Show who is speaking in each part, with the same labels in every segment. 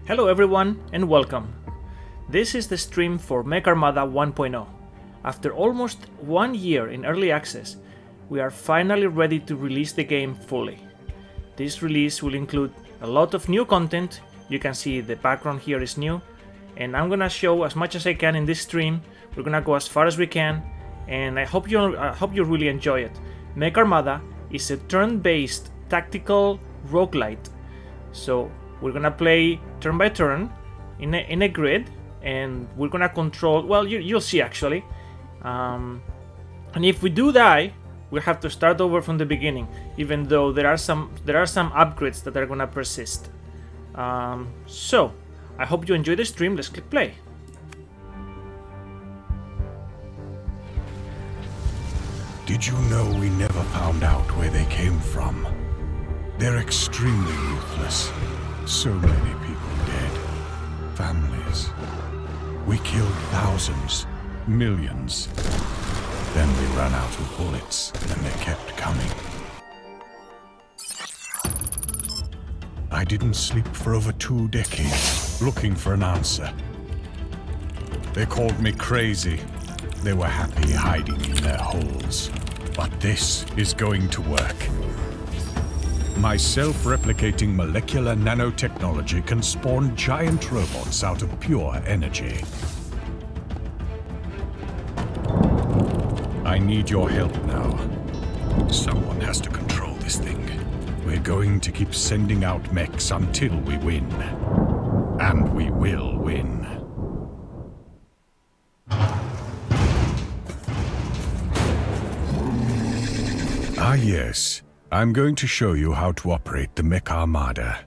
Speaker 1: Hello everyone and welcome. This is the stream for Mech Armada 1.0. After almost 1 year in early access, we are finally ready to release the game fully. This release will include a lot of new content. You can see the background here is new, and I'm gonna show as much as I can in this stream. We're gonna go as far as we can, and I hope you really enjoy it. Mech Armada is a turn-based tactical roguelite. So we're gonna play turn by turn in a grid, and we're gonna control. Well, you'll see actually. And if we do die, we'll have to start over from the beginning. Even though there are some upgrades that are gonna persist. So I hope you enjoy the stream. Let's click play.
Speaker 2: Did you know we never found out where they came from? They're extremely ruthless. So many people dead. Families. We killed thousands, millions. Then we ran out of bullets, and they kept coming. I didn't sleep for over 2 decades, looking for an answer. They called me crazy. They were happy hiding in their holes. But this is going to work. My self-replicating molecular nanotechnology can spawn giant robots out of pure energy. I need your help now. Someone has to control this thing. We're going to keep sending out mechs until we win. And we will win. Ah yes, I'm going to show you how to operate the Mech Armada.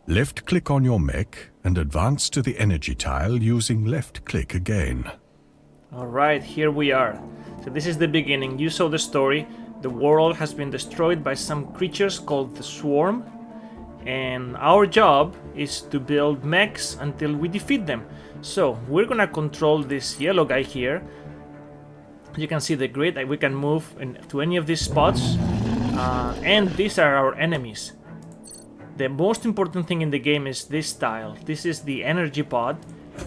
Speaker 2: Left-click on your mech and advance to the energy tile using left-click again.
Speaker 1: Alright, here we are. So this is the beginning. You saw the story. The world has been destroyed by some creatures called the Swarm. And our job is to build mechs until we defeat them. So we're gonna control this yellow guy here. You can see the grid. We can move to any of these spots. And these are our enemies. The most important thing in the game is this tile. This is the energy pod.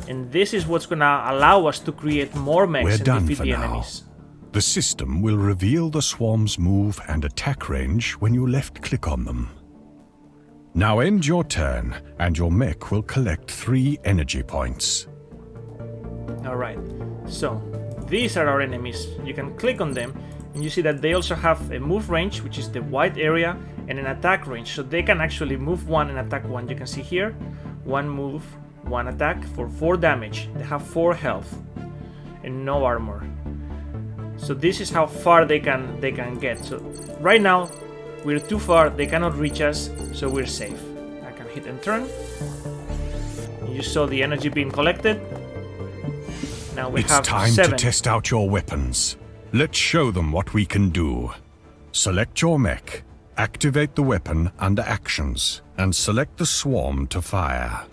Speaker 1: And this is what's gonna allow us to create more mechs and defeat the enemies.
Speaker 2: The system will reveal the swarm's move and attack range when you left-click on them. Now end your turn, and your mech will collect 3 energy points.
Speaker 1: Alright, so these are our enemies. You can click on them, and you see that they also have a move range, which is the white area, and an attack range. So they can actually move 1 and attack 1. You can see here, 1 move, 1 attack for 4 damage. They have 4 health and no armor. So this is how far they can get. So right now we're too far, they cannot reach us, so we're safe. I can hit and turn. You saw the energy being collected. Now we have 7.
Speaker 2: It's time to test out your weapons. Let's show them what we can do. Select your mech, activate the weapon under actions, and select the swarm to fire.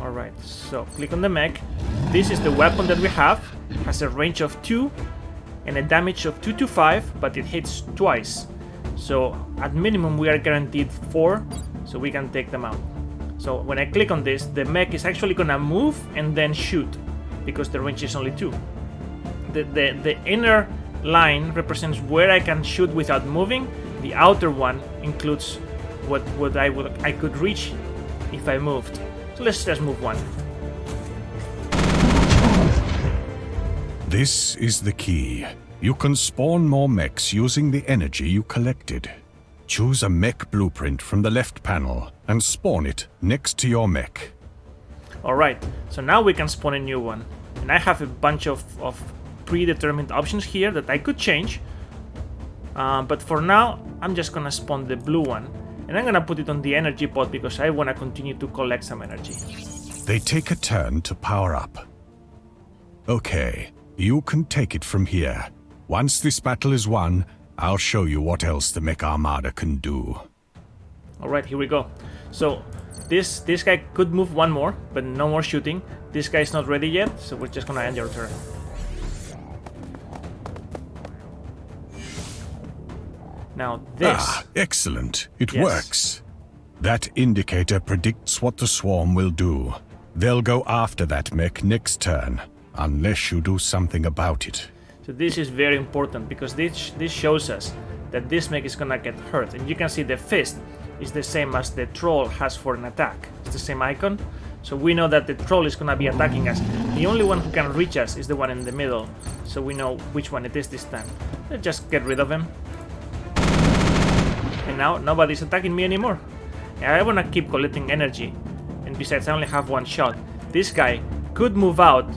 Speaker 1: Alright, so click on the mech. This is the weapon that we have. It has a range of 2 and a damage of 225, but it hits twice. So at minimum we are guaranteed 4, so we can take them out. So when I click on this, the mech is actually gonna move and then shoot, because the range is only 2. The inner line represents where I can shoot without moving. The outer one includes what I could reach if I moved. So let's just move 1.
Speaker 2: This is the key. You can spawn more mechs using the energy you collected. Choose a mech blueprint from the left panel and spawn it next to your mech.
Speaker 1: Alright, so now we can spawn a new one. And I have a bunch of predetermined options here that I could change. But for now, I'm just gonna spawn the blue one. And I'm gonna put it on the energy pod because I wanna continue to collect some energy.
Speaker 2: They take a turn to power up. Okay, you can take it from here. Once this battle is won, I'll show you what else the Mech Armada can do.
Speaker 1: Alright, here we go. So this guy could move 1 more, but no more shooting. This guy's not ready yet, so we're just gonna end your turn. Now this.
Speaker 2: Ah, excellent. It works. That indicator predicts what the swarm will do. They'll go after that mech next turn, unless you do something about it.
Speaker 1: So this is very important because this shows us that this mech is gonna get hurt. And you can see the fist is the same as the troll has for an attack. It's the same icon. So we know that the troll is gonna be attacking us. The only one who can reach us is the one in the middle. So we know which one it is this time. Let's just get rid of him. And now nobody's attacking me anymore. I wanna keep collecting energy. And besides, I only have one shot. This guy could move out,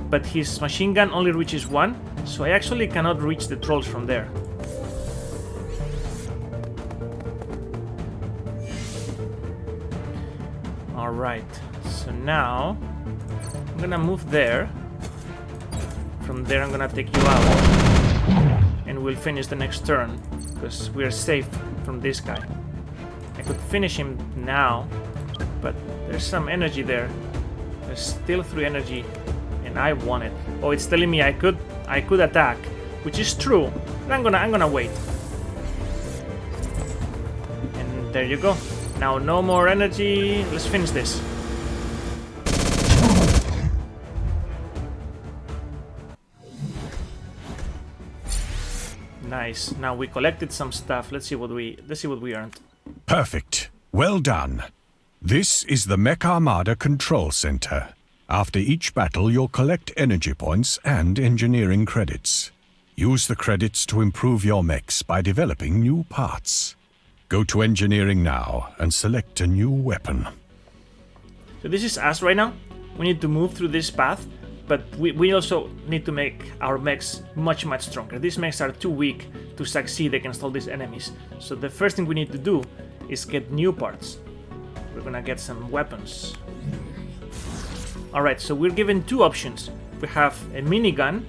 Speaker 1: but his machine gun only reaches one. So I actually cannot reach the trolls from there. Alright, so now I'm gonna move there. From there I'm gonna take you out. And we'll finish the next turn, because we're safe from this guy. I could finish him now, but there's some energy there. There's still 3 energy, and I want it. Oh, it's telling me I could attack, which is true. But I'm gonna wait. And there you go. Now no more energy. Let's finish this. Nice. Now we collected some stuff. Let's see what we earned.
Speaker 2: Perfect. Well done. This is the Mech Armada Control Center. After each battle, you'll collect energy points and engineering credits. Use the credits to improve your mechs by developing new parts. Go to engineering now and select a new weapon.
Speaker 1: So this is us right now. We need to move through this path, but we also need to make our mechs much stronger. These mechs are too weak to succeed against all these enemies. So the first thing we need to do is get new parts. We're gonna get some weapons. Alright, so we're given 2 options. We have a minigun,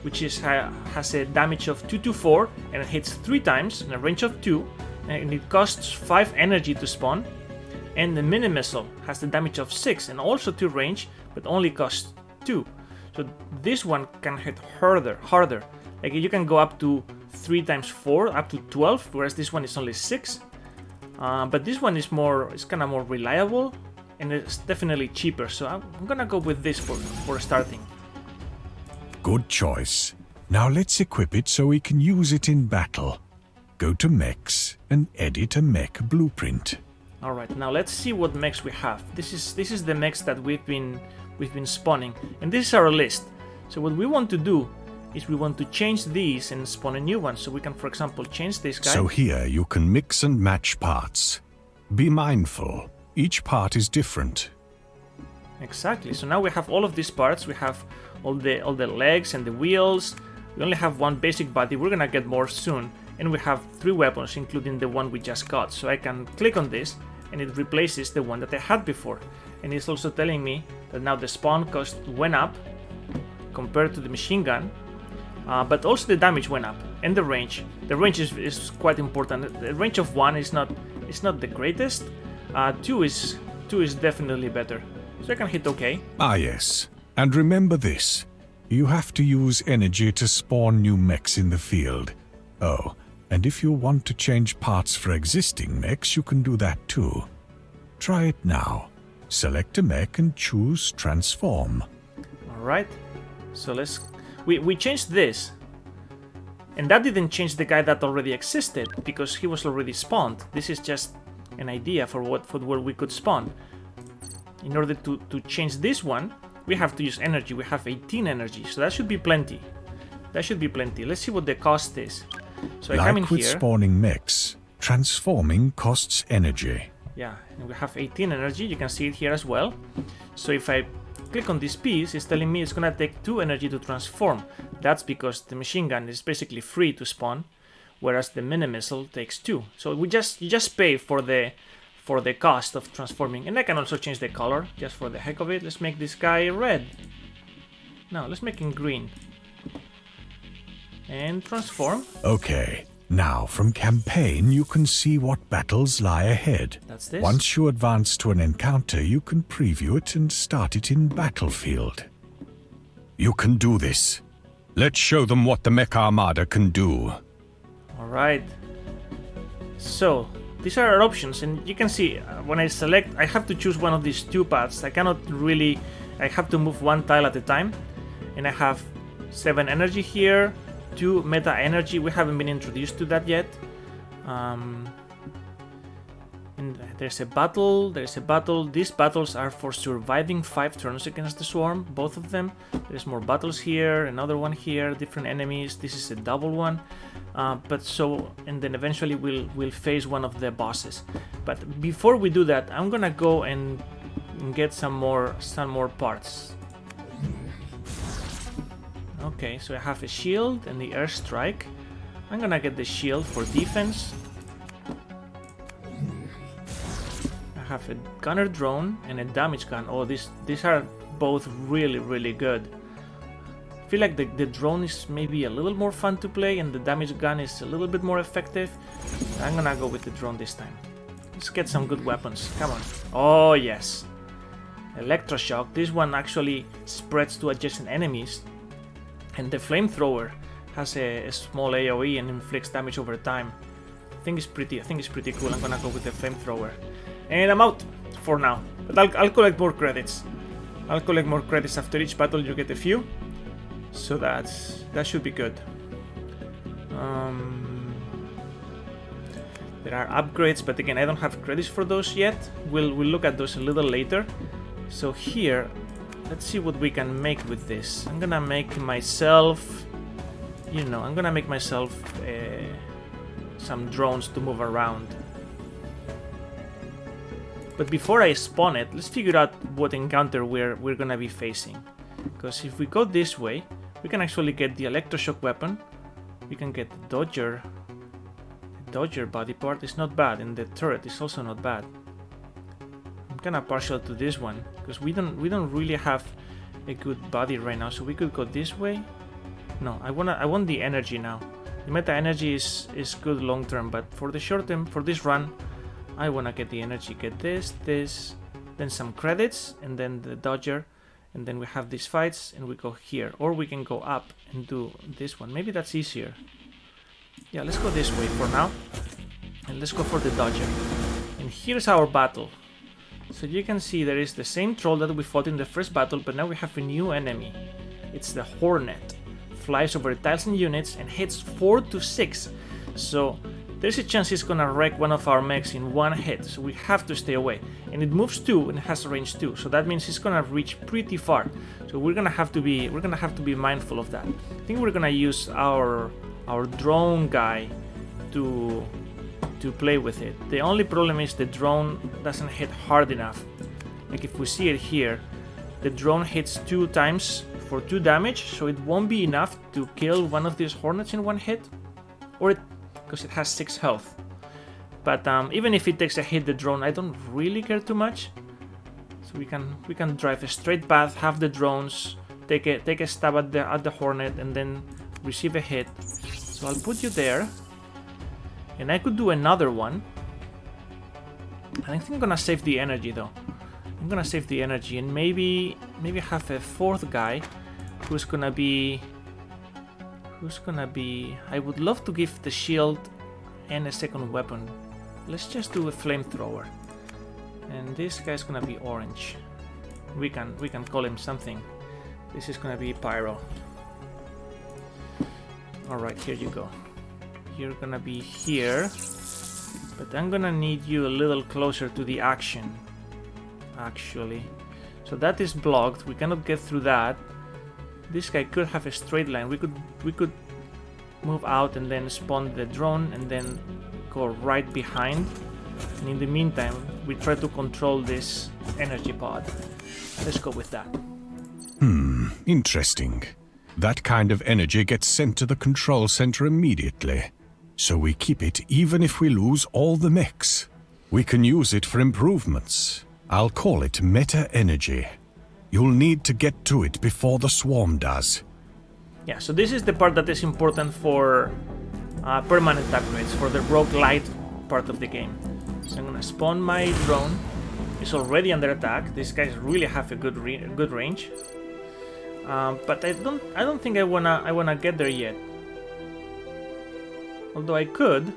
Speaker 1: which has a damage of 224 and it hits 3 times in a range of 2. And it costs 5 energy to spawn. And the mini missile has the damage of 6 and also 2 range, but only costs 2. So this one can hit harder. Like you can go up to 3 times 4, up to 12, whereas this one is only 6. But this one is kind of more reliable, and it's definitely cheaper. So I'm gonna go with this for starting.
Speaker 2: Good choice. Now let's equip it so we can use it in battle. Go to Mechs and edit a mech blueprint.
Speaker 1: Alright, now let's see what mechs we have. This is the mechs that we've been spawning, and this is our list. So what we want to do is we want to change these and spawn a new one. So we can, for example, change this guy.
Speaker 2: So here you can mix and match parts. Be mindful, each part is different.
Speaker 1: Exactly. So now we have all of these parts. We have all the legs and the wheels. We only have one basic body. We're gonna get more soon. And we have 3 weapons, including the one we just got. So I can click on this, and it replaces the one that I had before. And it's also telling me that now the spawn cost went up compared to the machine gun, but also the damage went up, and the range. The range is quite important. The range of 1 is not the greatest. 2 is definitely better. So I can hit OK.
Speaker 2: Ah yes, and remember this. You have to use energy to spawn new mechs in the field. Oh, and if you want to change parts for existing mechs, you can do that too. Try it now. Select a mech and choose Transform.
Speaker 1: Alright, so we changed this. And that didn't change the guy that already existed, because he was already spawned. This is just an idea for where we could spawn. In order to change this one, we have to use energy. We have 18 energy, so that should be plenty. Let's see what the cost is. So I come in
Speaker 2: like with
Speaker 1: here.
Speaker 2: Spawning mechs, transforming costs energy.
Speaker 1: Yeah, and we have 18 energy. You can see it here as well. So if I click on this piece, it's telling me it's gonna take 2 energy to transform. That's because the machine gun is basically free to spawn, whereas the mini missile takes 2. So you just pay for the cost of transforming. And I can also change the color just for the heck of it. Let's make this guy red. No, let's make him green. And transform.
Speaker 2: Okay, now from campaign you can see what battles lie ahead.
Speaker 1: That's this.
Speaker 2: Once you advance to an encounter, you can preview it and start it in battlefield. You can do this. Let's show them what the Mech Armada can do.
Speaker 1: Alright. So, these are our options, and you can see when I select, I have to choose one of these two paths. I cannot really, I have to move one tile at a time, and I have 7 energy here, 2 meta energy. We haven't been introduced to that yet. And there's a battle, These battles are for surviving 5 turns against the swarm, both of them. There's more battles here, another one here, different enemies. This is a double one. And then eventually we'll face one of the bosses. But before we do that, I'm gonna go and get some more parts. Okay, so I have a shield and the airstrike. I'm gonna get the shield for defense. I have a gunner drone and a damage gun. Oh, these are both really good. I feel like the drone is maybe a little more fun to play and the damage gun is a little bit more effective. I'm gonna go with the drone this time. Let's get some good weapons. Come on. Oh, yes. Electroshock. This one actually spreads to adjacent enemies. And the flamethrower has a small AoE and inflicts damage over time. I think it's pretty cool. I'm gonna go with the flamethrower. And I'm out for now. But I'll collect more credits. I'll collect more credits after each battle. You get a few. So that should be good. There are upgrades, but again, I don't have credits for those yet. We'll look at those a little later. So here, let's see what we can make with this. I'm gonna make myself, some drones to move around. But before I spawn it, let's figure out what encounter we're gonna be facing. Because if we go this way, we can actually get the electroshock weapon. We can get the Dodger. The Dodger body part is not bad, and the turret is also not bad. I'm kinda partial to this one because we don't really have a good body right now. So we could go this way. No, I want the energy now. The meta energy is good long term, but for the short term, for this run, I wanna get the energy. Get this, then some credits, and then the Dodger. And then we have these fights and we go here. Or we can go up and do this one. Maybe that's easier. Yeah, let's go this way for now. And let's go for the Dodger. And here's our battle. So you can see there is the same troll that we fought in the first battle, but now we have a new enemy. It's the Hornet. Flies over tiles and units and hits 4 to 6. So there's a chance it's gonna wreck one of our mechs in one hit, so we have to stay away. And it moves 2 and has range 2, so that means it's gonna reach pretty far. So we're gonna have to be mindful of that. I think we're gonna use our drone guy to play with it. The only problem is the drone doesn't hit hard enough. Like if we see it here, the drone hits 2 times for 2 damage, so it won't be enough to kill one of these hornets in one hit, because it has 6 health. But even if it takes a hit, the drone, I don't really care too much. So we can drive a straight path, have the drones, take a stab at the hornet, and then receive a hit. So I'll put you there, and I could do another one. I think I'm gonna save the energy though. I'm gonna save the energy and maybe have a 4th guy who's gonna be. I would love to give the shield and a 2nd weapon. Let's just do a flamethrower. And this guy's gonna be orange. We can call him something. This is gonna be Pyro. Alright, here you go. You're gonna be here. But I'm gonna need you a little closer to the action. Actually. So that is blocked. We cannot get through that. This guy could have a straight line. We could move out and then spawn the drone and then go right behind. And in the meantime, we try to control this energy pod. Let's go with that.
Speaker 2: Interesting. That kind of energy gets sent to the control center immediately. So we keep it even if we lose all the mechs. We can use it for improvements. I'll call it meta energy. You'll need to get to it before the swarm does.
Speaker 1: Yeah, so this is the part that is important for permanent upgrades, for the roguelite part of the game. So I'm gonna spawn my drone. It's already under attack. These guys really have a good range. But I don't think I wanna get there yet. Although I could.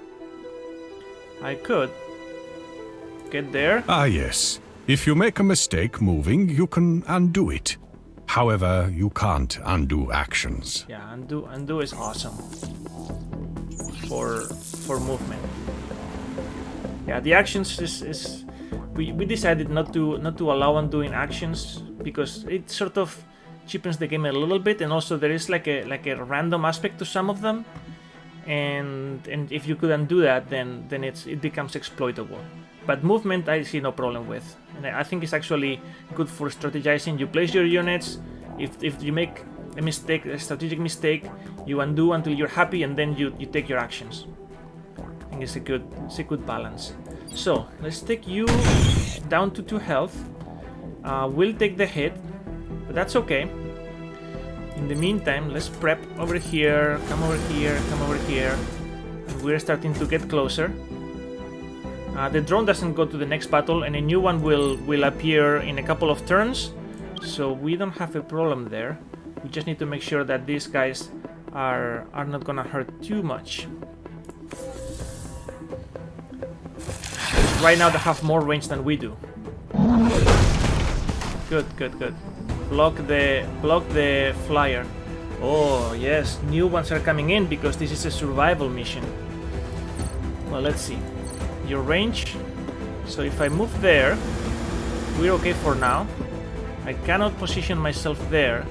Speaker 1: get there.
Speaker 2: Ah, yes. If you make a mistake moving, you can undo it. However, you can't undo actions.
Speaker 1: Yeah, undo is awesome for movement. Yeah, the actions is we decided not to allow undoing actions because it sort of cheapens the game a little bit, and also there is like a random aspect to some of them, and if you could undo that, then it becomes exploitable. But movement I see no problem with, and I think it's actually good for strategizing. You place your units. If you make a mistake, a strategic mistake, you undo until you're happy, and then you take your actions. I think it's a good balance. So let's take you down to 2 health. We'll take the hit, but that's okay. In the meantime, let's prep over here, come over here, come over here. And we're starting to get closer. The drone doesn't go to the next battle, and a new one will appear in a couple of turns. So we don't have a problem there. We just need to make sure that these guys are not gonna hurt too much. Right now they have more range than we do. Good. Block the flyer. Oh yes, new ones are coming in because this is a survival mission. Well, let's see. Your range. So if I move there, we're okay for now. I cannot position myself there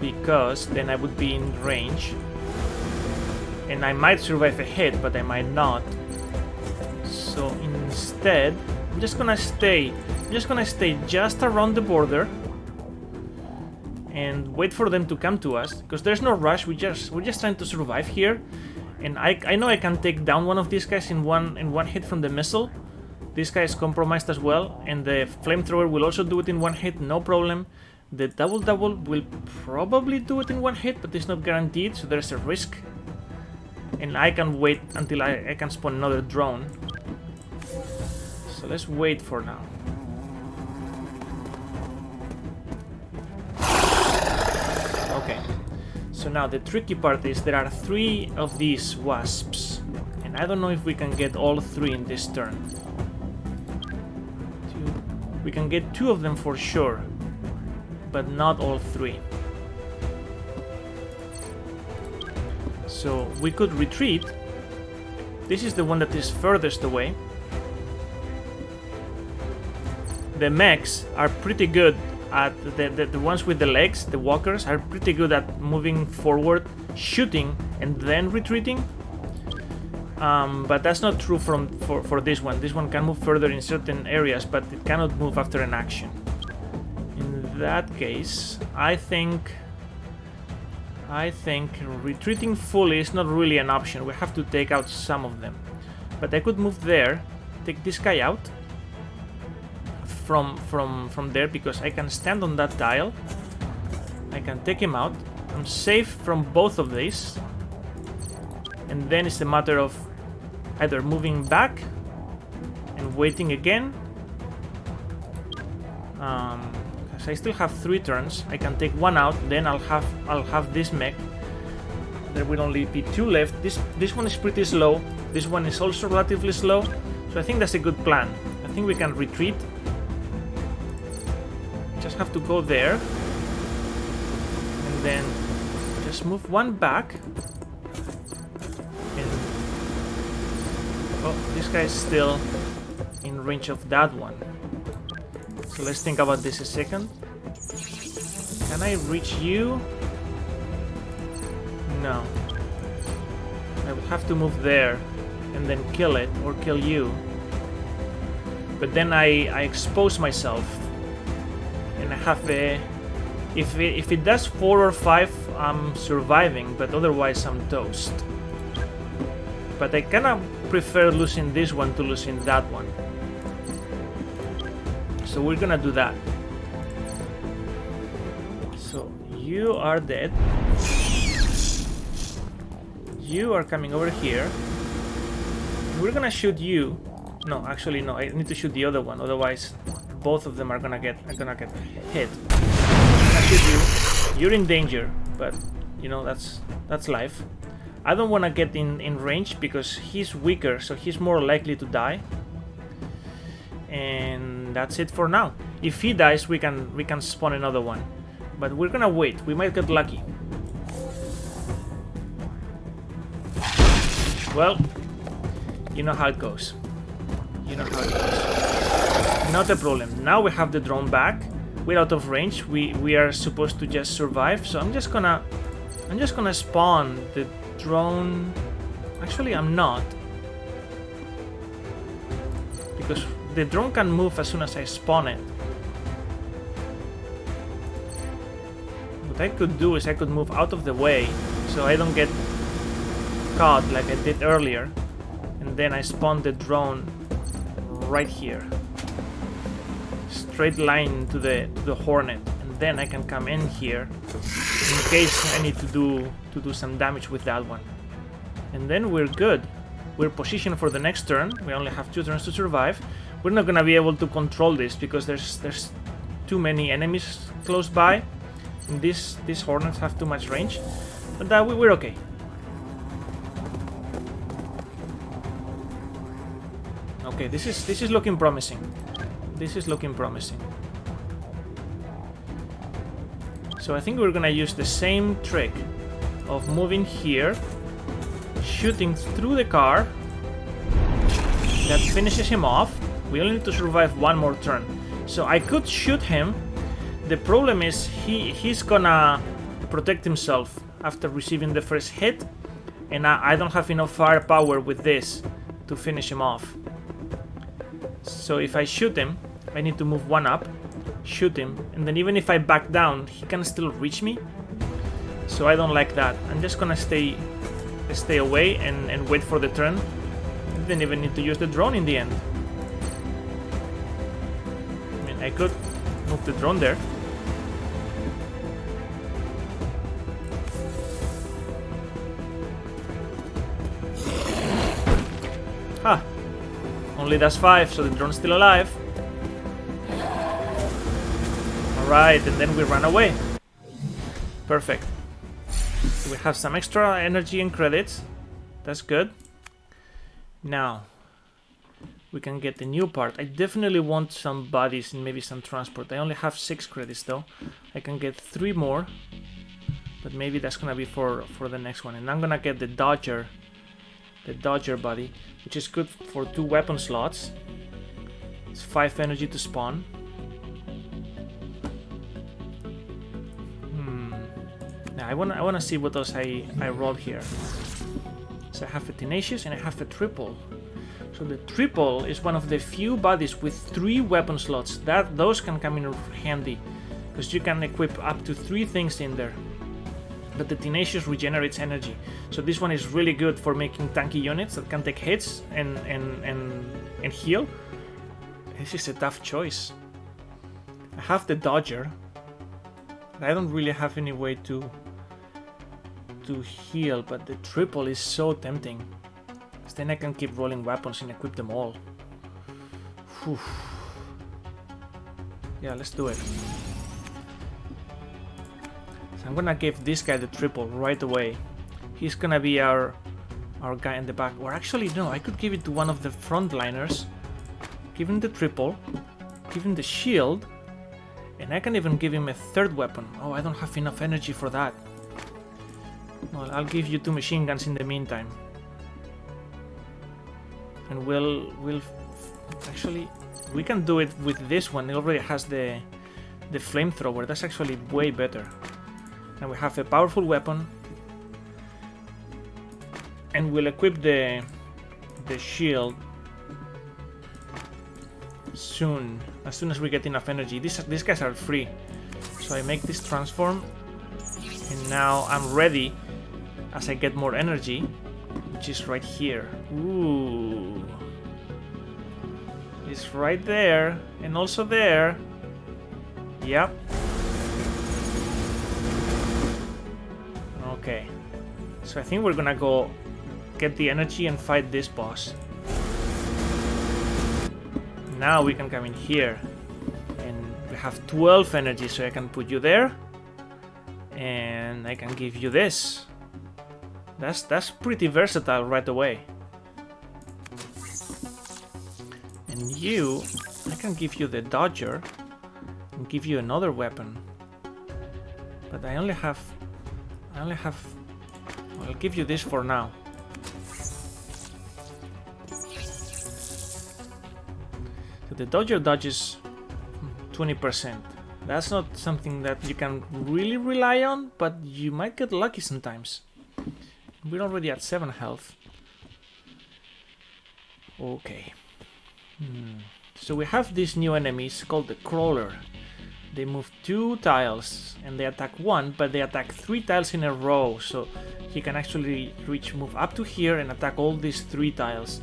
Speaker 1: because then I would be in range. And I might survive a hit, but I might not. So instead, I'm just gonna stay just around the border and wait for them to come to us, because there's no rush. We're just trying to survive here. And I know I can take down one of these guys in one hit from the missile. This guy is compromised as well, and the flamethrower will also do it in one hit, no problem. The double will probably do it in one hit, but it's not guaranteed, so there's a risk. And I can wait until I can spawn another drone. So let's wait for now. Okay. So now the tricky part is there are 3 of these wasps, and I don't know if we can get all 3 in this turn. We can get 2 of them for sure, but not all 3. So we could retreat. This is the one that is furthest away. The mechs are pretty good at the ones with the legs, the walkers, are pretty good at moving forward, shooting, and then retreating. But that's not true for this one. This one can move further in certain areas, but it cannot move after an action. In that case, I think retreating fully is not really an option. We have to take out some of them. But I could move there, take this guy out from there, because I can stand on that tile. I can take him out. I'm safe from both of these. And then it's a matter of either moving back and waiting again. Because I still have 3 turns. I can take one out, then I'll have this mech. There will only be 2 left. This one is pretty slow. This one is also relatively slow. So I think that's a good plan. I think we can retreat. Just have to go there. And then just move one back. And oh, this guy is still in range of that one. So let's think about this a second. Can I reach you? No. I will have to move there and then kill it, or kill you. But then I expose myself. And I have a... If it does 4 or 5, I'm surviving, but otherwise I'm toast. But I kinda prefer losing this one to losing that one. So we're gonna do that. So you are dead. You are coming over here. We're gonna shoot you. No, actually no, I need to shoot the other one, otherwise both of them are gonna get hit. I shoot you. You're in danger, but you know, that's life. I don't wanna get in range because he's weaker, so he's more likely to die. and that's it for now. If he dies, we can spawn another one, but we're gonna wait. We might get lucky. Well, you know how it goes. You know how it goes. Not a problem. Now we have the drone back. We're out of range. We are supposed to just survive. So I'm just gonna spawn the drone. Actually, I'm not, because the drone can move as soon as I spawn it. What I could do is I could move out of the way so I don't get caught like I did earlier, and then I spawn the drone right here, straight line to the Hornet, and then I can come in here in case I need to do some damage with that one, and then we're good. We're positioned for the next turn. We only have 2 turns to survive. We're not gonna be able to control this because there's too many enemies close by, and these Hornets have too much range, but we're okay. Okay, this is looking promising. This is looking promising. So I think we're gonna use the same trick of moving here, shooting through the car. That finishes him off. We only need to survive 1 more turn. So I could shoot him. The problem is he's gonna protect himself after receiving the first hit, and I don't have enough firepower with this to finish him off. So if I shoot him, I need to move 1 up, shoot him, and then even if I back down, he can still reach me. So I don't like that. I'm just gonna stay away and wait for the turn. I didn't even need to use the drone in the end. I mean, I could move the drone there. Ha! Only does 5, so the drone's still alive. Alright, and then we run away. Perfect. We have some extra energy and credits. That's good. Now, we can get the new part. I definitely want some bodies and maybe some transport. I only have 6 credits though. I can get 3 more, but maybe that's gonna be for the next one. And I'm gonna get the Dodger body, which is good for 2 weapon slots. It's 5 energy to spawn. Now I wanna see what else I rolled here. So I have a Tenacious and I have a Triple. So the Triple is one of the few bodies with 3 weapon slots. Those can come in handy, because you can equip up to 3 things in there. But the Tenacious regenerates energy. So this one is really good for making tanky units that can take hits and heal. This is a tough choice. I have the Dodger, but I don't really have any way to heal, but the Triple is so tempting, because then I can keep rolling weapons and equip them all. Whew. Yeah, let's do it. So I'm gonna give this guy the Triple right away. He's gonna be our guy in the back. Or actually, no, I could give it to one of the frontliners. Give him the Triple, give him the shield, and I can even give him a 3rd weapon. Oh, I don't have enough energy for that. Well, I'll give you 2 machine guns in the meantime. And actually, we can do it with this one. It already has the flamethrower. That's actually way better. And we have a powerful weapon. And we'll equip the shield soon, as soon as we get enough energy. These guys are free. So I make this transform, and now I'm ready as I get more energy, which is right here. Ooh. It's right there, and also there. Yep. Okay. So I think we're gonna go get the energy and fight this boss. Now we can come in here, and we have 12 energy, so I can put you there, and I can give you this. That's pretty versatile right away. And you I can give you the dodger and give you another weapon. But I only have... I'll give you this for now. So the dodger dodges 20%. That's not something that you can really rely on, but you might get lucky sometimes. We're already at 7 health. Okay. So we have these new enemies called the crawler. They move 2 tiles and they attack 1, but they attack 3 tiles in a row. So he can actually move up to here and attack all these 3 tiles.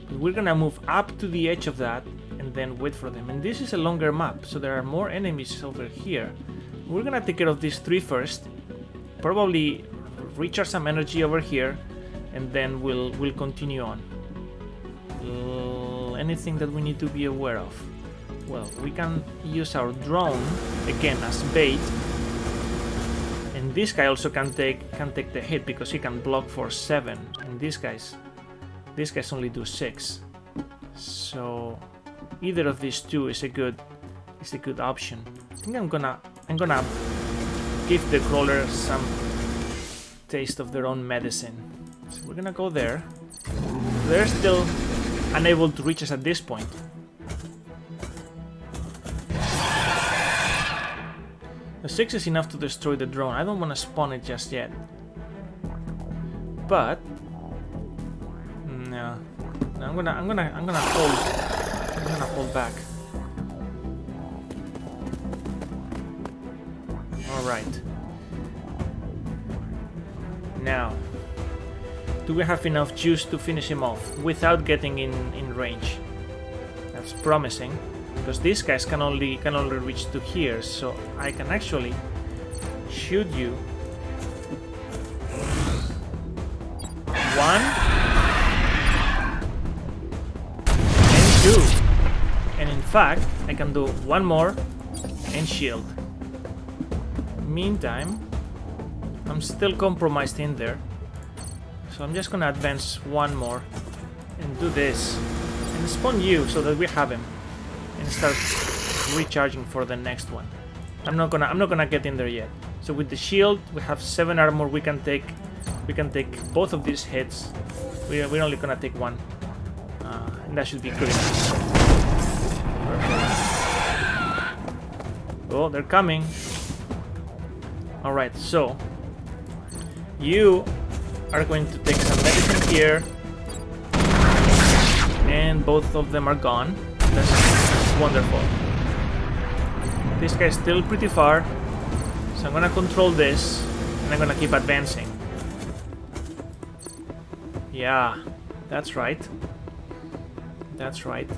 Speaker 1: But we're gonna move up to the edge of that and then wait for them. And this is a longer map, so there are more enemies over here. We're gonna take care of these 3 first. Probably recharge some energy over here, and then we'll continue on. Anything that we need to be aware of? Well, we can use our drone again as bait, and this guy also can take the hit because he can block for 7, and these guys only do 6. So either of these two is a good option. I think I'm gonna give the crawler some taste of their own medicine. So we're gonna go there. They're still unable to reach us at this point. The 6 is enough to destroy the drone. I don't want to spawn it just yet. But no, I'm gonna hold back. All right. Now, do we have enough juice to finish him off without getting in range? That's promising, because these guys can only reach to here, so I can actually shoot you. 1 and 2, and in fact I can do 1 more and shield. Meantime, I'm still compromised in there, so I'm just gonna advance 1 more and do this and spawn you so that we have him and start recharging for the next one. I'm not gonna get in there yet. So with the shield, we have 7 armor. We can take both of these hits. We're only gonna take 1, and that should be good enough. Perfect. Oh, they're coming. All right, so you are going to take some medicine here, and both of them are gone. That's wonderful. This guy's still pretty far, so I'm gonna control this, and I'm gonna keep advancing. Yeah, that's right. That's right.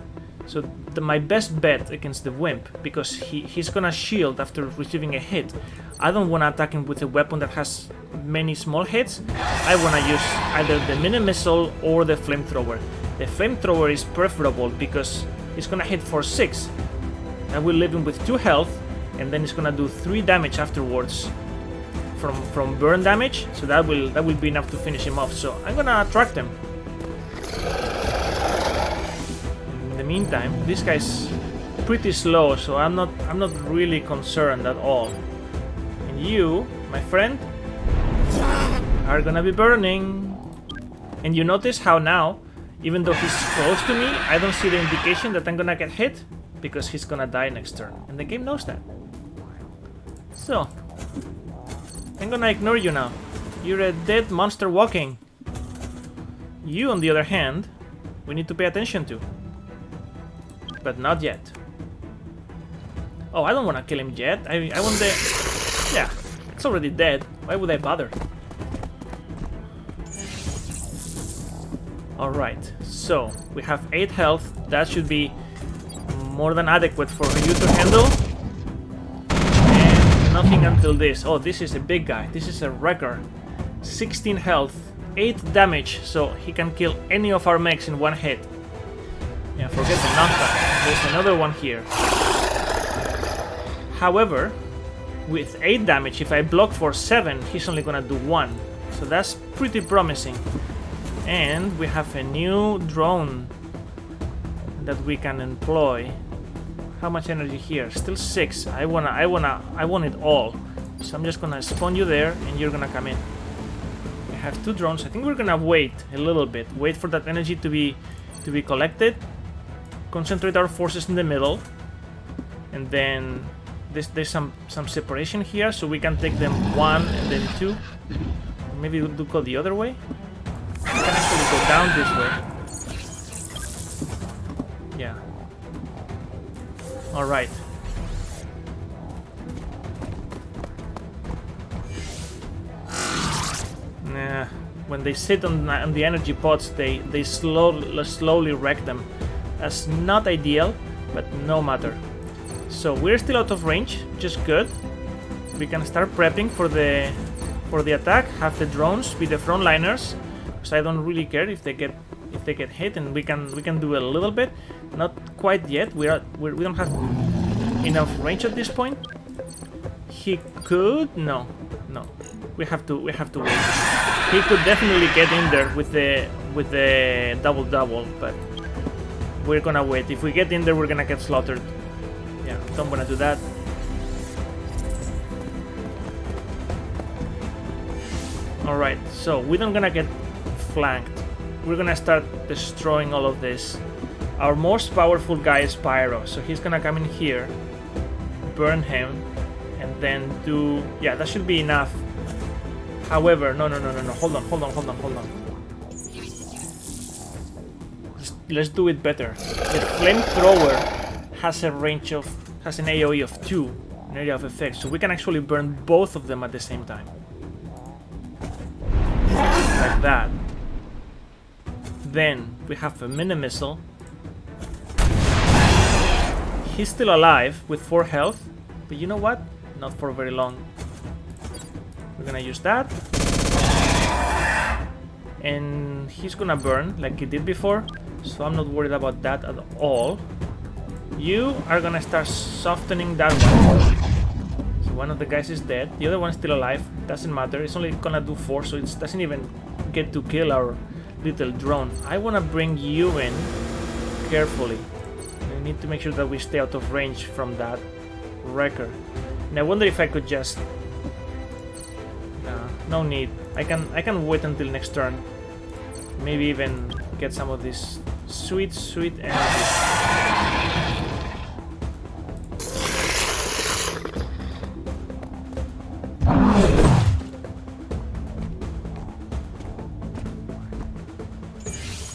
Speaker 1: So my best bet against the wimp, because he's gonna shield after receiving a hit. I don't want to attack him with a weapon that has many small hits. I want to use either the mini missile or the flamethrower. The flamethrower is preferable because it's gonna hit for 6. I will leave him with 2 health, and then it's gonna do 3 damage afterwards from burn damage. So that will be enough to finish him off. So I'm gonna attract him. In the meantime, this guy's pretty slow, so I'm not really concerned at all. And you, my friend, are gonna be burning. And you notice how now, even though he's close to me, I don't see the indication that I'm gonna get hit, because he's gonna die next turn, and the game knows that. So I'm gonna ignore you now. You're a dead monster walking. You, on the other hand, we need to pay attention to. But not yet. Oh, I don't want to kill him yet. I want the... Yeah, it's already dead. Why would I bother? Alright, so we have 8 health. That should be more than adequate for you to handle. And nothing until this. Oh, this is a big guy. This is a wrecker. 16 health, 8 damage, so he can kill any of our mechs in 1 hit. Yeah, forget the knockback. There's another one here. However, with 8 damage, if I block for 7, he's only gonna do 1. So that's pretty promising. And we have a new drone that we can employ. How much energy here? Still 6. I want it all. So I'm just gonna spawn you there, and you're gonna come in. We have 2 drones. I think we're gonna wait a little bit. Wait for that energy to be collected. Concentrate our forces in the middle, and then there's some separation here, so we can take them 1 and then 2. Maybe we'll go the other way. We can actually go down this way. Yeah. All right. Nah. When they sit on the energy pods, they slowly wreck them. That's not ideal, but no matter. So we're still out of range, which is good. We can start prepping for the attack. Have the drones be the frontliners, because I don't really care if they get hit, and we can do a little bit. Not quite yet. We don't have enough range at this point. He could no. We have to wait. He could definitely get in there with the double, but we're gonna wait. If we get in there, we're gonna get slaughtered. Yeah, don't wanna do that. Alright, so we're not gonna get flanked. We're gonna start destroying all of this. Our most powerful guy is Pyro, so he's gonna come in here, burn him, and then do... yeah, that should be enough. However, no, hold on. Let's do it better. The flamethrower has an AoE of 2, an area of effect, so we can actually burn both of them at the same time. Like that. Then we have a mini missile. He's still alive with 4 health, but you know what? Not for very long. We're gonna use that. And he's gonna burn like he did before, so I'm not worried about that at all. You are gonna start softening that one. So one of the guys is dead, the other one's still alive. Doesn't matter, it's only gonna do 4, so it doesn't even get to kill our little drone. I wanna bring you in carefully. We need to make sure that we stay out of range from that wrecker. And I wonder if I could just... no need. I can wait until next turn. Maybe even get some of this sweet energy.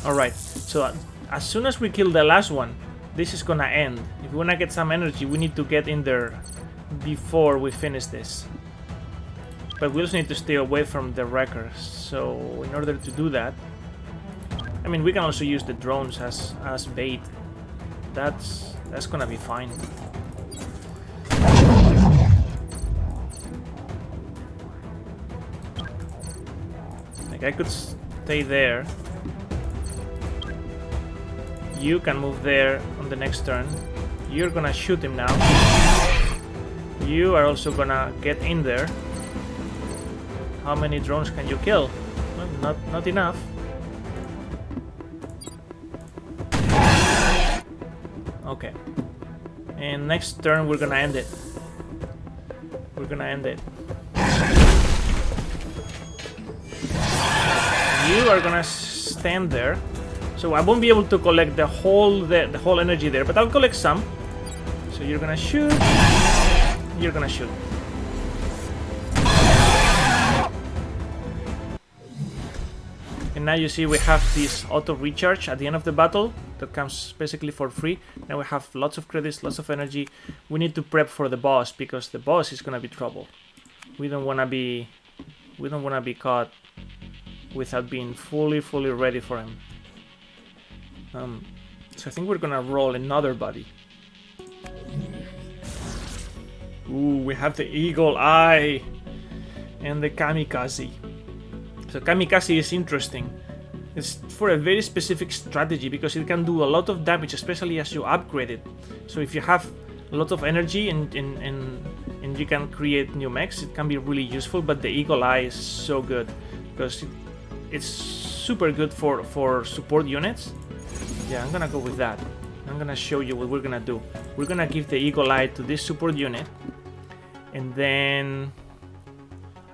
Speaker 1: Alright, so as soon as we kill the last one, this is gonna end. If we wanna get some energy, we need to get in there before we finish this. But we also need to stay away from the wreckers, so in order to do that... I mean, we can also use the drones as bait. That's gonna be fine. Like, I could stay there. You can move there on the next turn. You're gonna shoot him now. You are also gonna get in there. How many drones can you kill? Well, not enough. Okay. And next turn we're gonna end it. You are gonna stand there. So I won't be able to collect the whole energy there, but I'll collect some. So you're gonna shoot. You're gonna shoot. And now you see we have this auto recharge at the end of the battle that comes basically for free. Now we have lots of credits, lots of energy. We need to prep for the boss because the boss is gonna be trouble. We don't wanna be caught without being fully ready for him. So I think we're gonna roll another body. Ooh, we have the Eagle Eye and the Kamikaze. So Kamikaze is interesting. It's for a very specific strategy because it can do a lot of damage, especially as you upgrade it. So if you have a lot of energy and you can create new mechs, it can be really useful. But the Eagle Eye is so good because it's super good for support units. Yeah, I'm gonna go with that. I'm gonna show you what we're gonna do. We're gonna give the Eagle Eye to this support unit, and then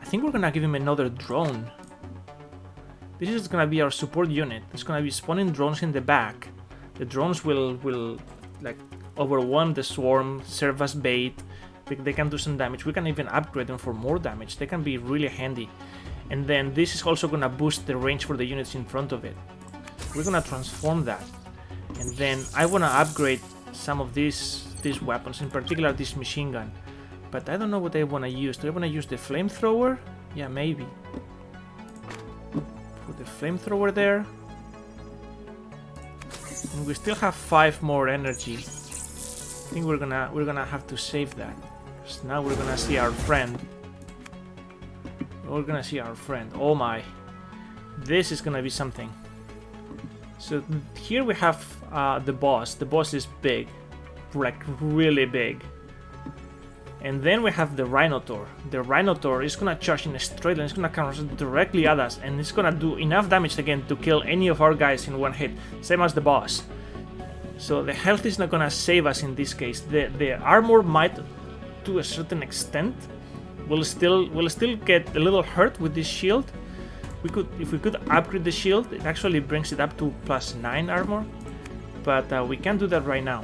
Speaker 1: I think we're gonna give him another drone. This is gonna be our support unit. It's gonna be spawning drones in the back. The drones will like overwhelm the swarm, serve as bait. They can do some damage. We can even upgrade them for more damage. They can be really handy. And then this is also gonna boost the range for the units in front of it. We're gonna transform that. And then I wanna upgrade some of these weapons, in particular this machine gun. But I don't know what I wanna use. Do I wanna use the flamethrower? Yeah, maybe. Put the flamethrower there. And we still have 5 more energy. I think we're gonna have to save that. So now we're gonna see our friend. We're gonna see our friend. Oh my. This is gonna be something. So here we have the boss. The boss is big. Like really big. And then we have the Rhinotaur. The Rhinotaur is gonna charge in a straight line. It's gonna come directly at us. And it's gonna do enough damage again to kill any of our guys in one hit. Same as the boss. So the health is not gonna save us in this case. The armor might, to a certain extent, will still get a little hurt with this shield. If we could upgrade the shield, it actually brings it up to +9 armor, but we can't do that right now.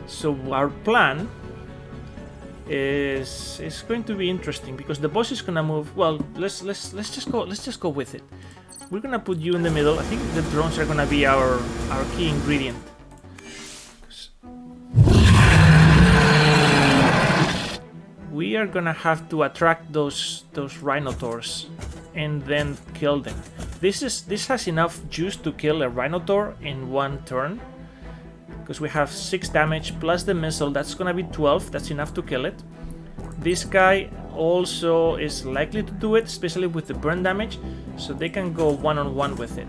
Speaker 1: So our plan is going to be interesting because the boss is gonna move. Well, let's just go with it. We're gonna put you in the middle. I think the drones are gonna be our key ingredient. We are gonna have to attract those Rhinotaurs and then kill them. This has enough juice to kill a Rhinotaur in one turn. Because we have 6 damage plus the missile, that's gonna be 12, that's enough to kill it. This guy also is likely to do it, especially with the burn damage, so they can go one-on-one with it.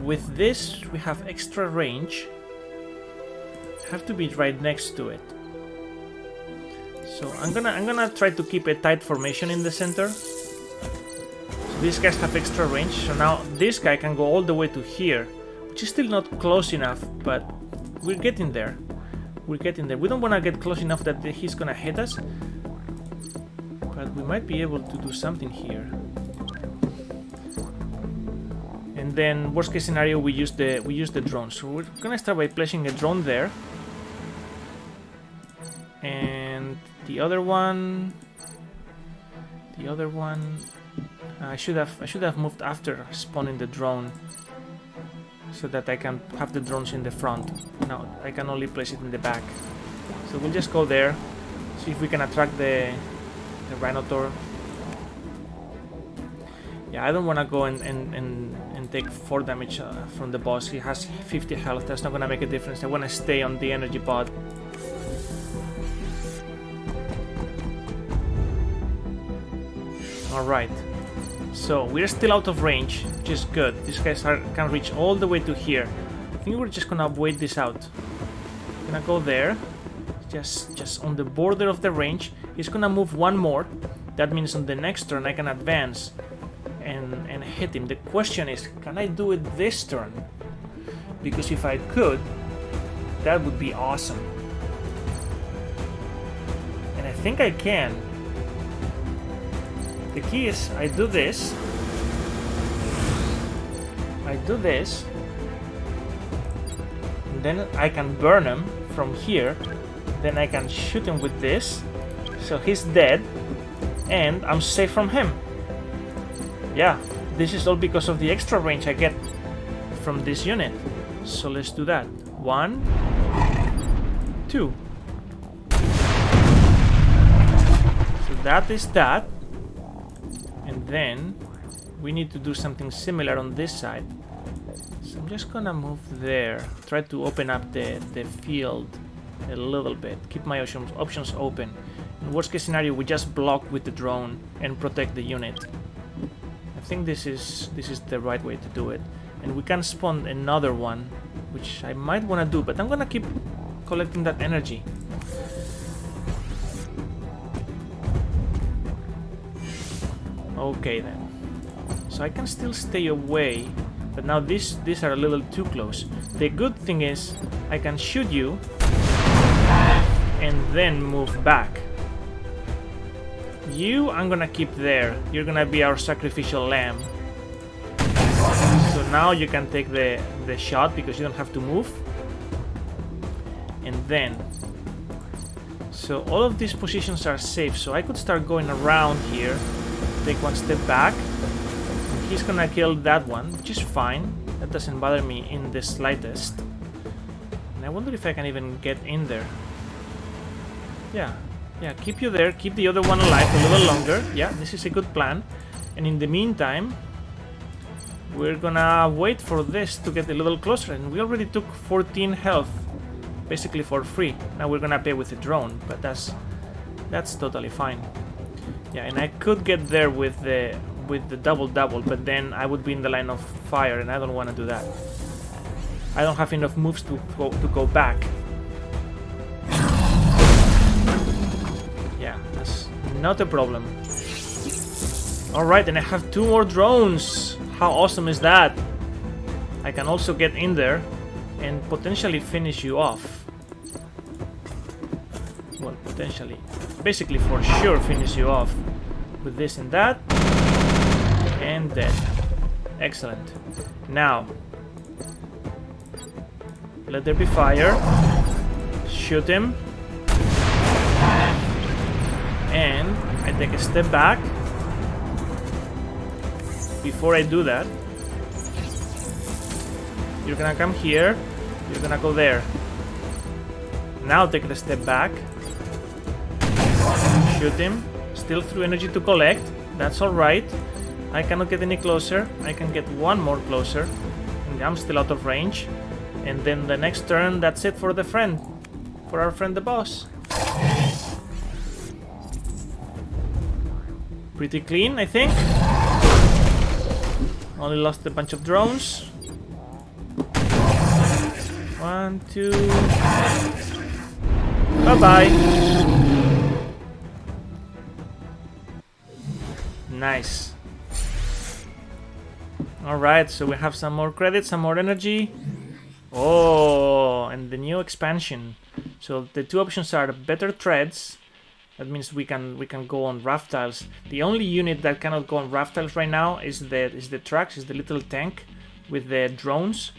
Speaker 1: With this, we have extra range. Have to be right next to it. So I'm gonna try to keep a tight formation in the center. So these guys have extra range, so now this guy can go all the way to here, which is still not close enough, but we're getting there. We're getting there. We don't want to get close enough that he's gonna hit us, but we might be able to do something here. And then worst case scenario, we use the drone. So we're gonna start by placing a drone there, and the other one. I should have moved after spawning the drone, so that I can have the drones in the front. Now I can only place it in the back. So we'll just go there, see if we can attract the Rhinotaur. Yeah, I don't want to go and take 4 damage from the boss. He has 50 health, that's not going to make a difference. I want to stay on the energy pod. Alright. So we're still out of range, which is good. These guys can reach all the way to here. I think we're just gonna wait this out. Gonna go there, just on the border of the range. He's gonna move one more. That means on the next turn I can advance and hit him. The question is, can I do it this turn? Because if I could, that would be awesome. And I think I can. The key is, I do this, and then I can burn him from here, then I can shoot him with this, so he's dead, and I'm safe from him. Yeah, this is all because of the extra range I get from this unit. So let's do that. 1, 2. So that is that. And then we need to do something similar on this side. So I'm just gonna move there, try to open up the field a little bit, keep my options open. In worst case scenario, we just block with the drone and protect the unit. I think this is the right way to do it. And we can spawn another one, which I might want to do, but I'm gonna keep collecting that energy. Okay then. So I can still stay away But now these are a little too close. The good thing is I can shoot you and then move back. You, I'm gonna keep there. You're gonna be our sacrificial lamb. So now you can take the shot because you don't have to move. And then, so all of these positions are safe. So I could start going around here, take one step back. And he's gonna kill that one, which is fine. That doesn't bother me in the slightest. And I wonder if I can even get in there. Yeah, keep you there, keep the other one alive a little longer. Yeah, this is a good plan. And in the meantime, we're gonna wait for this to get a little closer. And we already took 14 health, basically for free. Now we're gonna pay with the drone, but that's totally fine. Yeah, and I could get there with the double, but then I would be in the line of fire, and I don't want to do that. I don't have enough moves to go back. Yeah, that's not a problem. Alright, and I have 2 more drones. How awesome is that? I can also get in there and potentially finish you off. Well, potentially. Basically, for sure, finish you off with this and that. And dead. Excellent. Now, let there be fire. Shoot him. And I take a step back. Before I do that, you're gonna come here. You're gonna go there. Now take the step back. Shoot him. Still through energy to collect. That's alright. I cannot get any closer. I can get one more closer. And I'm still out of range. And then the next turn, that's it for the friend. For our friend the boss. Pretty clean, I think. Only lost a bunch of drones. 1, 2. Bye-bye. Nice. Alright, so we have some more credits, some more energy. Oh, and the new expansion. So the 2 options are better treads. That means we can go on raft tiles. The only unit that cannot go on raft tiles right now is the trucks, is the little tank with the drones.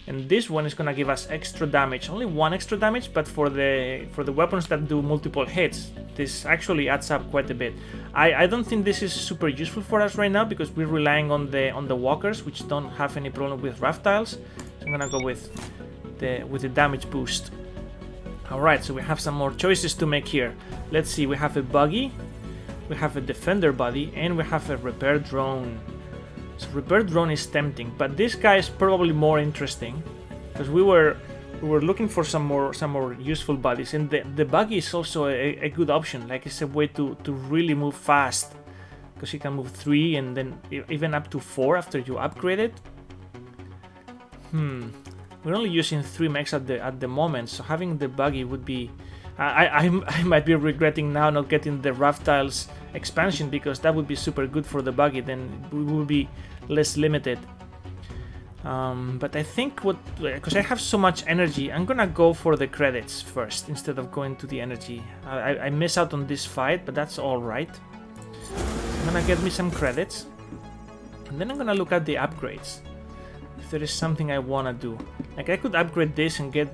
Speaker 1: And this one is gonna give us extra damage. Only 1 extra damage, but for the weapons that do multiple hits, this actually adds up quite a bit. I don't think this is super useful for us right now because we're relying on the walkers, which don't have any problem with raft tiles. So I'm gonna go with the damage boost. Alright, so we have some more choices to make here. Let's see, we have a buggy, we have a defender body, and we have a repair drone. So repair drone is tempting, but this guy is probably more interesting because we were looking for some more useful bodies, and the buggy is also a good option. Like, it's a way to really move fast because you can move 3 and then even up to 4 after you upgrade it. We're only using 3 mechs at the moment, so having the buggy would be... I might be regretting now not getting the raft tiles expansion because that would be super good for the buggy. Then we will be less limited. But I think because I have so much energy, I'm gonna go for the credits first instead of going to the energy. I miss out on this fight, but that's all right. I'm gonna get me some credits, and then I'm gonna look at the upgrades. If there is something I wanna do, like I could upgrade this and get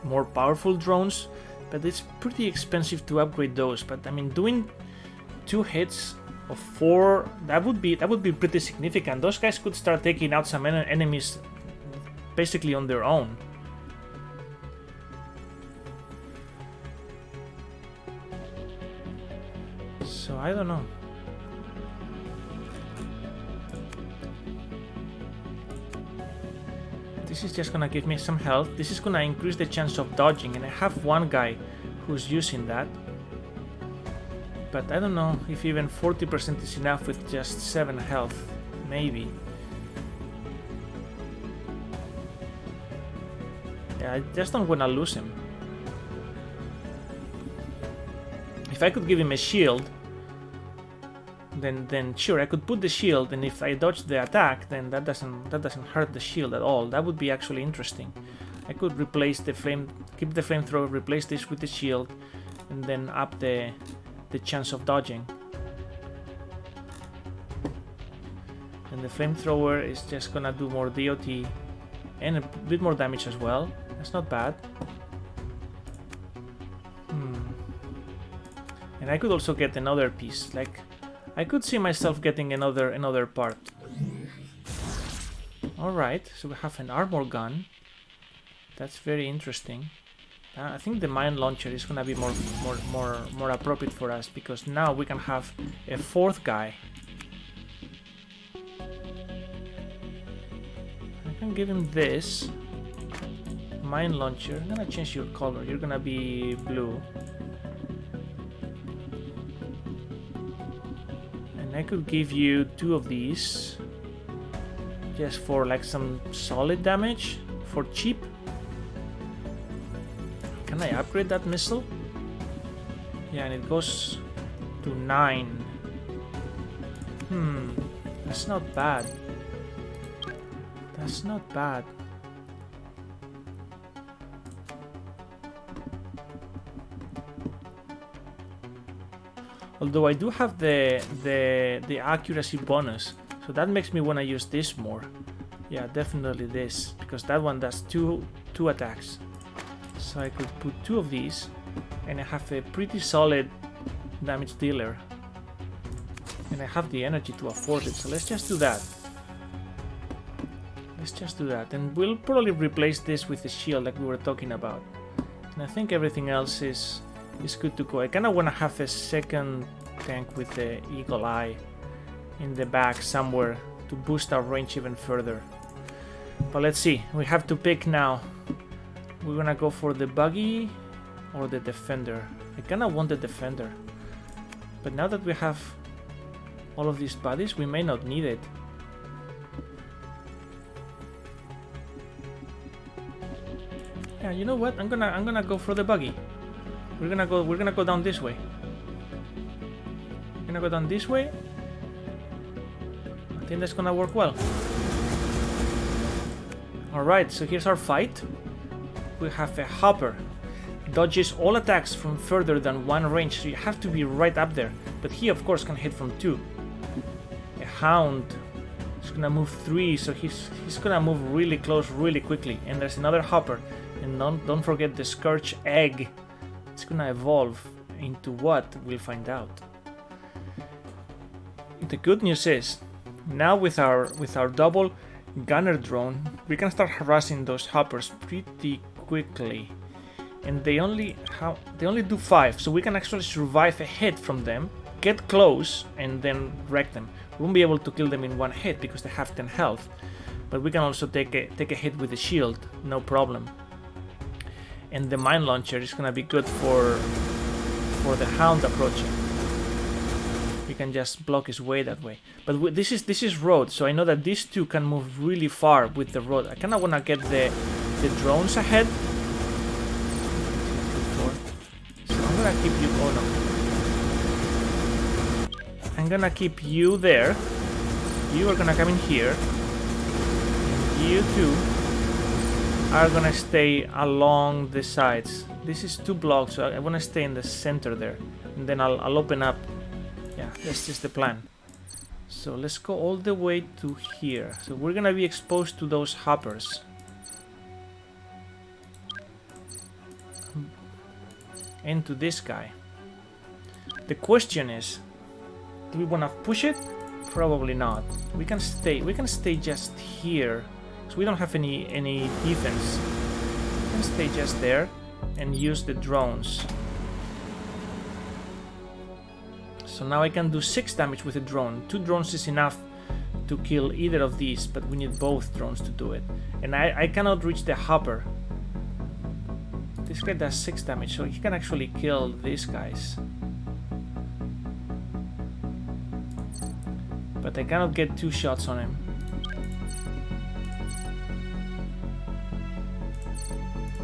Speaker 1: more powerful drones, but it's pretty expensive to upgrade those. But I mean, doing 2 hits of 4, that would be pretty significant. Those guys could start taking out some enemies basically on their own. So I don't know. This is just gonna give me some health. This is gonna increase the chance of dodging, and I have one guy who's using that. But I don't know if even 40% is enough with just 7 health. Maybe. Yeah, I just don't wanna lose him. If I could give him a shield, then sure, I could put the shield, and if I dodge the attack, then that doesn't hurt the shield at all. That would be actually interesting. I could replace the keep the flamethrower, replace this with the shield, and then up the chance of dodging. And the flamethrower is just gonna do more DOT and a bit more damage as well. That's not bad. And I could also get another piece. Like, I could see myself getting another part. Alright, so we have an armor gun. That's very interesting. I think the mine launcher is gonna be more appropriate for us, because now we can have a fourth guy. I can give him this mine launcher. I'm gonna change your color. You're gonna be blue. And I could give you 2 of these, just for like some solid damage, for cheap. Can I upgrade that missile? Yeah, and it goes to 9. That's not bad. That's not bad. Although I do have the accuracy bonus, so that makes me want to use this more. Yeah, definitely this, because that one does two attacks. So I could put 2 of these, and I have a pretty solid damage dealer. And I have the energy to afford it, so let's just do that. Let's just do that, and we'll probably replace this with the shield like we were talking about. And I think everything else is good to go. I kind of want to have a second tank with the eagle eye in the back somewhere to boost our range even further. But let's see, we have to pick now. We're gonna go for the buggy or the defender. I kind of want the defender, but now that we have all of these bodies, we may not need it. Yeah, you know what? I'm gonna go for the buggy. We're gonna go down this way. We're gonna go down this way. I think that's gonna work well. Alright, so here's our fight. We have a hopper. Dodges all attacks from further than 1 range, so you have to be right up there. But he of course can hit from 2. A hound is gonna move 3, so he's gonna move really close really quickly. And there's another hopper. And don't forget the scourge egg. It's gonna evolve into what? We'll find out. The good news is, now with our double gunner drone, we can start harassing those hoppers pretty quickly. And they only do 5, so we can actually survive a hit from them, get close, and then wreck them. We won't be able to kill them in 1 hit because they have 10 health, but we can also take a hit with the shield, no problem. And the mine launcher is gonna be good for the hound approaching. We can just block his way that way. But this is road, so I know that these 2 can move really far with the road. I kind of wanna get the drones ahead. So I'm gonna keep you. Oh no! I'm gonna keep you there. You are gonna come in here. And you 2 are gonna stay along the sides. This is 2 blocks, so I wanna stay in the center there, and then I'll open up. Yeah, that's just the plan. So let's go all the way to here. So we're gonna be exposed to those hoppers. And to this guy. The question is, do we wanna push it? Probably not. We can stay just here. So we don't have any defense. We can stay just there and use the drones. So now I can do 6 damage with a drone. 2 drones is enough to kill either of these, but we need both drones to do it. And I cannot reach the hopper. This guy does 6 damage, so he can actually kill these guys. But I cannot get 2 shots on him.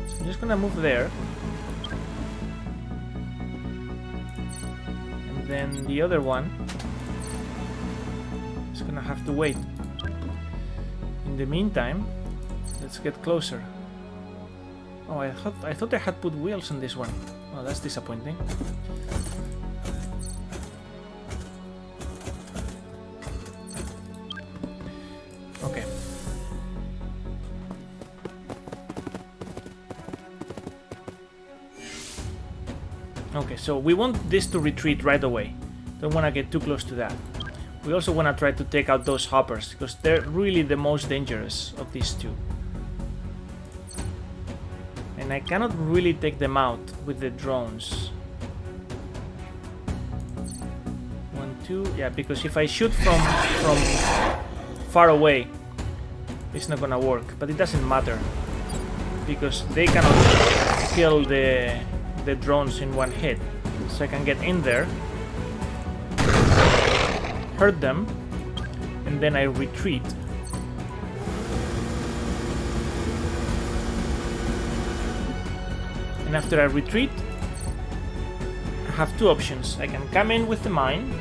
Speaker 1: So I'm just gonna move there. And then the other one Just gonna have to wait. In the meantime, let's get closer. Oh, I thought I had put wheels on this one. Oh, that's disappointing. Okay. Okay, so we want this to retreat right away. Don't want to get too close to that. We also want to try to take out those hoppers, because they're really the most dangerous of these two. And I cannot really take them out with the drones. 1, 2, yeah, because if I shoot from far away, it's not gonna work. But it doesn't matter, because they cannot kill the drones in one hit. So I can get in there, hurt them, and then I retreat. And after I retreat, I have two options. I can come in with the mine,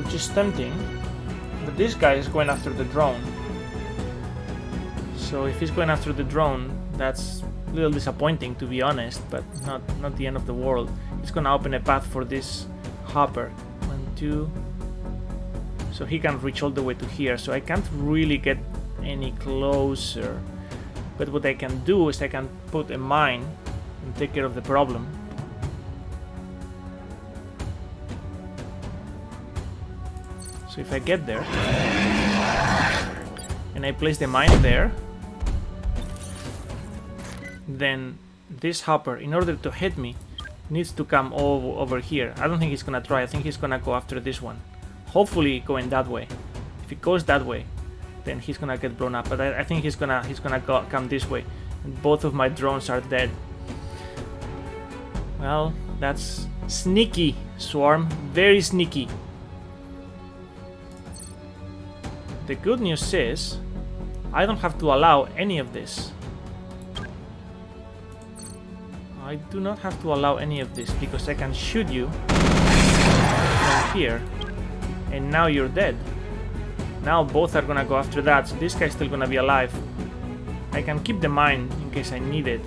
Speaker 1: which is tempting, but this guy is going after the drone. So if he's going after the drone, that's a little disappointing, to be honest, but not the end of the world. It's gonna open a path for this hopper. 1, 2. So he can reach all the way to here, so I can't really get any closer. But what I can do is I can put a mine and take care of the problem. So if I get there and I place the mine there, then this hopper, in order to hit me, needs to come over here. I don't think he's gonna try. I think he's gonna go after this one. Hopefully going that way. If it goes that way, then he's gonna get blown up. But I think he's gonna come this way. And both of my drones are dead. Well, that's sneaky, Swarm. Very sneaky. The good news is I don't have to allow any of this. I do not have to allow any of this, because I can shoot you from here, and now you're dead. Now both are gonna go after that, so this guy's still gonna be alive. I can keep the mine in case I need it.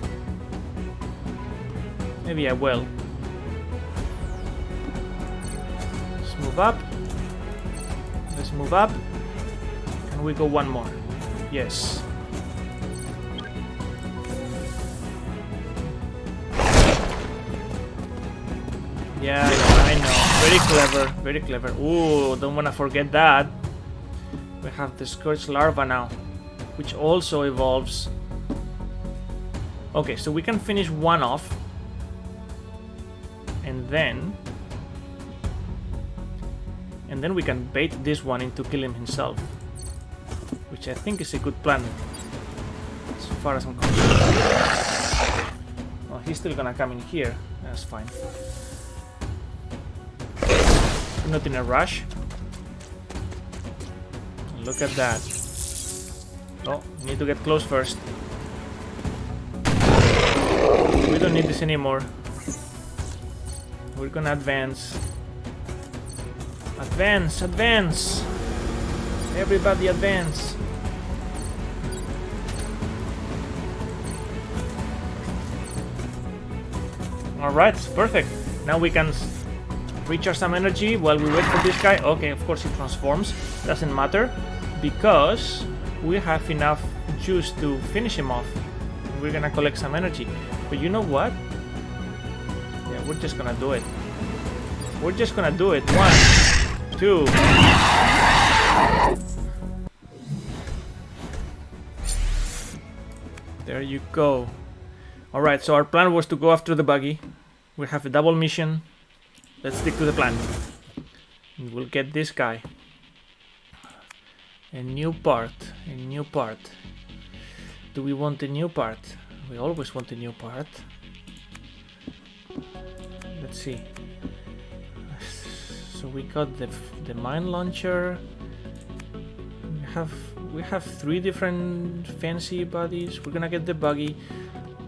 Speaker 1: Maybe I will. Let's move up. Let's move up. Can we go one more? Yes. Yeah, I know. Very clever, very clever. Ooh, don't want to forget that. We have the Scourge Larva now, which also evolves. Okay, so we can finish one off. And then we can bait this one into killing himself. Which I think is a good plan, as far as I'm concerned. Well, he's still gonna come in here. That's fine. Not in a rush. Look at that. Oh, we need to get close first. We don't need this anymore. We're gonna advance. Advance, advance! Everybody advance! Alright, perfect. Now we can recharge some energy while we wait for this guy. Okay, of course he transforms. Doesn't matter, because we have enough juice to finish him off. We're gonna collect some energy. But you know what? Yeah, we're just gonna do it. We're just gonna do it. 1, 2. There you go. Alright, so our plan was to go after the buggy. We have a double mission. Let's stick to the plan. And we'll get this guy. A new part. A new part. Do we want a new part? We always want a new part. Let's see. So we got the mine launcher. We have 3 different fancy bodies. We're gonna get the buggy.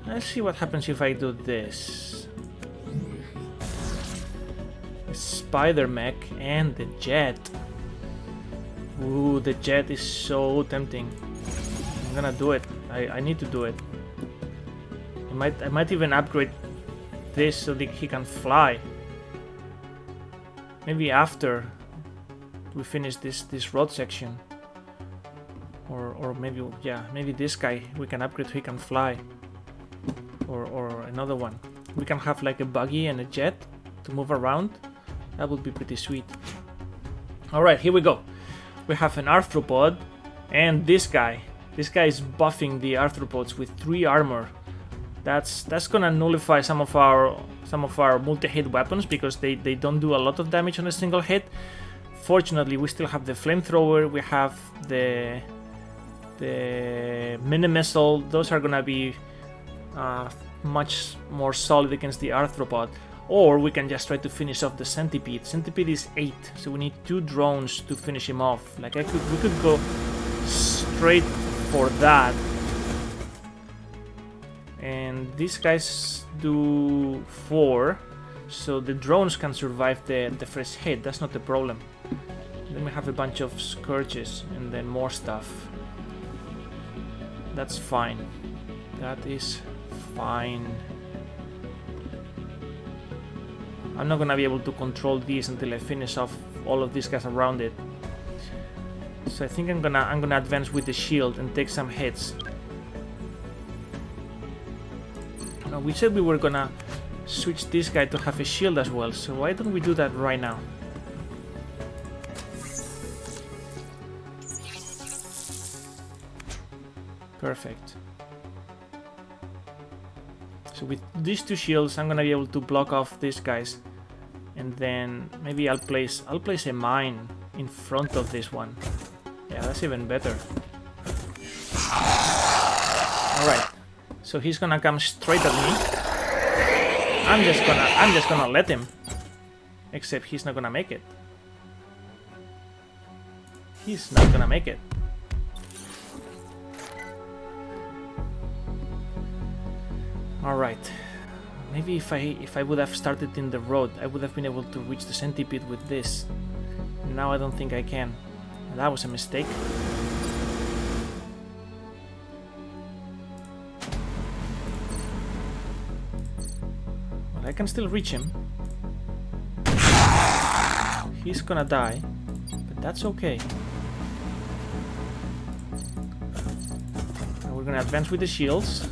Speaker 1: Let's see what happens if I do this. Spider Mech and the jet. Ooh, the jet is so tempting. I'm gonna do it. I need to do it. I might even upgrade this so that he can fly. Maybe after we finish this road section. Or maybe, yeah, maybe this guy we can upgrade so he can fly. Or another one. We can have like a buggy and a jet to move around. That would be pretty sweet. Alright, here we go. We have an arthropod and this guy. This guy is buffing the arthropods with 3 armor. That's gonna nullify some of our multi-hit weapons because they don't do a lot of damage on a single hit. Fortunately, we still have the flamethrower. We have the mini missile. Those are gonna be much more solid against the arthropod. Or we can just try to finish off the centipede. Centipede is 8, so we need 2 drones to finish him off. Like we could go straight for that. And these guys do 4, so the drones can survive the first hit. That's not the problem. Then we have a bunch of scourges and then more stuff. That's fine. That is fine. I'm not gonna be able to control these until I finish off all of these guys around it. So I think I'm gonna advance with the shield and take some hits. Now we said we were gonna switch this guy to have a shield as well, so why don't we do that right now? Perfect. So with these 2 shields, I'm gonna be able to block off these guys, and then maybe I'll place a mine in front of this one. Yeah, that's even better. All right. So he's gonna come straight at me. I'm just gonna let him. Except he's not gonna make it. He's not gonna make it. Alright. Maybe if I would have started in the road, I would have been able to reach the centipede with this. Now I don't think I can. That was a mistake. But I can still reach him. He's gonna die, but that's okay. Now we're gonna advance with the shields.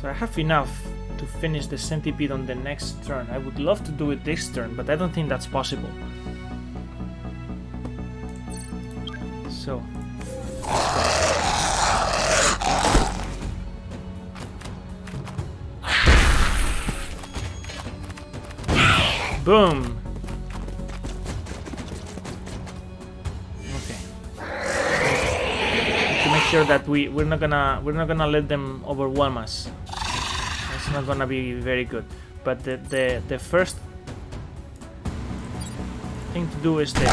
Speaker 1: So I have enough to finish the centipede on the next turn. I would love to do it this turn, but I don't think that's possible. So boom. Okay. To make sure that we're not gonna let them overwhelm us. It's not gonna be very good. But the first thing to do is this.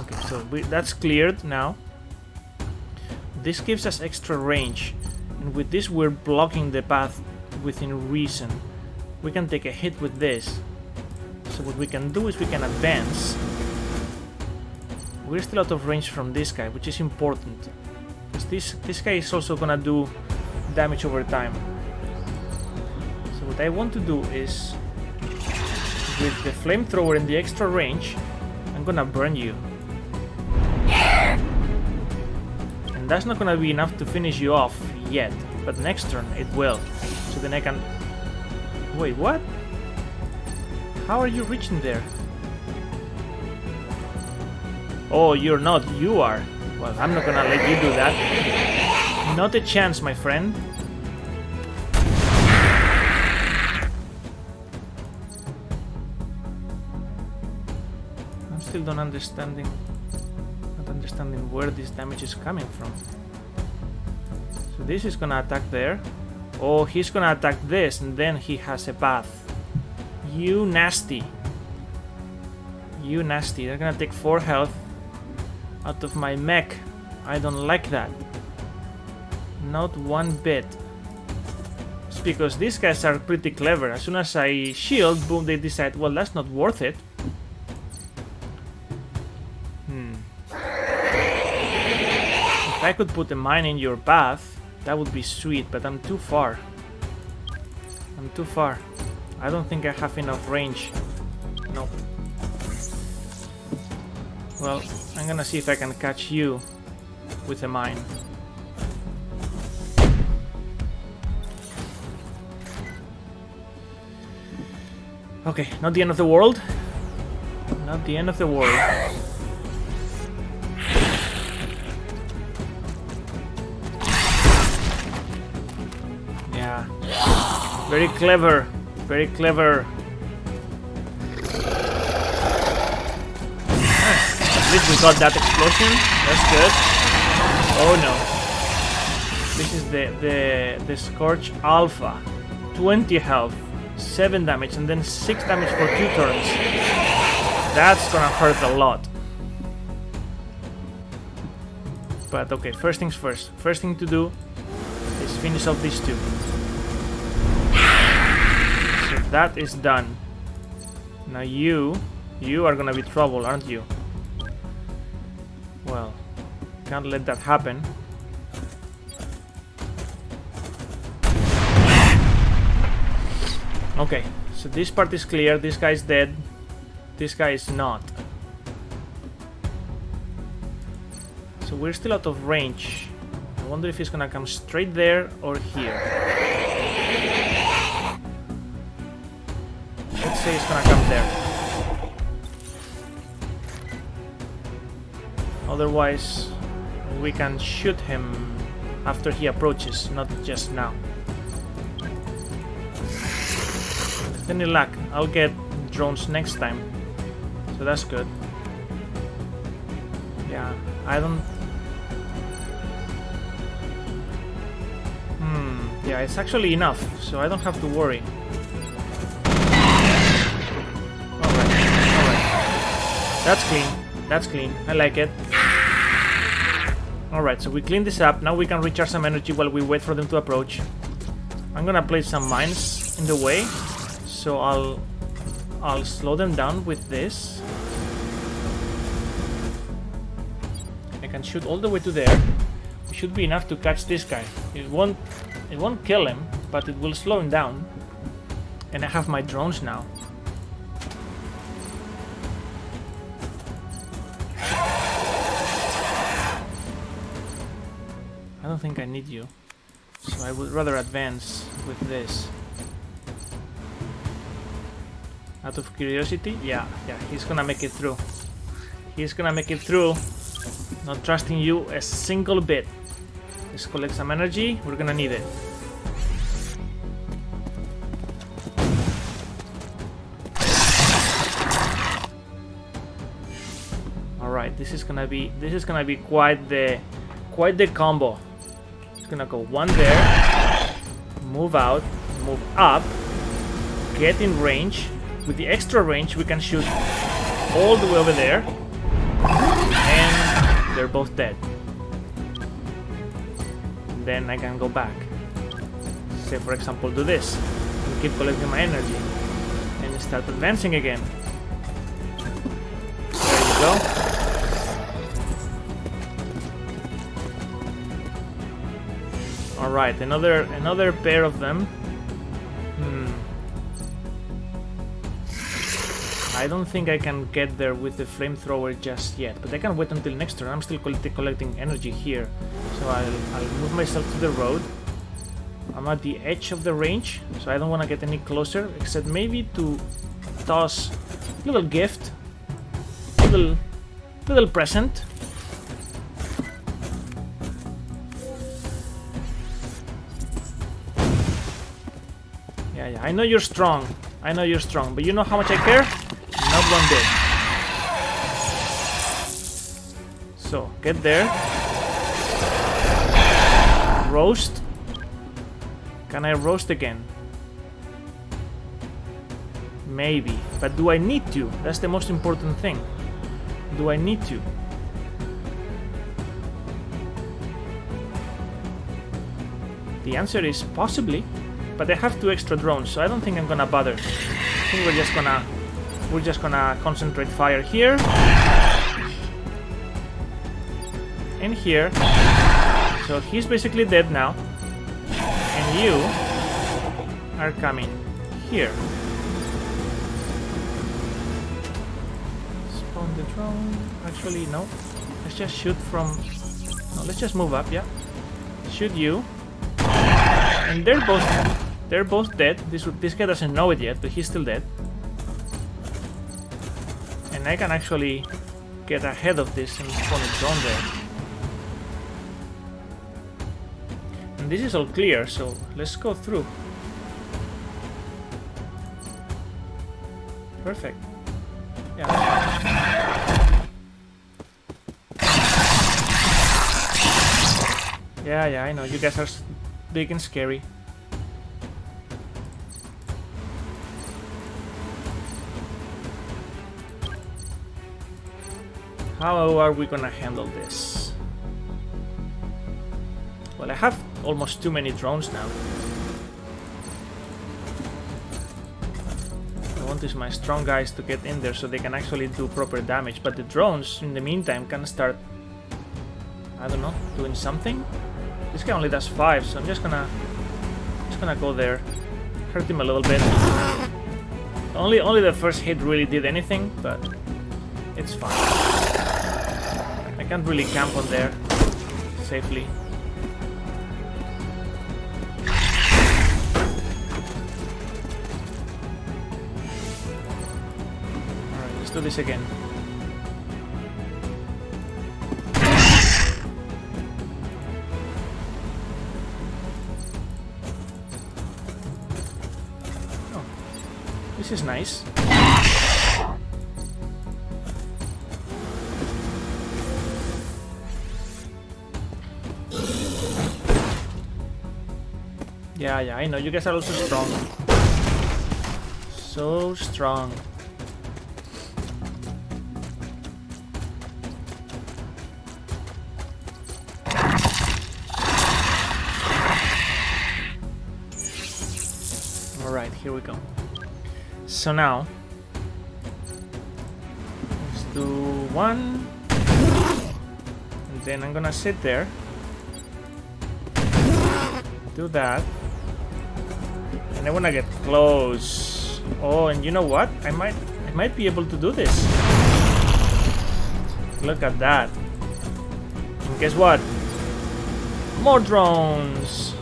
Speaker 1: Okay, so that's cleared now. This gives us extra range, and with this we're blocking the path within reason. We can take a hit with this. So what we can do is we can advance. We're still out of range from this guy, which is important. Because this guy is also gonna do damage over time. So what I want to do is, with the flamethrower and the extra range, I'm gonna burn you. And that's not gonna be enough to finish you off yet, but next turn it will. So then I can... Wait, what? How are you reaching there? Oh, you're not. You are. Well, I'm not gonna let you do that. Not a chance, my friend. I'm still not understanding where this damage is coming from. So this is gonna attack there. Oh, he's gonna attack this, and then he has a path. You nasty. You nasty. They're gonna take 4 health out of my mech. I don't like that. Not one bit. It's because these guys are pretty clever. As soon as I shield, boom, they decide, well, that's not worth it. If I could put a mine in your path, that would be sweet, but I'm too far. I'm too far. I don't think I have enough range. No. Well, I'm gonna see if I can catch you with a mine. Okay, not the end of the world. Not the end of the world. Yeah. Very clever. Very clever. At least we got that explosion. That's good. Oh no. This is the Scorch Alpha. 20 health, 7 damage, and then 6 damage for 2 turns. That's gonna hurt a lot. But okay, first things first. First thing to do is finish off these two. So that is done. Now you are gonna be trouble, aren't you? Well, can't let that happen. Okay, so this part is clear. This guy is dead. This guy is not. So we're still out of range. I wonder if he's gonna come straight there or here. Let's say he's gonna come there. Otherwise, we can shoot him after he approaches, not just now. With any luck, I'll get drones next time. So that's good. Yeah, I don't... Yeah, it's actually enough, so I don't have to worry. Alright. That's clean. That's clean. I like it. Alright, so we clean this up. Now we can recharge some energy while we wait for them to approach. I'm gonna place some mines in the way, so I'll slow them down with this. I can shoot all the way to there. It should be enough to catch this guy. It won't kill him, but it will slow him down. And I have my drones now. I don't think I need you, so I would rather advance with this. Out of curiosity, yeah, he's gonna make it through. He's gonna make it through. Not trusting you a single bit. Let's collect some energy, we're gonna need it. Alright, this is gonna be quite the combo. Gonna go one there, move out, move up, get in range. With the extra range we can shoot all the way over there, and they're both dead. Then I can go back, say for example do this and keep collecting my energy and start advancing again. There you go. Alright, another pair of them. I don't think I can get there with the flamethrower just yet, but I can wait until next turn. I'm still collecting energy here, so I'll move myself to the road. I'm at the edge of the range, so I don't want to get any closer, except maybe to toss a little gift, little present. Yeah, I know you're strong. But you know how much I care? Not one bit. So, get there. Roast. Can I roast again? Maybe. But do I need to? That's the most important thing. Do I need to? The answer is possibly. But I have 2 extra drones, so I don't think I'm gonna bother. I think we're just gonna concentrate fire here and here. So he's basically dead now, and you are coming here. Spawn the drone. Actually, no. Let's just shoot from. No, let's just move up. Yeah. Shoot you. And they're both dead. This guy doesn't know it yet, but he's still dead. And I can actually get ahead of this and spawn a drone there. And this is all clear, so let's go through. Perfect. Yeah, that's fine. Yeah, I know. You guys are big and scary. How are we gonna handle this? Well, I have almost too many drones now. I want is my strong guys to get in there so they can actually do proper damage, but the drones in the meantime can start, I don't know, doing something. This guy only does 5, so I'm just gonna go there, hurt him a little bit. Only the first hit really did anything, but it's fine. I can't really camp on there safely. Alright, let's do this again. Oh, this is nice. Yeah, I know. You guys are also strong. So strong. Alright, here we go. So now, let's do 1. And then I'm gonna sit there. Do that. And I wanna get close. Oh, and you know what? I might be able to do this. Look at that. And guess what? More drones.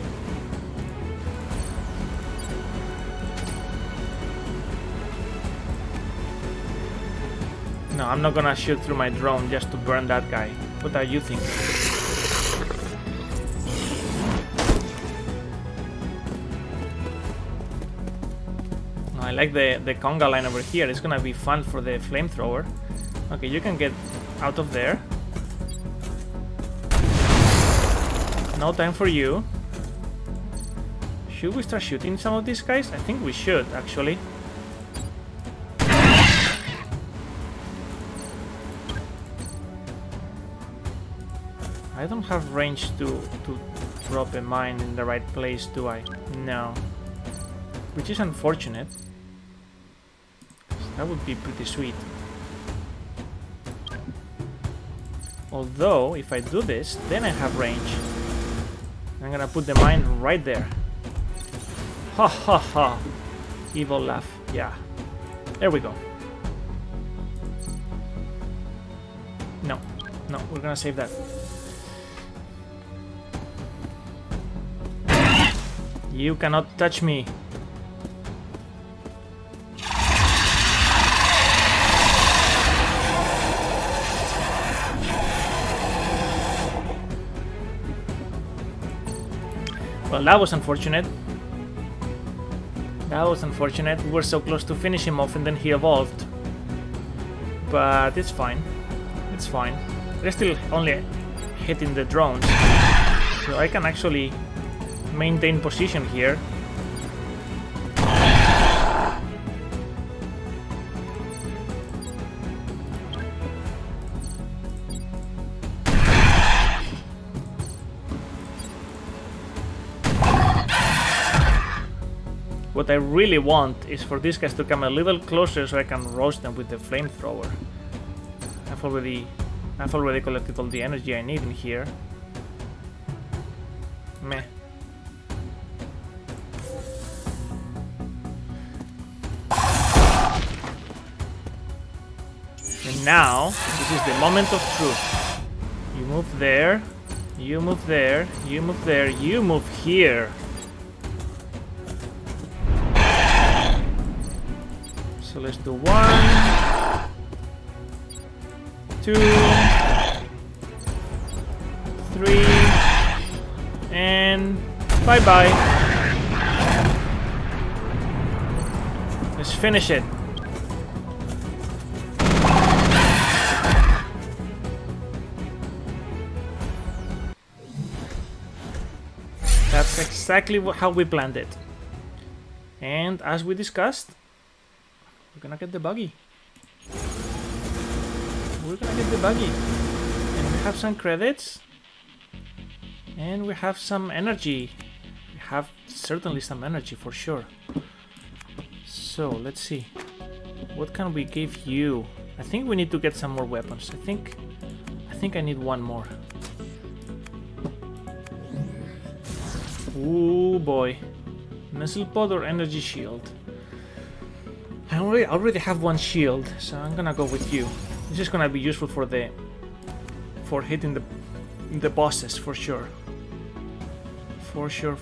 Speaker 1: No, I'm not gonna shoot through my drone just to burn that guy. What are you thinking? I like the conga line over here. It's gonna be fun for the flamethrower. Okay, you can get out of there. No time for you. Should we start shooting some of these guys? I think we should, actually. I don't have range to drop a mine in the right place, do I? No. Which is unfortunate. That would be pretty sweet. Although, if I do this, then I have range. I'm gonna put the mine right there. Ha ha ha. Evil laugh. Yeah. There we go. No, we're gonna save that. You cannot touch me. Well, that was unfortunate. That was unfortunate. We were so close to finish him off and then he evolved. But it's fine. It's fine. They're still only hitting the drones. So I can actually maintain position here. What I really want is for these guys to come a little closer so I can roast them with the flamethrower. I've already collected all the energy I need in here. Meh. And now, this is the moment of truth. You move there, you move there, you move there, you move here. So let's do 1, 2, 3, and bye-bye. Let's finish it. That's exactly how we planned it. And as we discussed, we're gonna get the buggy. We're gonna get the buggy. And we have some credits. And we have some energy. We have certainly some energy for sure. So let's see. What can we give you? I think we need to get some more weapons. I think I need one more. Ooh boy. Missile pod or energy shield? I already have one shield, so I'm gonna go with you. This is gonna be useful for hitting the bosses for sure. For sure.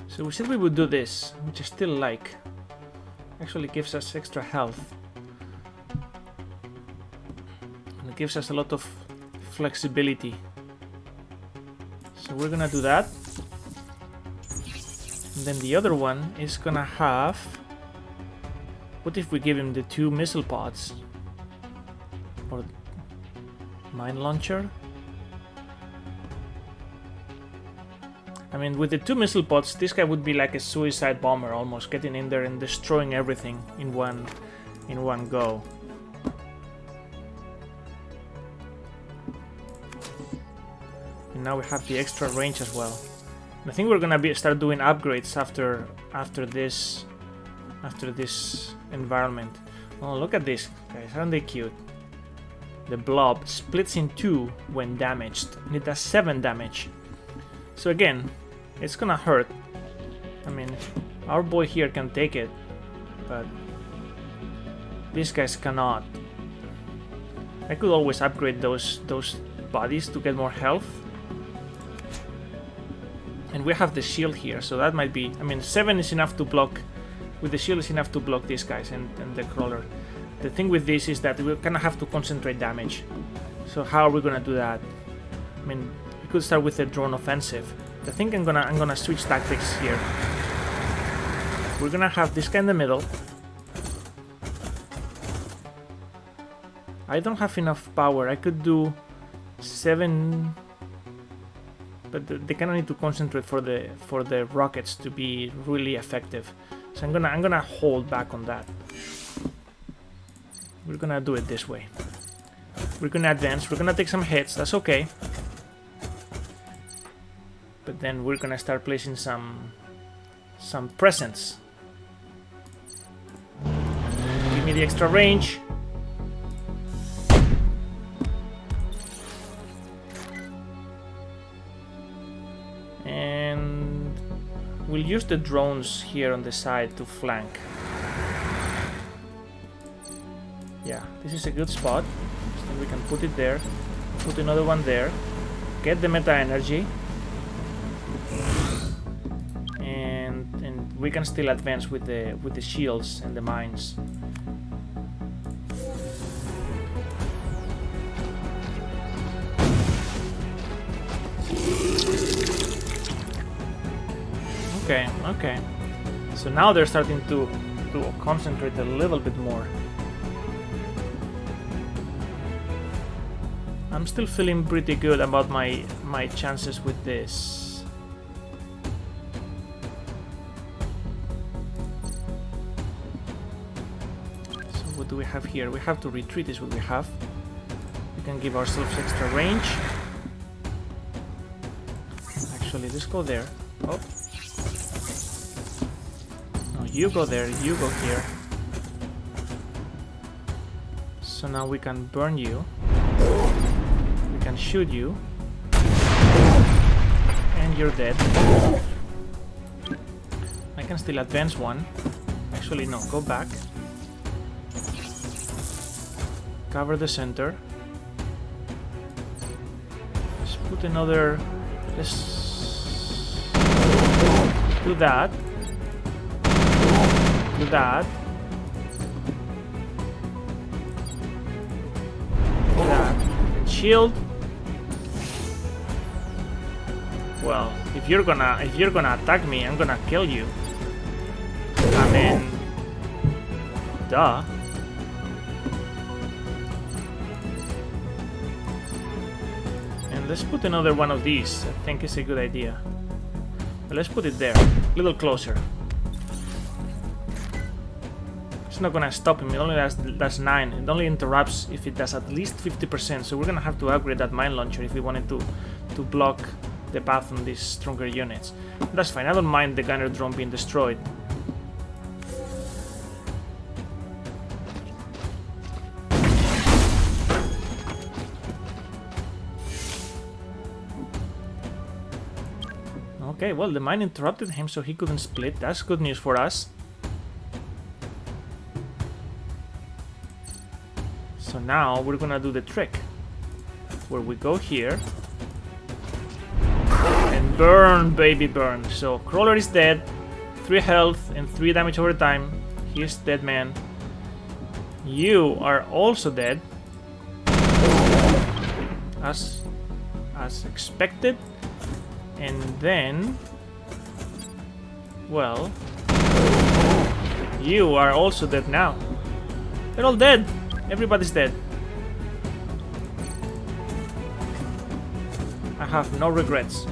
Speaker 1: So we said we would do this, which I still like. Actually gives us extra health. And it gives us a lot of flexibility. So we're gonna do that. And then the other one is gonna have... What if we give him the 2 missile pods? Or mine launcher? I mean, with the 2 missile pods, this guy would be like a suicide bomber almost, getting in there and destroying everything in one go. And now we have the extra range as well. I think we're gonna start doing upgrades after this environment. Oh, look at this, guys! Aren't they cute? The blob splits in 2 when damaged, and it does 7 damage. So again, it's gonna hurt. I mean, our boy here can take it, but these guys cannot. I could always upgrade those bodies to get more health. And we have the shield here, so that might be... I mean, 7 is enough to block... With the shield is enough to block these guys and the crawler. The thing with this is that we're gonna have to concentrate damage. So how are we gonna do that? I mean, we could start with a drone offensive. I think I'm gonna switch tactics here. We're gonna have this guy in the middle. I don't have enough power. I could do 7... But they kind of need to concentrate for the rockets to be really effective. So I'm gonna hold back on that. We're gonna do it this way. We're gonna advance. We're gonna take some hits. That's okay. But then we're gonna start placing some presents. Give me the extra range. And we'll use the drones here on the side to flank. Yeah, this is a good spot. So we can put it there, put another one there, get the meta energy, and we can still advance with the shields and the mines. Okay. So now they're starting to concentrate a little bit more. I'm still feeling pretty good about my chances with this. So what do we have here? We have to retreat is what we have. can give ourselves extra range. Actually, let's go there. Oh. No, you go there, you go here. So now we can burn you. We can shoot you. And you're dead. I can still advance one. Actually, no, go back. Cover the center. Let's put another... Let's do that. Do that. Do that. Shield. Well, if you're gonna attack me, I'm gonna kill you. I mean, duh. And let's put another one of these. I think it's a good idea. But let's put it there, a little closer. It's not gonna stop him. It only does 9. It only interrupts if it does at least 50%. So we're gonna have to upgrade that mine launcher if we wanted to block the path on these stronger units. That's fine. I don't mind the gunner drone being destroyed. Okay, well, the mine interrupted him, so he couldn't split. That's good news for us. So now we're gonna do the trick, where we go here and burn, baby, burn. So Crawler is dead, 3 health and 3 damage over time. He's dead, man. You are also dead, as expected. And then, well, you are also dead now. They're all dead. Everybody's dead. I have no regrets.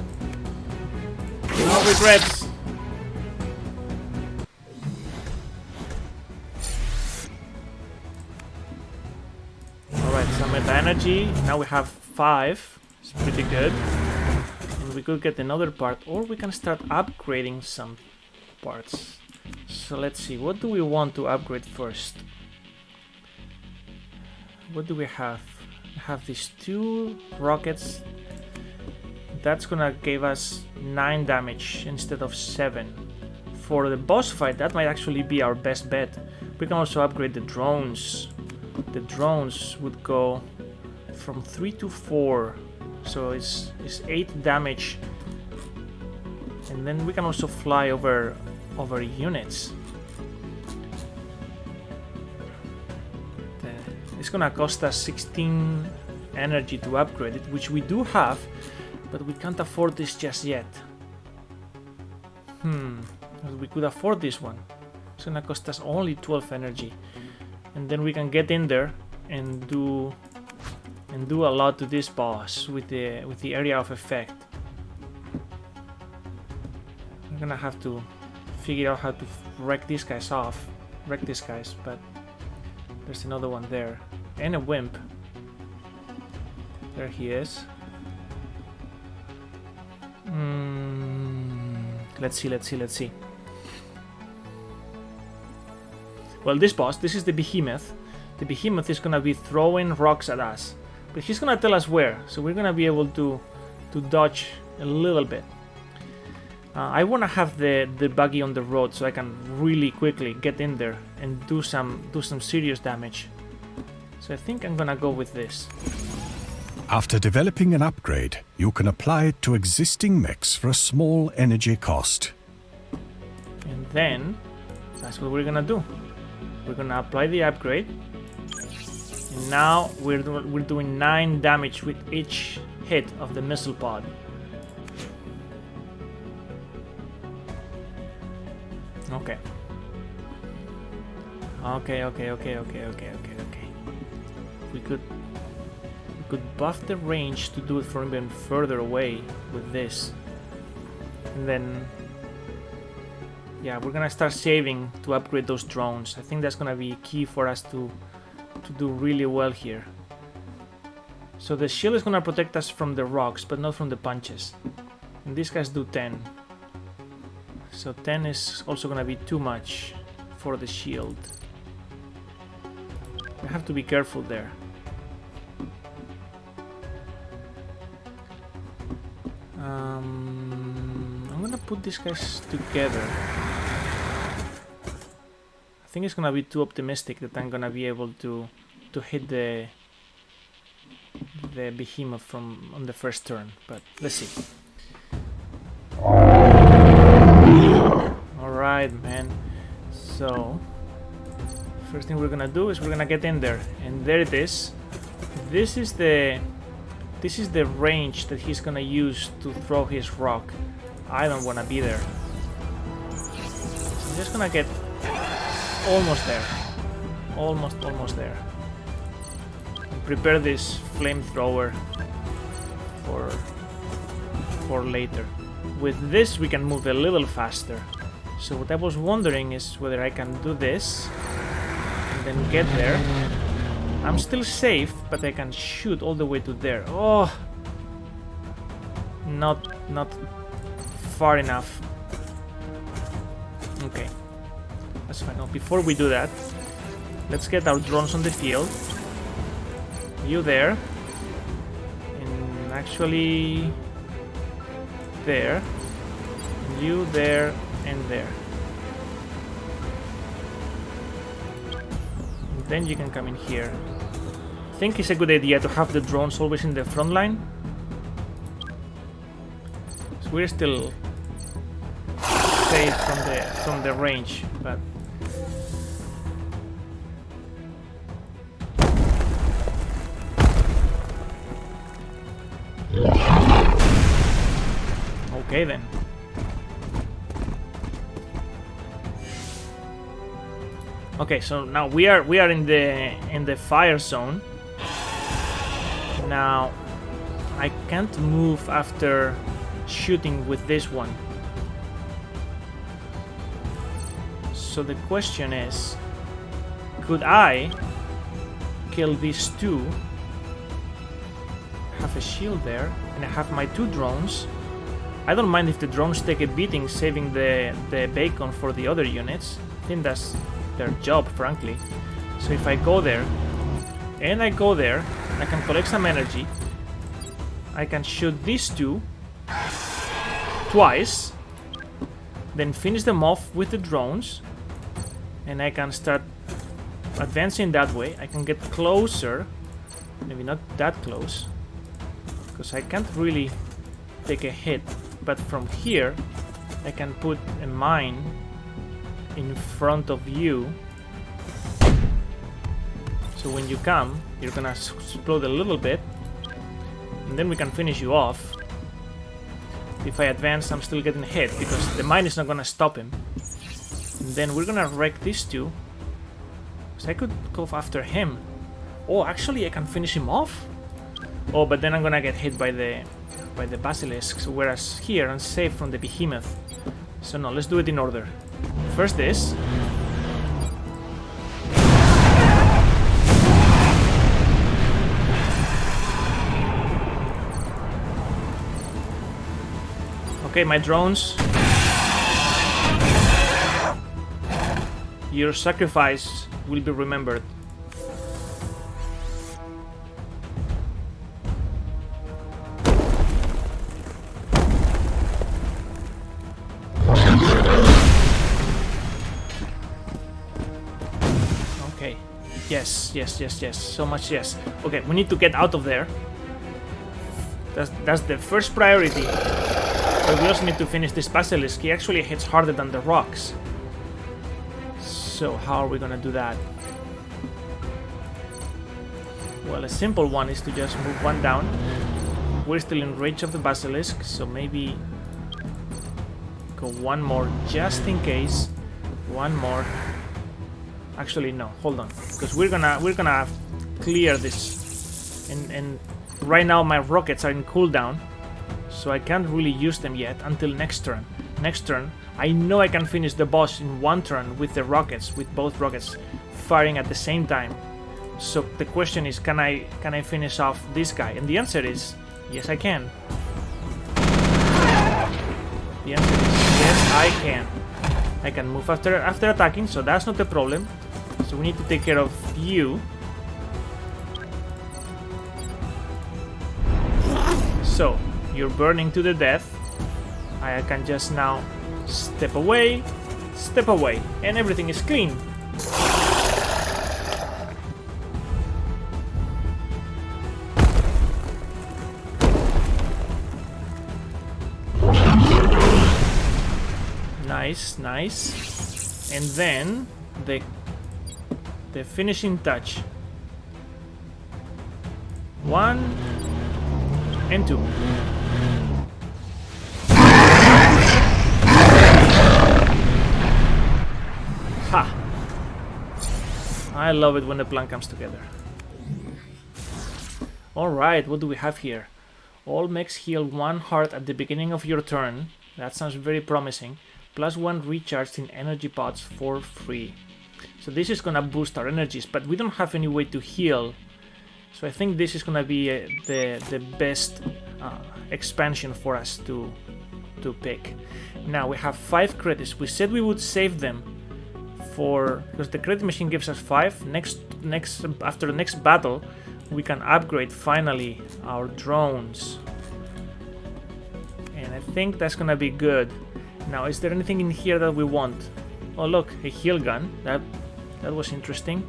Speaker 1: No regrets. Alright, some meta energy. Now we have 5. It's pretty good. We could get another part, or we can start upgrading some parts. So let's see, what do we want to upgrade first? What do we have? We have these 2 rockets. That's gonna give us 9 damage instead of 7. For the boss fight, that might actually be our best bet. We can also upgrade the drones. The drones would go from 3 to 4. So it's 8 damage, and then we can also fly over units. It's gonna cost us 16 energy to upgrade it, which we do have, but we can't afford this just yet. We could afford this one. It's gonna cost us only 12 energy, and then we can get in there and do a lot to this boss with the area of effect. I'm gonna have to figure out how to wreck these guys off. Wreck these guys, but there's another one there. And a wimp. There he is. Let's see. Well, this boss, this is the behemoth. The behemoth is gonna be throwing rocks at us. But he's gonna tell us where, so we're gonna be able to dodge a little bit. I wanna have the buggy on the road so I can really quickly get in there and do some serious damage. So I think I'm gonna go with this.
Speaker 2: After developing an upgrade, you can apply it to existing mechs for a small energy cost.
Speaker 1: And then that's what we're gonna do. We're gonna apply the upgrade. And now we're doing 9 damage with each hit of the missile pod. Okay. We could buff the range to do it from even further away with this. And then, yeah, we're gonna start saving to upgrade those drones. I think that's gonna be key for us to do really well here. So the shield is gonna protect us from the rocks, but not from the punches. And these guys do 10. So 10 is also gonna be too much for the shield. I have to be careful there. I'm gonna put these guys together. I think it's gonna be too optimistic that I'm gonna be able to hit the behemoth on the first turn, but let's see. Alright, man. So first thing we're gonna do is we're gonna get in there, and there it is. This is the range that he's gonna use to throw his rock. I don't wanna be there. So I'm just gonna get almost there. Almost there. And prepare this flamethrower for later. With this we can move a little faster. So what I was wondering is whether I can do this and then get there. I'm still safe, but I can shoot all the way to there. Oh, not far enough. Okay, that's fine. Now, before we do that, let's get our drones on the field. You there, and actually there, and you there, and there. And then you can come in here. I think it's a good idea to have the drones always in the front line. So we're still safe from the range, but okay then. Okay, so now we are in the fire zone. Now I can't move after shooting with this one. So the question is, could I kill these two? Have a shield there, and I have my two drones. I don't mind if the drones take a beating, saving the bacon for the other units. I think that's their job, frankly. So if I go there, and I go there, I can collect some energy. I can shoot these two twice, then finish them off with the drones, and I can start advancing that way. I can get closer, maybe not that close, because I can't really take a hit, but from here I can put a mine in front of you, so when you come you're gonna explode a little bit, and then we can finish you off. If I advance, I'm still getting hit because the mine is not gonna stop him. And then we're gonna wreck these two, so I could go after him. Oh, actually I can finish him off. Oh, but then I'm gonna get hit by the basilisks, whereas here I'm safe from the behemoth. So no, let's do it in order. First this. Okay, my drones. Your sacrifice will be remembered. Okay. Yes. So much yes. Okay, we need to get out of there. That's the first priority. But we also need to finish this basilisk. He actually hits harder than the rocks. So how are we gonna do that? Well, a simple one is to just move one down. We're still in range of the basilisk, so maybe go one more just in case. One more. Actually, no. Hold on, because we're gonna clear this. And right now my rockets are in cooldown, so I can't really use them yet until next turn. Next turn, I know I can finish the boss in one turn with the rockets, with both rockets firing at the same time. So the question is, can I finish off this guy? And the answer is yes, I can. The answer is yes, I can. I can move after attacking, so that's not a problem. So we need to take care of you. So you're burning to the death. I can just now step away, and everything is clean. Nice, nice. And then the finishing touch. 1 and 2. Ha! I love it when the plan comes together. Alright, what do we have here? All mechs heal 1 heart at the beginning of your turn. That sounds very promising. +1 recharged in energy pots for free. So this is gonna boost our energies, but we don't have any way to heal. So I think this is gonna be the best expansion for us to pick. Now we have 5 credits. We said we would save them for, because the credit machine gives us 5. After the next battle, we can upgrade finally our drones, and I think that's gonna be good. Now, is there anything in here that we want? Oh look, a heal gun. That was interesting.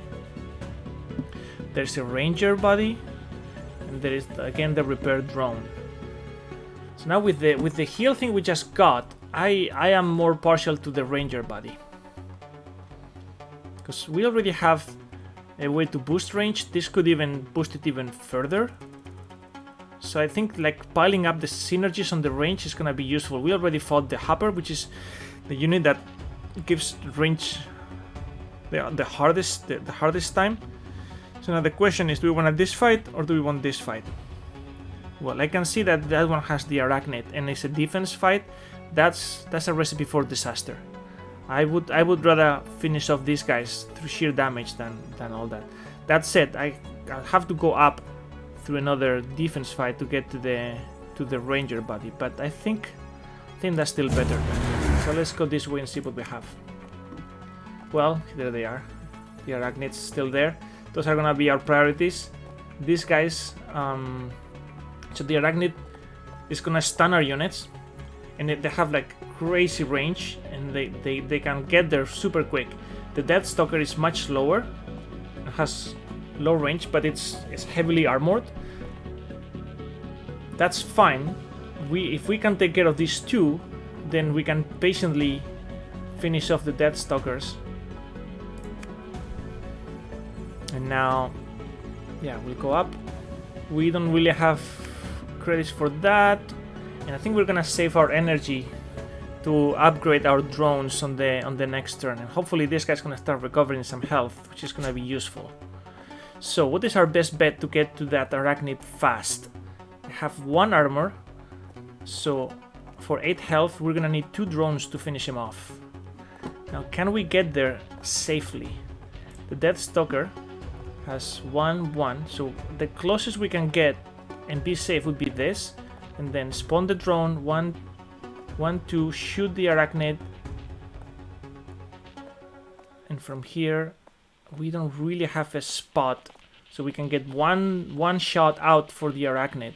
Speaker 1: There's a ranger body, and there is again the repair drone. So now with the heal thing we just got, I am more partial to the ranger body, because we already have a way to boost range. This could even boost it even further. So I think like piling up the synergies on the range is gonna be useful. We already fought the Hopper, which is the unit that gives range the hardest time. So now the question is, do we want this fight or do we want this fight? Well, I can see that that one has the arachnid and it's a defense fight. That's a recipe for disaster. I would rather finish off these guys through sheer damage than all that. That said, I'll have to go up through another defense fight to get to the ranger body, but I think that's still better. So let's go this way and see what we have. Well, there they are. The arachnids still there. Those are gonna be our priorities. These guys, so the arachnid is gonna stun our units, and they have like crazy range, and they can get there super quick. The Deathstalker is much slower, it has low range, but it's heavily armored. That's fine. If we can take care of these two, then we can patiently finish off the Deathstalkers. And now, yeah, we'll go up. We don't really have credits for that, and I think we're gonna save our energy to upgrade our drones on the next turn, and hopefully this guy's gonna start recovering some health, which is gonna be useful. So what is our best bet to get to that arachnid fast? I have 1 armor, so for 8 health we're gonna need 2 drones to finish him off. Now, can we get there safely? The Deathstalker has 1-1, so the closest we can get and be safe would be this, and then spawn the drone, 1-2, shoot the arachnid, and from here we don't really have a spot, so we can get one shot out for the arachnid,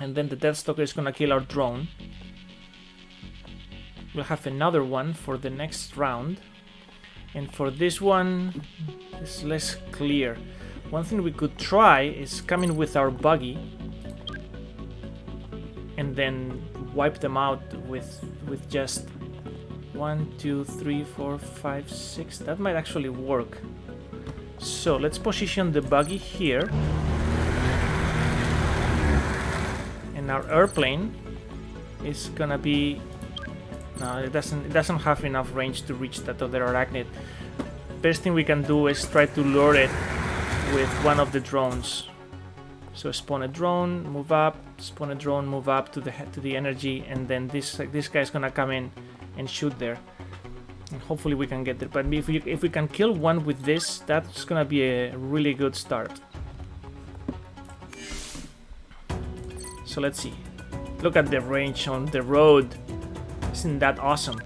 Speaker 1: and then the Deathstalker is gonna kill our drone. We'll have another one for the next round, and for this one it's less clear. One thing we could try is come in with our buggy and then wipe them out with just 1, 2, 3, 4, 5, 6. That might actually work. So let's position the buggy here, and our airplane is gonna be. No, it doesn't have enough range to reach that other arachnid. Best thing we can do is try to lure it with one of the drones. So spawn a drone, move up, spawn a drone, move up to the energy, and then this guy's gonna come in and shoot there. And hopefully we can get there. But if we can kill one with this, that's gonna be a really good start. So let's see. Look at the range on the road. Isn't that awesome?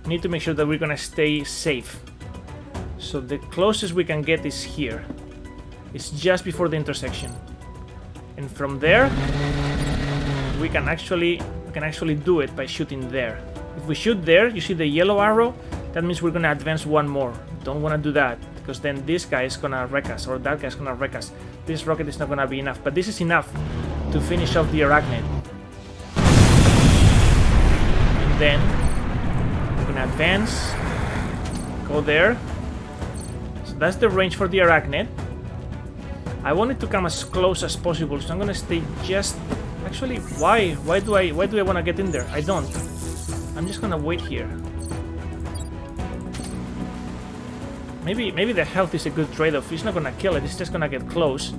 Speaker 1: We need to make sure that we're gonna stay safe. So the closest we can get is here. It's just before the intersection. And from there, we can actually do it by shooting there. If we shoot there, you see the yellow arrow? That means we're gonna advance one more. Don't wanna do that, because then this guy is gonna wreck us, or that guy's gonna wreck us. This rocket is not gonna be enough, but this is enough to finish off the arachnid. And then we're gonna advance, go there. So that's the range for the arachnid. I want it to come as close as possible, so I'm gonna stay just... Actually, why do I wanna get in there? I don't. I'm just gonna wait here. Maybe the health is a good trade-off. He's not gonna kill it, he's just gonna get close,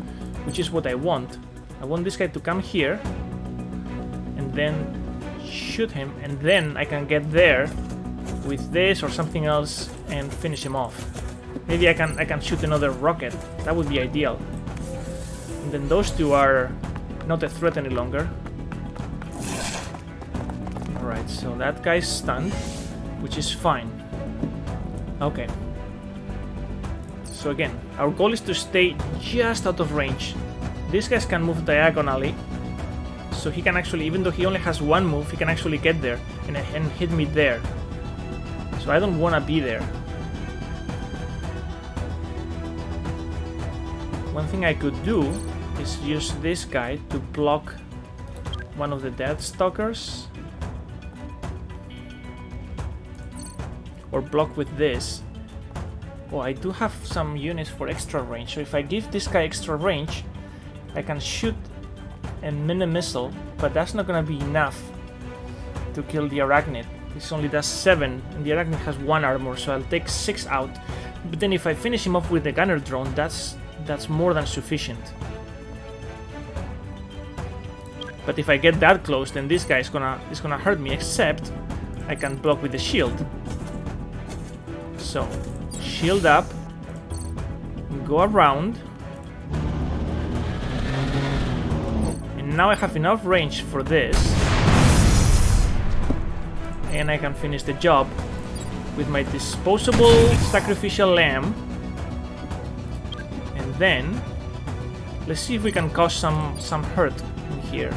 Speaker 1: which is what I want. I want this guy to come here and then shoot him, and then I can get there with this or something else and finish him off. Maybe I can shoot another rocket. That would be ideal. And then those two are not a threat any longer. Alright, so that guy's stunned, which is fine. Okay. So again, our goal is to stay just out of range. These guys can move diagonally, so he can actually, even though he only has one move, he can actually get there and hit me there. So I don't want to be there. One thing I could do is use this guy to block one of the Deathstalkers. Or block with this. Oh, I do have some units for extra range, so if I give this guy extra range, I can shoot a mini missile, but that's not gonna be enough to kill the arachnid. This only does 7, and the arachnid has 1 armor, so I'll take 6 out. But then if I finish him off with the gunner drone, that's more than sufficient. But if I get that close, then this guy is gonna hurt me, except I can block with the shield. So, shield up, go around, and now I have enough range for this, and I can finish the job with my disposable sacrificial lamb. And then let's see if we can cause some hurt in here.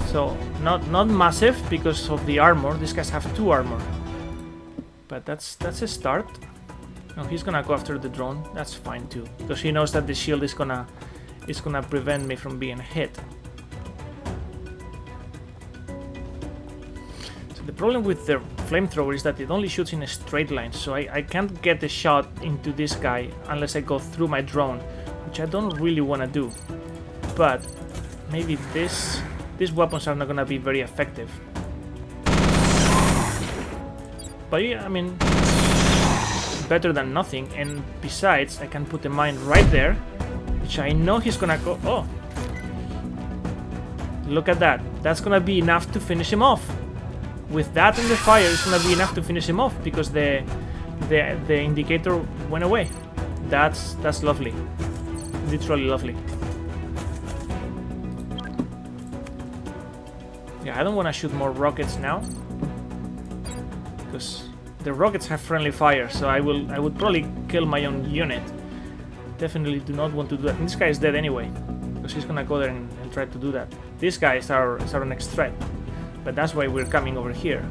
Speaker 1: So not massive because of the armor. These guys have 2 armor, but that's a start. No, he's gonna go after the drone. That's fine too, because he knows that the shield is gonna prevent me from being hit. So the problem with the flamethrower is that it only shoots in a straight line, so I can't get a shot into this guy unless I go through my drone, which I don't really want to do. But maybe these weapons are not gonna be very effective. But yeah, I mean, better than nothing. And besides, I can put a mine right there, which I know he's gonna go. Oh, look at that! That's gonna be enough to finish him off. With that and the fire, it's gonna be enough to finish him off because the indicator went away. That's lovely, literally lovely. Yeah, I don't want to shoot more rockets now, because the rockets have friendly fire, so I would probably kill my own unit. Definitely do not want to do that. And this guy is dead anyway, because he's gonna go there and try to do that. This guy is our next threat, but that's why we're coming over here.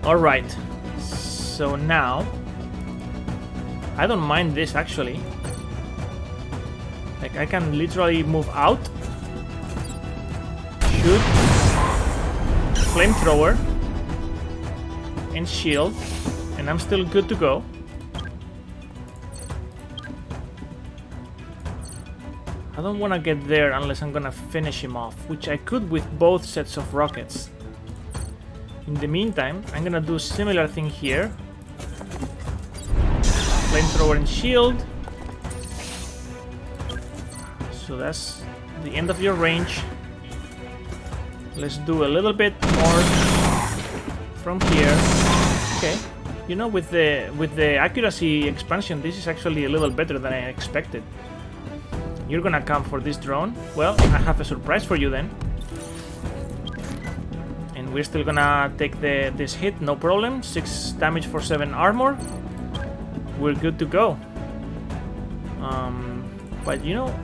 Speaker 1: Alright, so now I don't mind this actually. Like, I can literally move out, shoot, flamethrower, and shield, and I'm still good to go. I don't want to get there unless I'm gonna finish him off, which I could with both sets of rockets. In the meantime, I'm gonna do a similar thing here. Flamethrower and shield. So that's the end of your range. Let's do a little bit more from here. Okay. You know, with the accuracy expansion, this is actually a little better than I expected. You're gonna come for this drone? Well, I have a surprise for you then. And we're still gonna take this hit, no problem. 6 damage for 7 armor. We're good to go. But you know,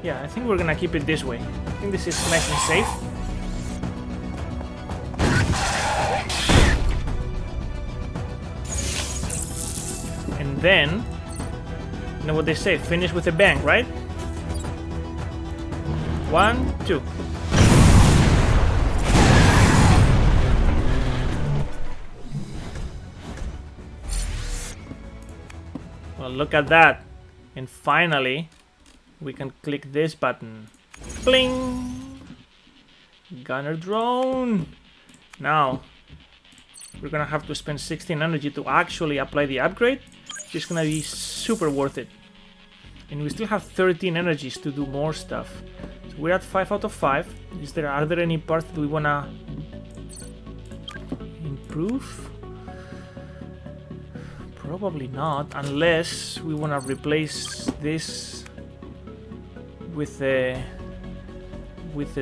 Speaker 1: yeah, I think we're gonna keep it this way. I think this is nice and safe. And then, you know what they say, finish with a bang, right? 1, 2. Well, look at that. And finally, we can click this button. Bling! Gunner drone! Now, we're gonna have to spend 16 energy to actually apply the upgrade. It's gonna be super worth it. And we still have 13 energies to do more stuff. So we're at 5 out of 5. Are there any parts that we wanna improve? Probably not, unless we wanna replace this with a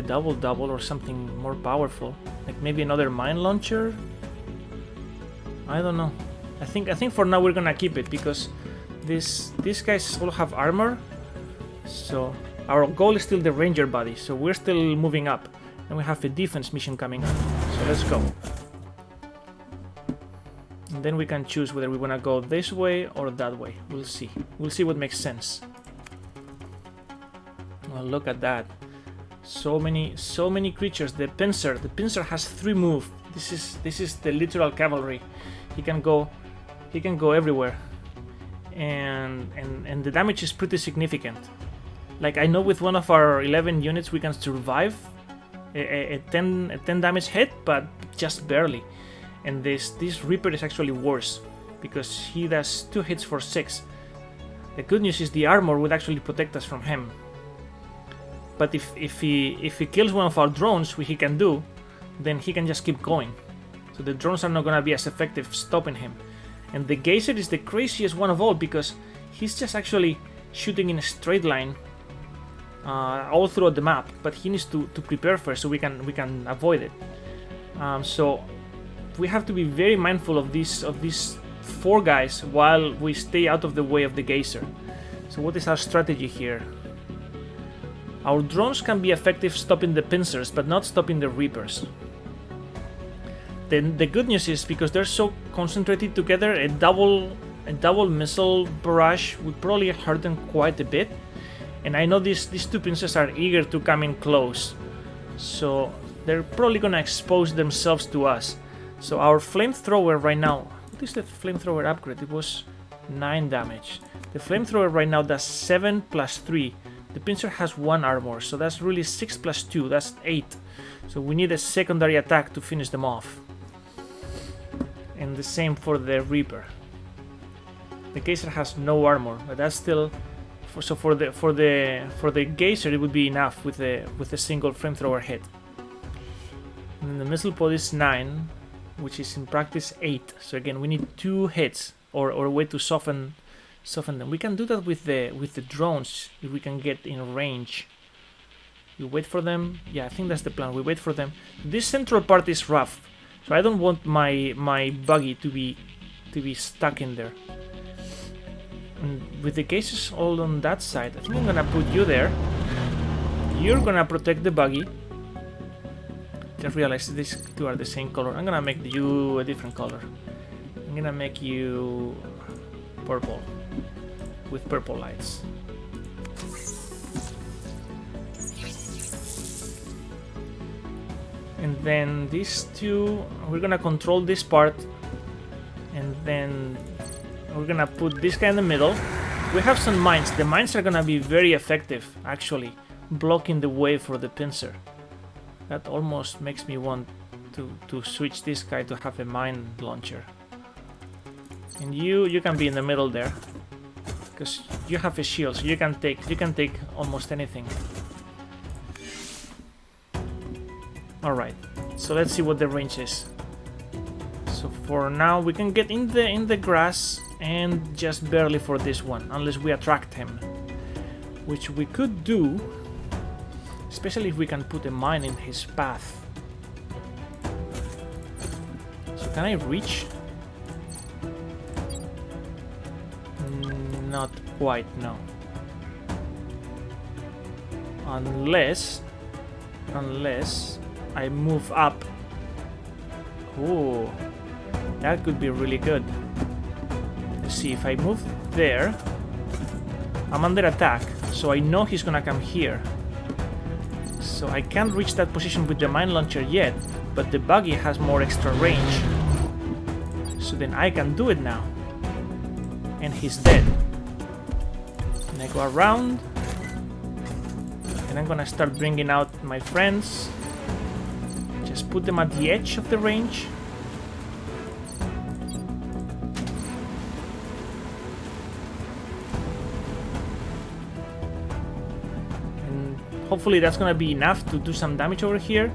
Speaker 1: double or something more powerful. Like maybe another mine launcher? I don't know. I think for now we're gonna keep it because these guys all have armor. So our goal is still the ranger body, so we're still moving up. And we have a defense mission coming up. So let's go. And then we can choose whether we wanna go this way or that way. We'll see. We'll see what makes sense. Well, look at that. So many creatures. The pincer has 3 moves. This is the literal cavalry. He can go everywhere, and the damage is pretty significant. Like I know with one of our 11 units we can survive a 10 damage hit, but just barely. And this Reaper is actually worse because he does 2 hits for 6. The good news is the armor would actually protect us from him. But if he kills one of our drones, which he can do, then he can just keep going. So the drones are not gonna be as effective stopping him. And the geyser is the craziest one of all because he's just actually shooting in a straight line all throughout the map. But he needs to prepare first so we can avoid it. So we have to be very mindful of these 4 guys while we stay out of the way of the geyser. So what is our strategy here? Our drones can be effective stopping the pincers, but not stopping the Reapers. Then the good news is because they're so concentrated together, a double missile barrage would probably hurt them quite a bit. And I know these 2 pincers are eager to come in close, so they're probably gonna expose themselves to us. So our flamethrower right now, what is the flamethrower upgrade? It was 9 damage. The flamethrower right now does 7 plus 3. The pincer has 1 armor, so that's really 6 plus 2, that's 8. So we need a secondary attack to finish them off. And the same for the Reaper. The Geyser has no armor, but that's still for the Geyser it would be enough with a single flamethrower hit. And then the missile pod is 9, which is in practice 8. So again, we need 2 hits or a way to soften them. We can do that with the drones if we can get in range. You wait for them. Yeah, I think that's the plan. We wait for them. This central part is rough, so I don't want my buggy to be stuck in there. And with the cases all on that side, I think I'm gonna put you there. You're gonna protect the buggy. Just realized these 2 are the same color. I'm gonna make you a different color. I'm gonna make you purple with purple lights. And then these 2, we're gonna control this part, and then we're gonna put this guy in the middle. We have some mines. The mines are gonna be very effective, actually, blocking the way for the pincer. That almost makes me want to switch this guy to have a mine launcher. And you can be in the middle there, because you have a shield, so you can take almost anything. All right, so let's see what the range is. So for now, we can get in the grass, and just barely for this one, unless we attract him, which we could do, especially if we can put a mine in his path. So can I reach? Not quite, no. Unless I move up. Ooh, that could be really good. Let's see, if I move there, I'm under attack, so I know he's gonna come here. So I can't reach that position with the mine launcher yet, but the buggy has more extra range. So then I can do it now. And he's dead. And I go around, and I'm gonna start bringing out my friends. Just put them at the edge of the range. And hopefully that's gonna be enough to do some damage over here.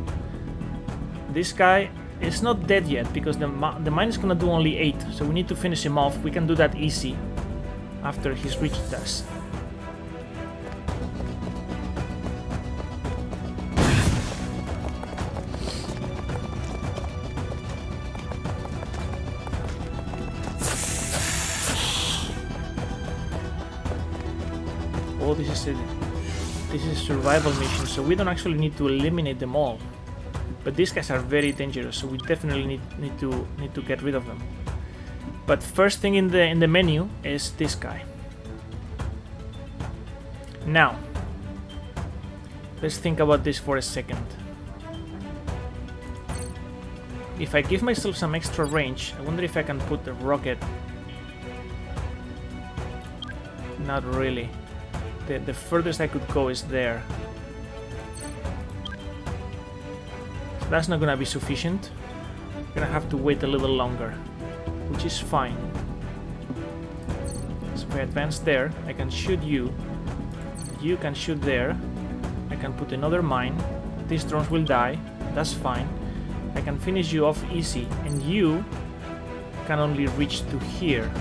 Speaker 1: This guy is not dead yet, because the mine is gonna do only 8, so we need to finish him off. We can do that easy after he's reached us. Oh, this is a survival mission, so we don't actually need to eliminate them all. But these guys are very dangerous, so we definitely need to get rid of them. But first thing in the menu is this guy. Now, let's think about this for a second. If I give myself some extra range, I wonder if I can put the rocket. Not really. The furthest I could go is there. So that's not gonna be sufficient. I'm gonna have to wait a little longer, which is fine. So if I advance there, I can shoot you. You can shoot there. I can put another mine. These drones will die. That's fine. I can finish you off easy, and you can only reach to here.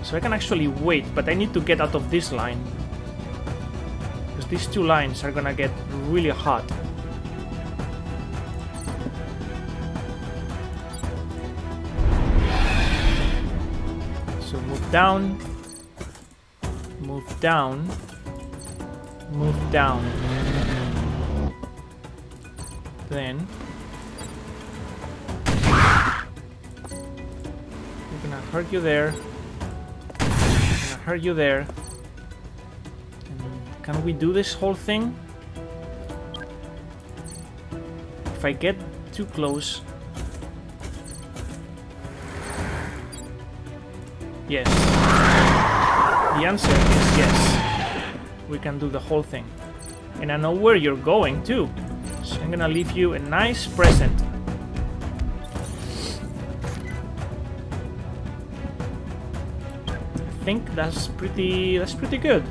Speaker 1: So I can actually wait, but I need to get out of this line, because these two lines are gonna get really hot. So move down, move down, move down. Then we're gonna hurt you there. Gonna hurt you there. And can we do this whole thing? If I get too close. Yes. The answer is yes. We can do the whole thing. And I know where you're going too. So I'm gonna leave you a nice present. I think that's pretty good.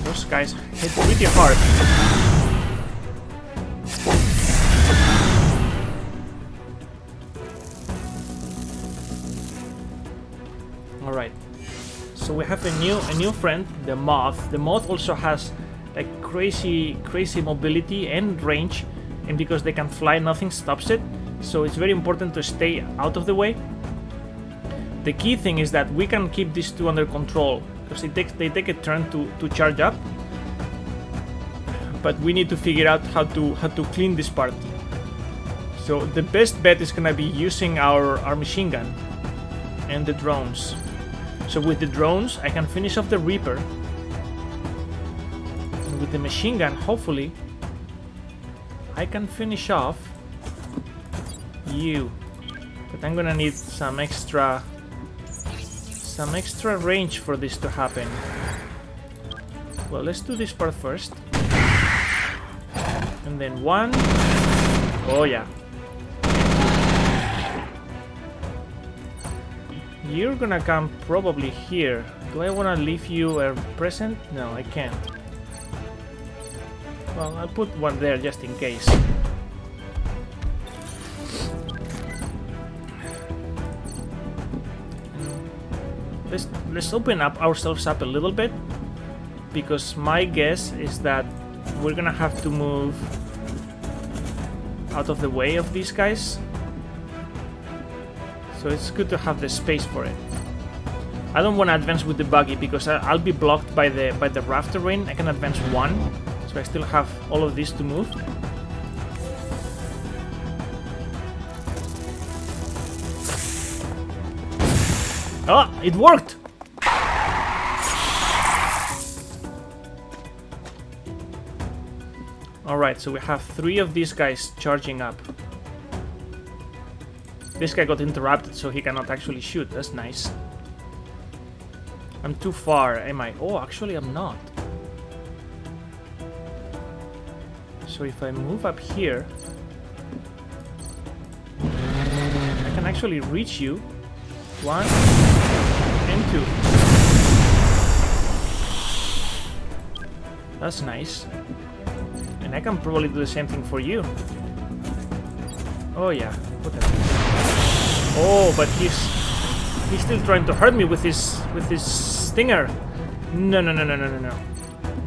Speaker 1: Those guys hit pretty hard. Alright, so we have a new friend, the moth. The moth also has like crazy mobility and range, and because they can fly, nothing stops it. So it's very important to stay out of the way. The key thing is that we can keep these two under control, because they take a turn to charge up. But we need to figure out how to clean this part. So the best bet is gonna be using our machine gun and the drones. So with the drones, I can finish off the Reaper. And with the machine gun, hopefully, I can finish off you. But I'm gonna need some extra some extra range for this to happen. Well, let's do this part first. And then 1. Oh yeah. You're gonna come probably here. Do I wanna leave you a present? No, I can't. Well, I'll put one there just in case. Let's open up ourselves up a little bit, because my guess is that we're gonna have to move out of the way of these guys. So it's good to have the space for it. I don't want to advance with the buggy because I'll be blocked by the raft terrain. I can advance 1, so I still have all of this to move. Oh, it worked! Alright, so we have 3 of these guys charging up. This guy got interrupted, so he cannot actually shoot. That's nice. I'm too far, am I? Oh, actually I'm not. So if I move up here, I can actually reach you. 1 and 2. That's nice. And I can probably do the same thing for you. Oh yeah, whatever. Oh, but he's still trying to hurt me with his stinger. No.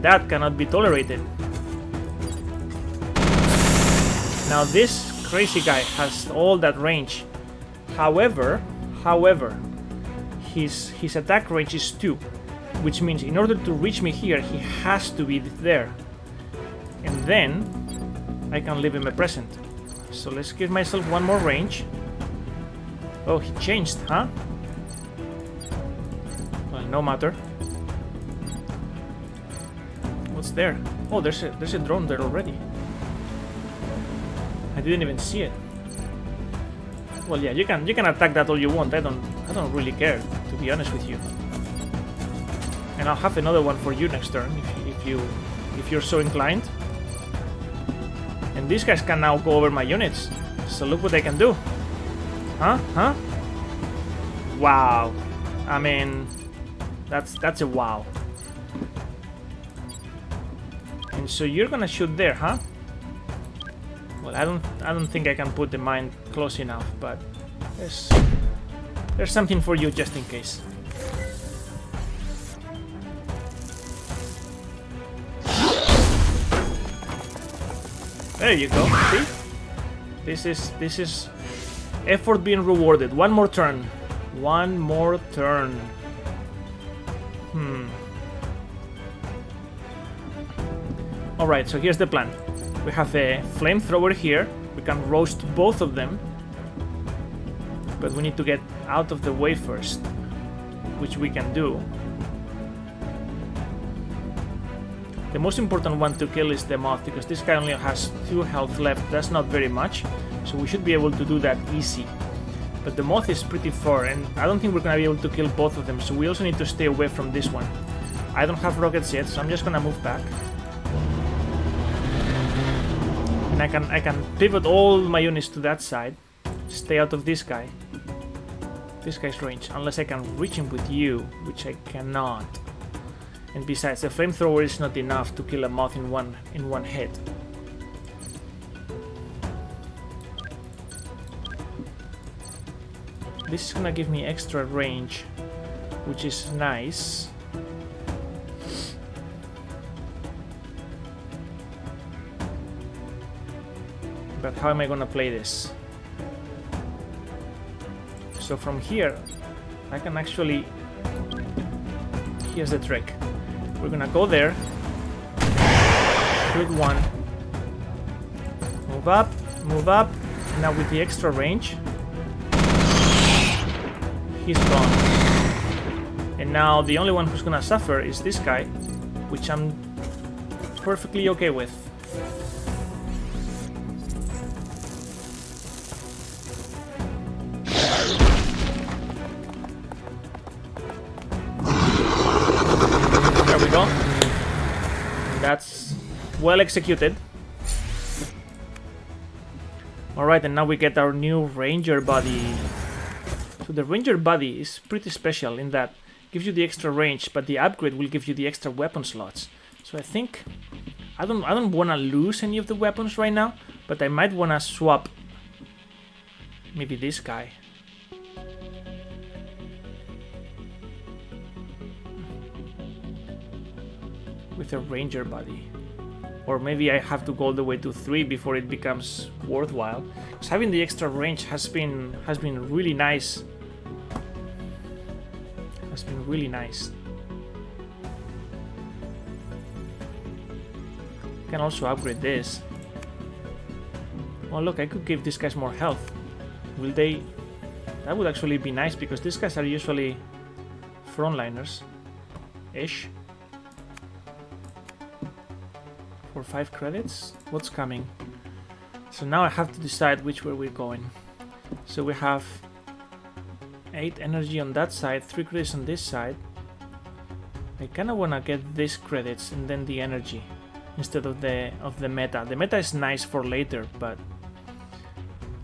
Speaker 1: That cannot be tolerated. Now this crazy guy has all that range. However, his attack range is 2, which means in order to reach me here, he has to be there. And then I can leave him a present. So let's give myself 1 more range. Oh, he changed, huh? Well, no matter. What's there? Oh, there's a drone there already. I didn't even see it. Well, yeah, you can attack that all you want. I don't really care, to be honest with you. And I'll have another one for you next turn if you're so inclined. And these guys can now go over my units. So look what they can do. Huh? Wow. I mean, that's a wow. And so you're gonna shoot there, huh? Well, I don't think I can put the mine close enough, but there's something for you just in case. There you go. See? This is effort being rewarded. 1 more turn. 1 more turn. Alright, so here's the plan. We have a flamethrower here. We can roast both of them. But we need to get out of the way first, which we can do. The most important one to kill is the moth, because this guy only has 2 health left. That's not very much, so we should be able to do that easy. But the moth is pretty far, and I don't think we're gonna be able to kill both of them, so we also need to stay away from this one. I don't have rockets yet, so I'm just gonna move back. And I can pivot all my units to that side. Stay out of this guy. This guy's range, unless I can reach him with you, which I cannot. And besides, the flamethrower is not enough to kill a moth in one hit. This is gonna give me extra range, which is nice. But how am I gonna play this? So from here, I can actually... Here's the trick. We're gonna go there, shoot 1, move up, now with the extra range, he's gone. And now the only one who's gonna suffer is this guy, which I'm perfectly okay with. That's well executed. Alright, and now we get our new ranger body. So the ranger body is pretty special in that it gives you the extra range, but the upgrade will give you the extra weapon slots. So I think I don't want to lose any of the weapons right now, but I might want to swap maybe this guy. With a ranger body. Or maybe I have to go all the way to 3 before it becomes worthwhile. Because having the extra range has been really nice. Has been really nice. Can also upgrade this. Oh look, I could give these guys more health. Will they? That would actually be nice because these guys are usually frontliners-ish. For 5 credits? What's coming? So now I have to decide which way we're going. So we have 8 energy on that side, 3 credits on this side. I kinda wanna get these credits and then the energy instead of the meta. The meta is nice for later, but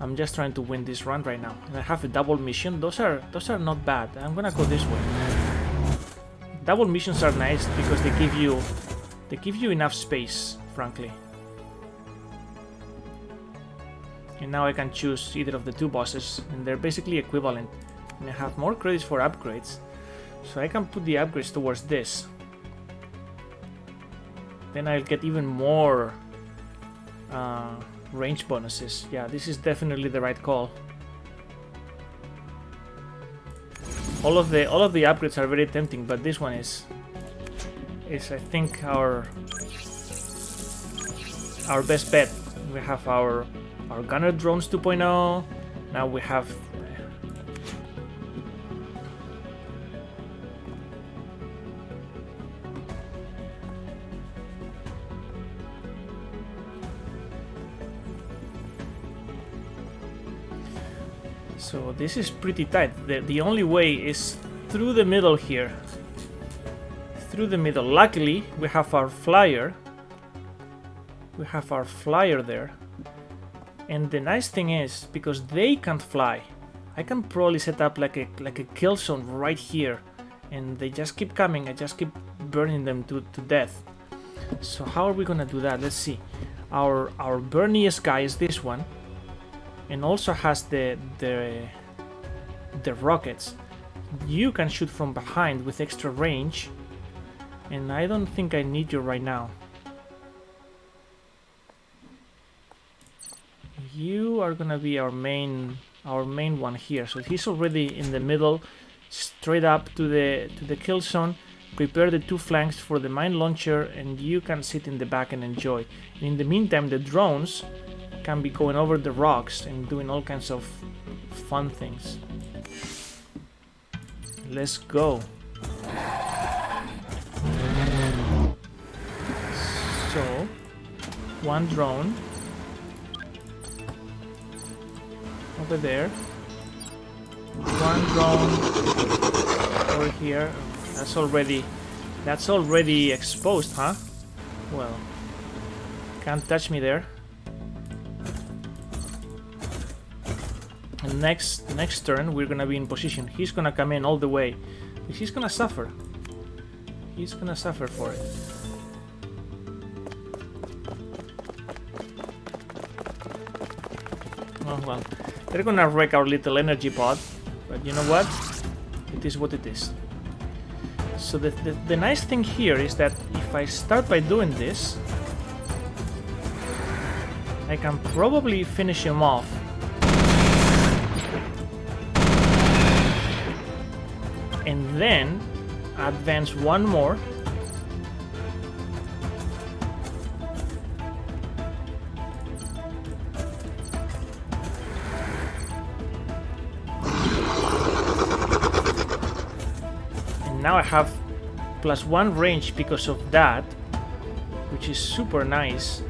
Speaker 1: I'm just trying to win this run right now. And I have a double mission. Those are not bad. I'm gonna go this way. Double missions are nice because they give you enough space, frankly. And now I can choose either of the 2 bosses, and they're basically equivalent. And I have more credits for upgrades, so I can put the upgrades towards this. Then I'll get even more range bonuses. Yeah, this is definitely the right call. All of the upgrades are very tempting, but this one is I think our best bet. We have our gunner drones 2.0. Now we have so this is pretty tight. The only way is through the middle here. Through the middle. Luckily, we have our flyer. We have our flyer there. And the nice thing is, because they can't fly, I can probably set up like a kill zone right here. And they just keep coming. I just keep burning them to death. So how are we gonna do that? Let's see. Our burniest guy is this one. And also has the rockets. You can shoot from behind with extra range. And I don't think I need you right now. You are gonna be our main one here. So he's already in the middle, straight up to the kill zone. Prepare the 2 flanks for the mine launcher, and you can sit in the back and enjoy. And in the meantime, the drones can be going over the rocks and doing all kinds of fun things. Let's go. So, 1 drone over there, 1 drone over here. That's already exposed, huh? Well, can't touch me there. And next turn we're gonna be in position. He's gonna come in all the way. He's gonna suffer. He's gonna suffer for it. Oh well, they're gonna wreck our little energy pod, but you know what? It is what it is. So the nice thing here is that if I start by doing this, I can probably finish him off. And then advance 1 more. Now I have +1 range because of that, which is super nice,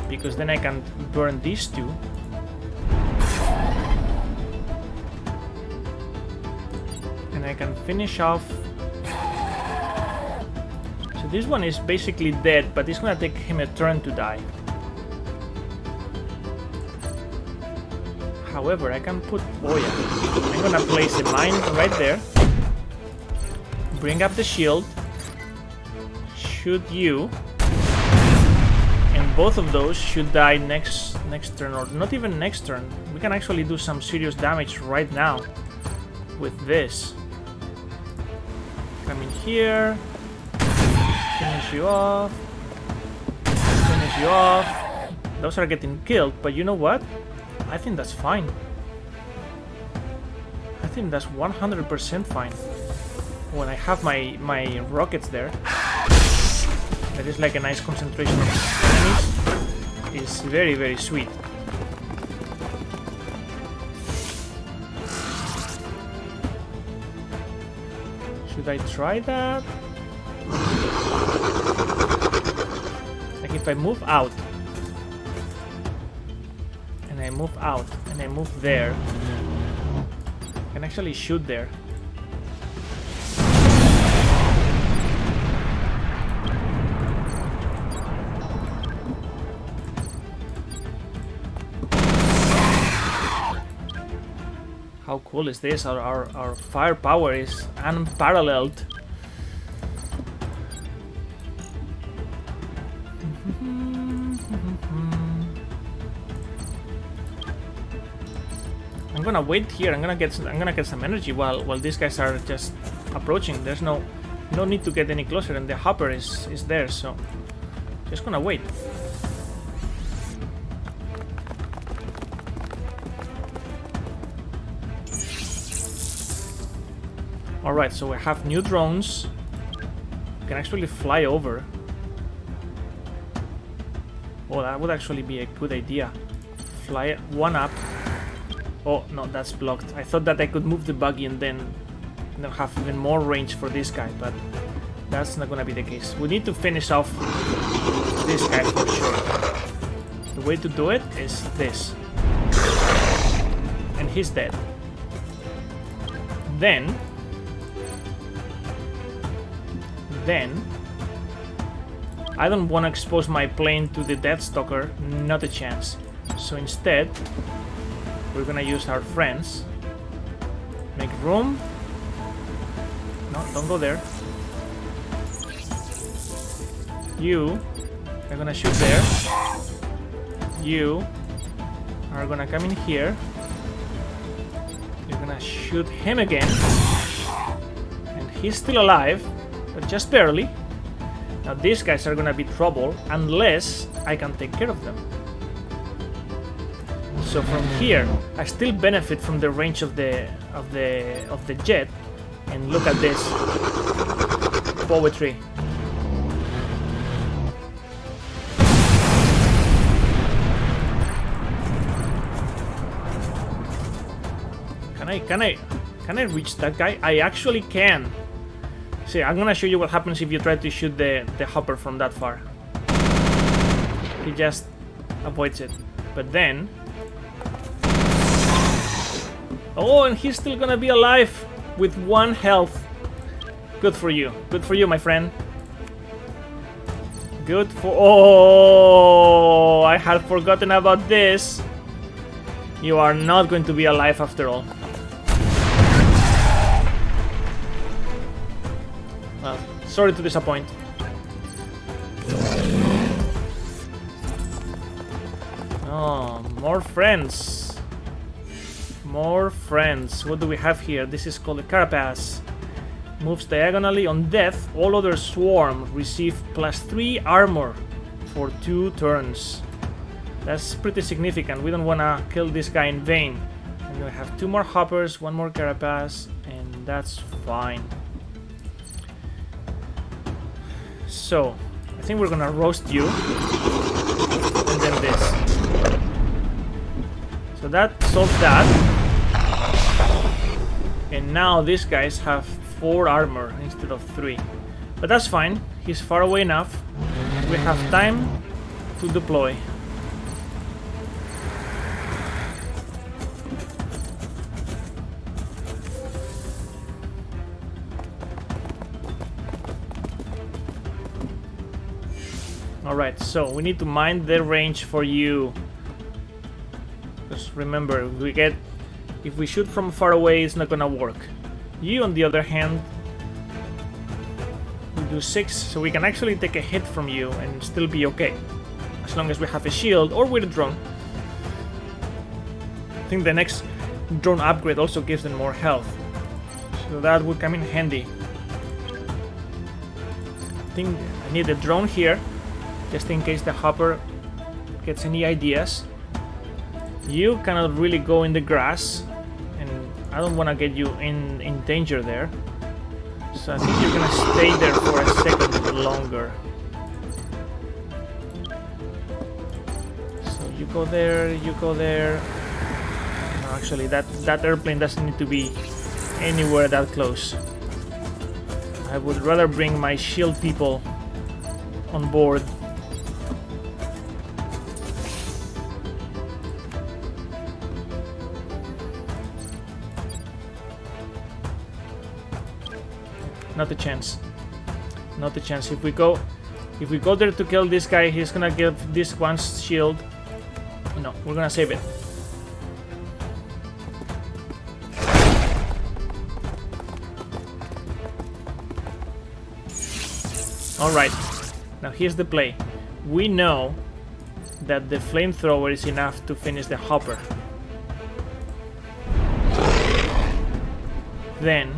Speaker 1: because then I can burn these 2. And I can finish off. So So this one is basically dead, but it's gonna take him a turn to die. However, I can put... Oh yeah. I'm gonna place a mine right there. Bring up the shield. Shoot you. And both of those should die next turn, or not even next turn. We can actually do some serious damage right now with this. Come in here. Finish you off. Finish you off. Those are getting killed, but you know what? I think that's fine. I think that's 100% fine. When I have my rockets there, that is like a nice concentration of enemies. It's very, very sweet. Should I try that? Like if I move out, and I move out, and I move there, I can actually shoot there. How cool is this? Our firepower is unparalleled. I'm gonna wait here. I'm gonna get some energy while these guys are just approaching. There's no need to get any closer, and the hopper is there. So just gonna wait. Alright, so we have new drones. We can actually fly over. Oh, that would actually be a good idea. Fly one up. Oh, no, that's blocked. I thought that I could move the buggy and then have even more range for this guy, but that's not gonna be the case. We need to finish off this guy for sure. The way to do it is this. And he's dead. Then I don't want to expose my plane to the Deathstalker, not a chance. So instead, we're gonna use our friends. Make room. No, don't go there. You are gonna shoot there. You are gonna come in here. You're gonna shoot him again. And he's still alive. But just barely. Now these guys are gonna be trouble unless I can take care of them. So from here, I still benefit from the range of the jet. And look at this poetry. Can I reach that guy? I actually can. See, I'm gonna show you what happens if you try to shoot the hopper from that far. He just avoids it. But then... Oh, and he's still gonna be alive with 1 health. Good for you. Good for you, my friend. Good for... Oh, I had forgotten about this. You are not going to be alive after all. Well, sorry to disappoint. Oh, more friends. More friends. What do we have here? This is called a carapace. Moves diagonally on death. All other swarm receive +3 armor for 2 turns. That's pretty significant. We don't want to kill this guy in vain. And we have 2 more hoppers, 1 more carapace, and that's fine. So, I think we're gonna roast you. And then this. So that solves that. And now these guys have 4 armor instead of 3. But that's fine. He's far away enough. We have time to deploy. Alright, so we need to mind the range for you. Because remember, if we shoot from far away, it's not gonna work. You, on the other hand, we do 6, so we can actually take a hit from you and still be okay. As long as we have a shield or with a drone. I think the next drone upgrade also gives them more health. So that would come in handy. I think I need a drone here, just in case the hopper gets any ideas. You cannot really go in the grass, and I don't want to get you in danger there. So I think you're gonna stay there for a second longer. So you go there, you go there. No, actually, that airplane doesn't need to be anywhere that close. I would rather bring my shield people on board. Not a chance. Not a chance. If we go there to kill this guy, he's gonna give this one shield. No, we're gonna save it. Alright, now here's the play. We know that the flamethrower is enough to finish the hopper. Then,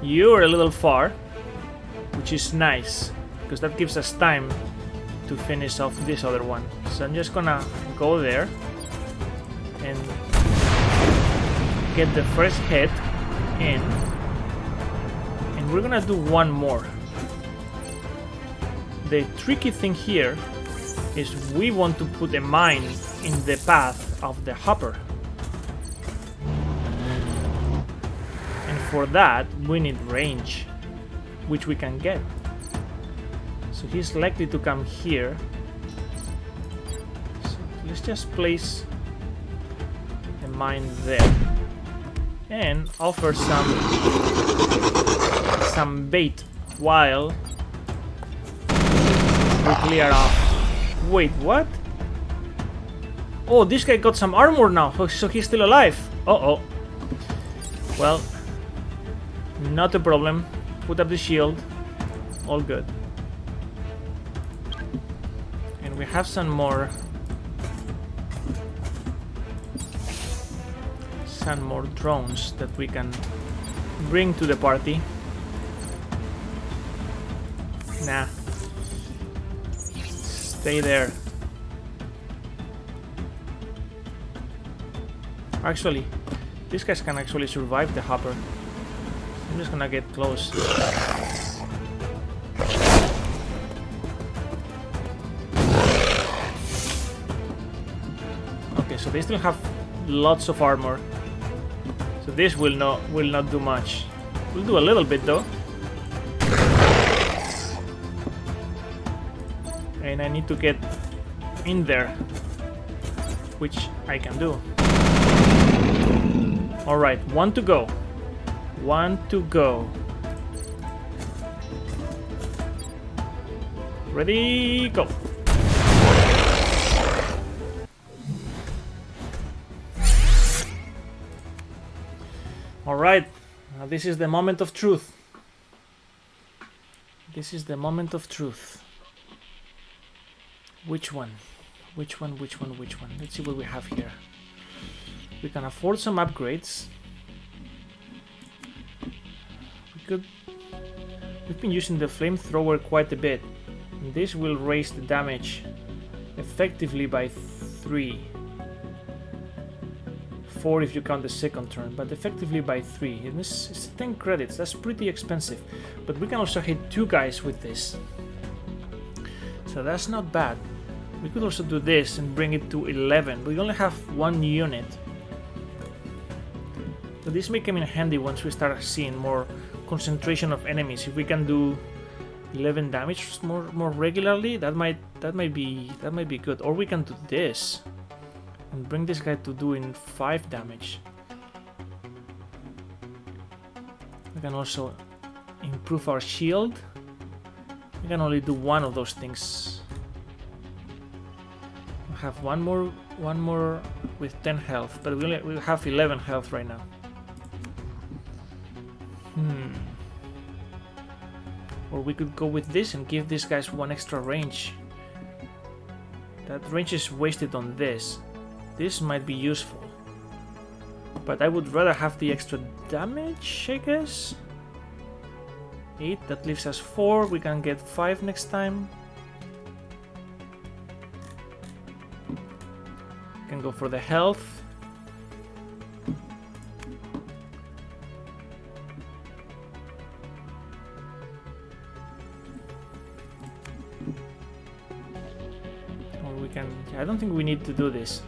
Speaker 1: you're a little far, which is nice, because that gives us time to finish off this other one. So I'm just gonna go there and get the first hit in, and we're gonna do one more. The tricky thing here is we want to put a mine in the path of the hopper. And for that, we need range, which we can get. So he's likely to come here. So let's just place a mine there and offer some bait while we clear off. Wait, what? Oh, this guy got some armor now, so he's still alive. Uh-oh. Well, not a problem. Put up the shield. All good. And we have some more drones that we can bring to the party. Nah. Stay there. Actually, these guys can actually survive the hopper. I'm just gonna get close. Okay, so they still have lots of armor. So this will not do much. We'll do a little bit though. And I need to get in there, which I can do. Alright, one to go. One to go. Ready, go. Alright, now this is the moment of truth. This is the moment of truth. Which one? Which one? Which one? Which one? Let's see what we have here. We can afford some upgrades. We've been using the flamethrower quite a bit. And this will raise the damage effectively by 3. 4 if you count the second turn, but effectively by 3. And this is 10 credits, that's pretty expensive. But we can also hit 2 guys with this. So that's not bad. We could also do this and bring it to 11. We only have 1 unit. So this may come in handy once we start seeing more concentration of enemies. If we can do 11 damage more regularly, that might be good. Or we can do this and bring this guy to doing 5 damage. We can also improve our shield. We can only do one of those things We have one more with 10 health, but we have 11 health right now. Or we could go with this and give these guys one extra range. That range is wasted on this. This might be useful. But I would rather have the extra damage, I guess. 8, that leaves us 4. We can get 5 next time. Can go for the health. Or we can... I don't think we need to do this.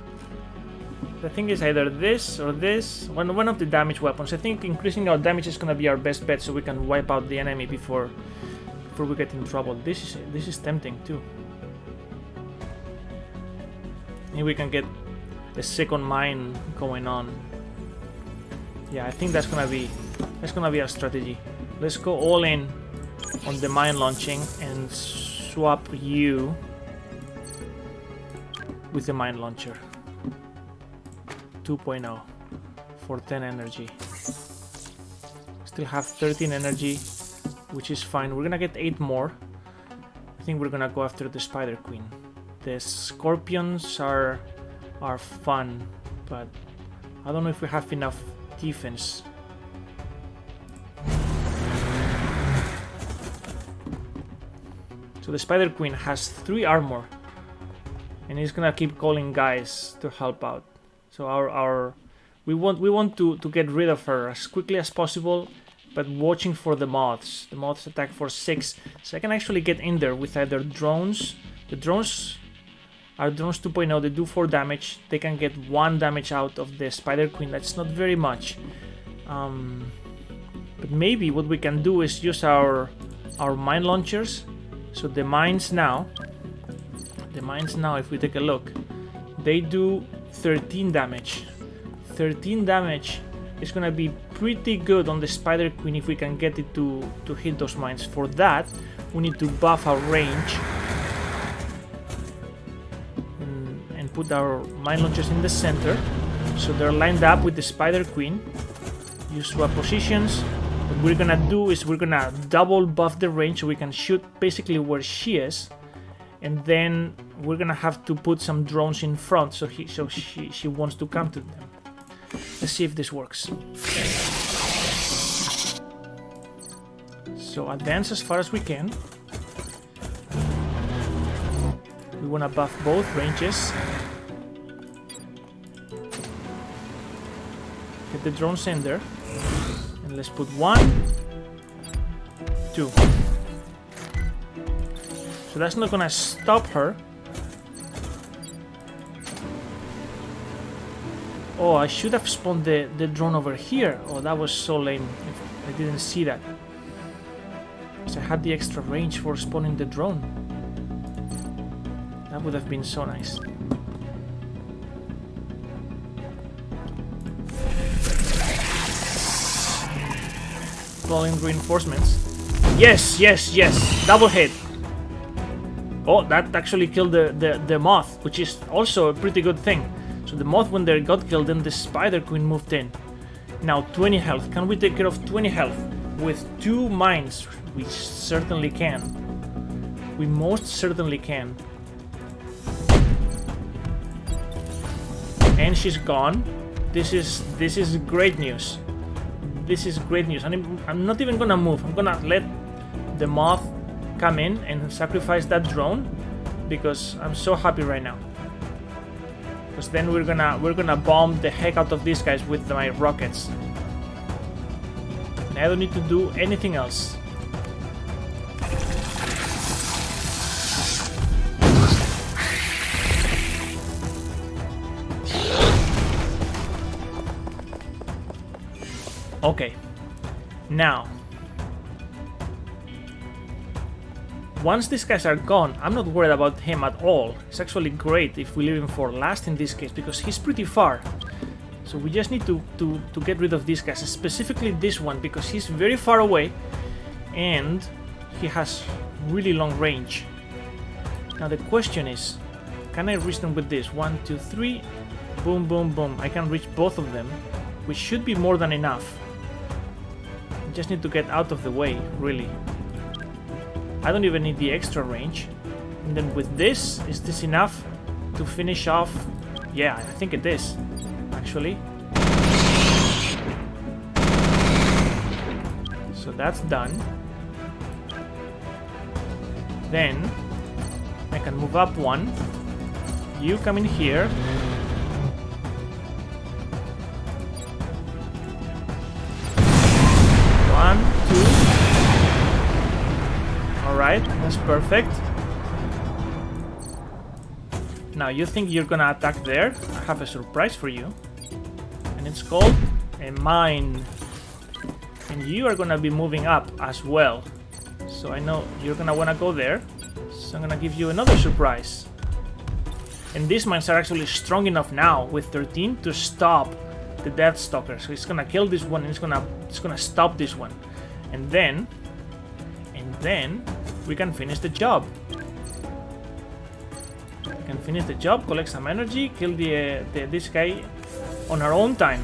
Speaker 1: The thing is either this or this. One of the damage weapons. I think increasing our damage is gonna be our best bet, so we can wipe out the enemy before we get in trouble. This is tempting too. Maybe we can get the second mine going on. Yeah, I think that's gonna be our strategy. Let's go all in on the mine launching and swap you with the mine launcher. 2.0 for 10 energy. Still have 13 energy, which is fine. We're gonna get 8 more. I think we're gonna go after the Spider Queen. The Scorpions are fun, but I don't know if we have enough defense. So the Spider Queen has 3 armor, and he's gonna keep calling guys to help out. So we want to get rid of her as quickly as possible, but watching for the moths. The moths attack for 6, so I can actually get in there with either drones. The drones are drones 2.0. They do 4 damage. They can get 1 damage out of the Spider Queen. That's not very much. But maybe what we can do is use our mine launchers. So the mines now, if we take a look, they do 13 damage. 13 damage is gonna be pretty good on the Spider Queen if we can get it to hit those mines. For that, we need to buff our range and put our mine launchers in the center, so they're lined up with the Spider Queen. You swap positions. What we're gonna do is we're gonna double buff the range so we can shoot basically where she is. And then we're gonna have to put some drones in front so she wants to come to them. Let's see if this works. So advance as far as we can. We wanna buff both ranges. Get the drones in there. And let's put 1, 2. So that's not gonna stop her. Oh, I should have spawned the drone over here. Oh, that was so lame. I didn't see that. Because I had the extra range for spawning the drone. That would have been so nice. Calling reinforcements. Yes, yes, yes. Double hit. Oh, that actually killed the moth, which is also a pretty good thing. So the moth, when they got killed, then the Spider Queen moved in. Now 20 health. Can we take care of 20 health with 2 mines? We certainly can. We most certainly can. And she's gone. This is great news. This is great news. And I'm not even gonna move. I'm gonna let the moth come in and sacrifice that drone because I'm so happy right now. Because then we're gonna bomb the heck out of these guys with my rockets. And I don't need to do anything else. Okay. Now, once these guys are gone, I'm not worried about him at all. It's actually great if we leave him for last in this case, because he's pretty far. So we just need to get rid of these guys, specifically this one, because he's very far away and he has really long range. Now the question is, Can I reach them with this? 1, 2, 3. Boom, boom, boom. I can reach both of them, which should be more than enough. I just need to get out of the way, really. I don't even need the extra range. And then with this, is this enough to finish off? Yeah, I think it is, actually. So that's done. Then I can move up one. You come in here. One, two. Alright, that's perfect. Now you think you're gonna attack there? I have a surprise for you. And it's called a mine. And you are gonna be moving up as well. So I know you're gonna wanna go there. So I'm gonna give you another surprise. And these mines are actually strong enough now with 13 to stop the Deathstalker. So it's gonna kill this one and it's gonna stop this one. And then we can finish the job. We can finish the job, collect some energy, kill this guy on our own time.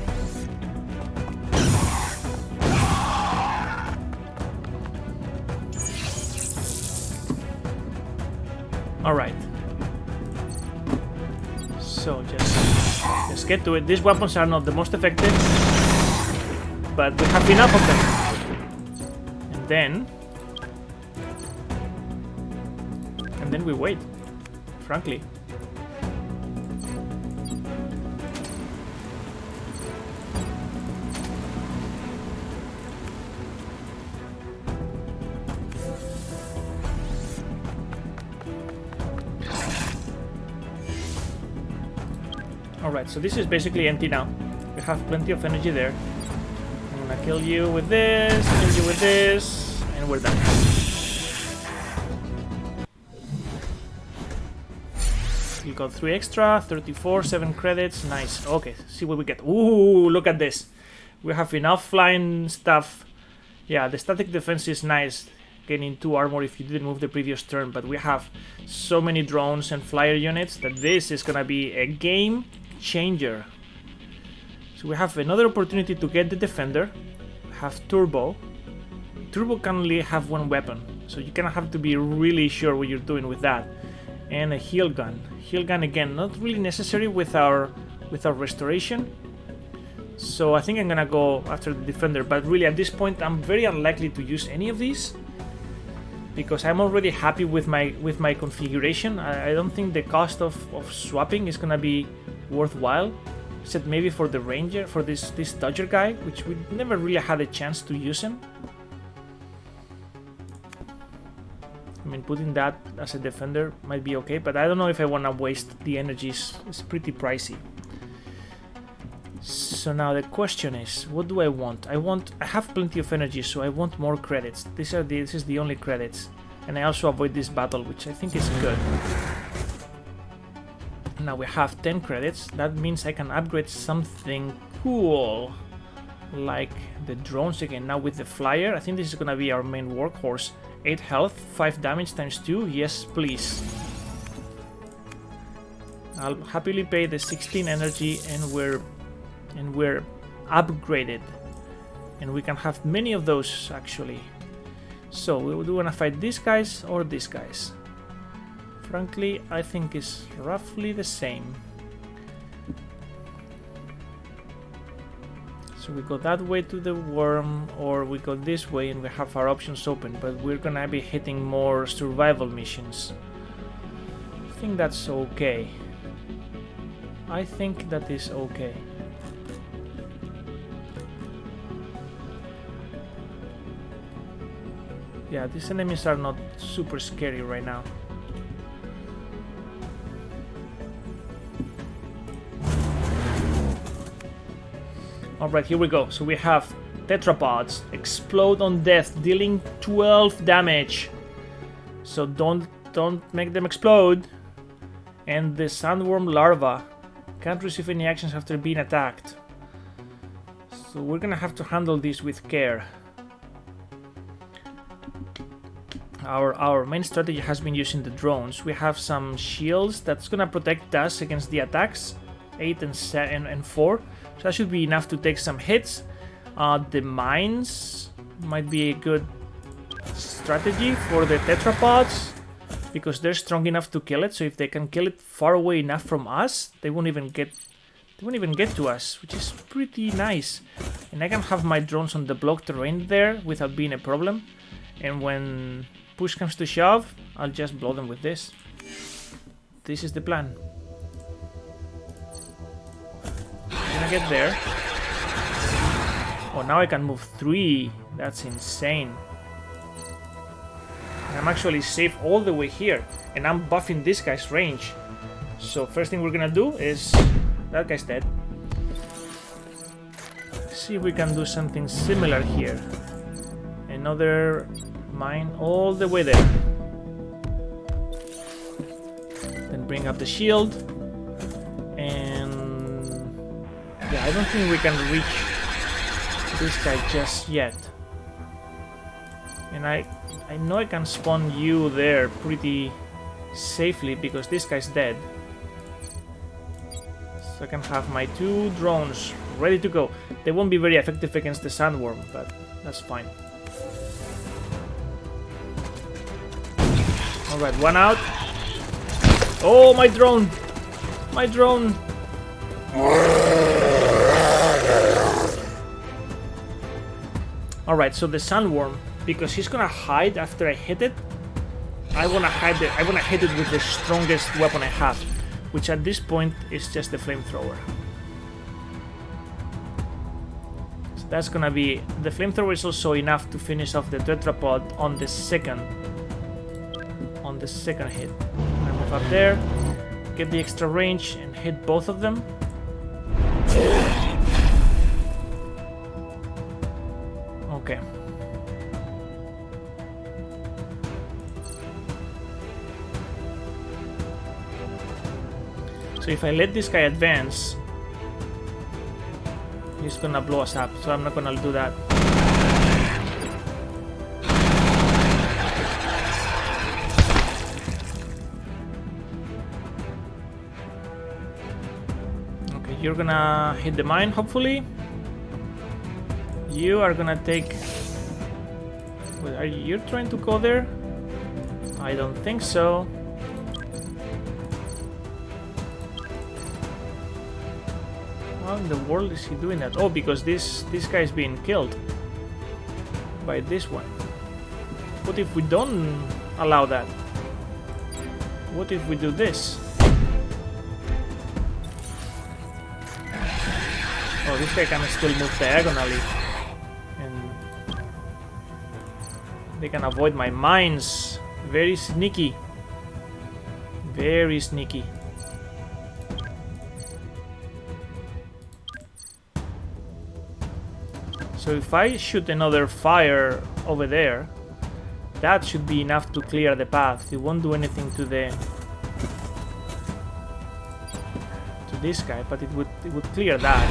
Speaker 1: Alright. So just get to it. These weapons are not the most effective, but we have enough of them. And then we wait, frankly. Alright, so this is basically empty now. We have plenty of energy there. I'm gonna kill you with this, kill you with this, and we're done. We got 3 extra, 34, 7 credits, nice. Okay, see what we get. Ooh, look at this. We have enough flying stuff. Yeah, the static defense is nice, gaining 2 armor if you didn't move the previous turn, but we have so many drones and flyer units that this is gonna be a game changer. So we have another opportunity to get the defender. We have turbo. Turbo can only have 1 weapon, so you're gonna have to be really sure what you're doing with that. And a heal gun. Heal gun again, not really necessary with our restoration. So I think I'm gonna go after the defender, but really at this point I'm very unlikely to use any of these because I'm already happy with my configuration. I don't think the cost of swapping is gonna be worthwhile, except maybe for the ranger, for this dodger guy, which we never really had a chance to use him. I mean, putting that as a defender might be okay, but I don't know if I want to waste the energies. It's pretty pricey. So now the question is, what do I want? I have plenty of energy, so I want more credits. This is the only credits, and I also avoid this battle, which I think is good. Now we have 10 credits. That means I can upgrade something cool, like the drones again. Now with the flyer, I think this is gonna be our main workhorse. 8 health, 5 damage times 2. Yes, please. I'll happily pay the 16 energy, and we're upgraded, and we can have many of those actually. So do we want to fight these guys or these guys? Frankly, I think it's roughly the same. So we go that way to the worm, or we go this way, and we have our options open, but we're gonna be hitting more survival missions. I think that's okay. I think that is okay. Yeah, these enemies are not super scary right now. Alright, here we go. So we have tetrapods. Explode on death, dealing 12 damage. So don't make them explode. And the sandworm larva can't receive any actions after being attacked. So we're gonna have to handle this with care. Our main strategy has been using the drones. We have some shields that's gonna protect us against the attacks, 8 and 7 and 4. So that should be enough to take some hits. The mines might be a good strategy for the tetrapods because they're strong enough to kill it. So if they can kill it far away enough from us, they won't even get to us, which is pretty nice. And I can have my drones on the block terrain there without being a problem. And when push comes to shove, I'll just blow them with this. This is the plan. I'm gonna get there. Oh, now I can move 3. That's insane. And I'm actually safe all the way here. And I'm buffing this guy's range. So first thing we're gonna do is... that guy's dead. See if we can do something similar here. Another mine all the way there. Then bring up the shield. And... yeah, I don't think we can reach this guy just yet. And I know I can spawn you there pretty safely because this guy's dead. So I can have my 2 drones ready to go. They won't be very effective against the sandworm, but that's fine. Alright, 1 out. Oh, my drone! My drone! Alright, so the sandworm, because he's gonna hide after I hit it, I wanna hit it with the strongest weapon I have, which at this point is just the flamethrower. So that's gonna be... the flamethrower is also enough to finish off the tetrapod on the second hit. I move up there, get the extra range and hit both of them. Okay. So if I let this guy advance, he's gonna blow us up, so I'm not gonna do that. Okay, you're gonna hit the mine, hopefully. You are gonna take... wait, are you trying to go there? I don't think so. How in the world is he doing that? Oh, because this guy is being killed by this one. What if we don't allow that? What if we do this? Oh, this guy can still move diagonally. And they can avoid my mines. Very sneaky. Very sneaky. So if I shoot another fire over there, that should be enough to clear the path. It won't do anything to this guy, but it would clear that.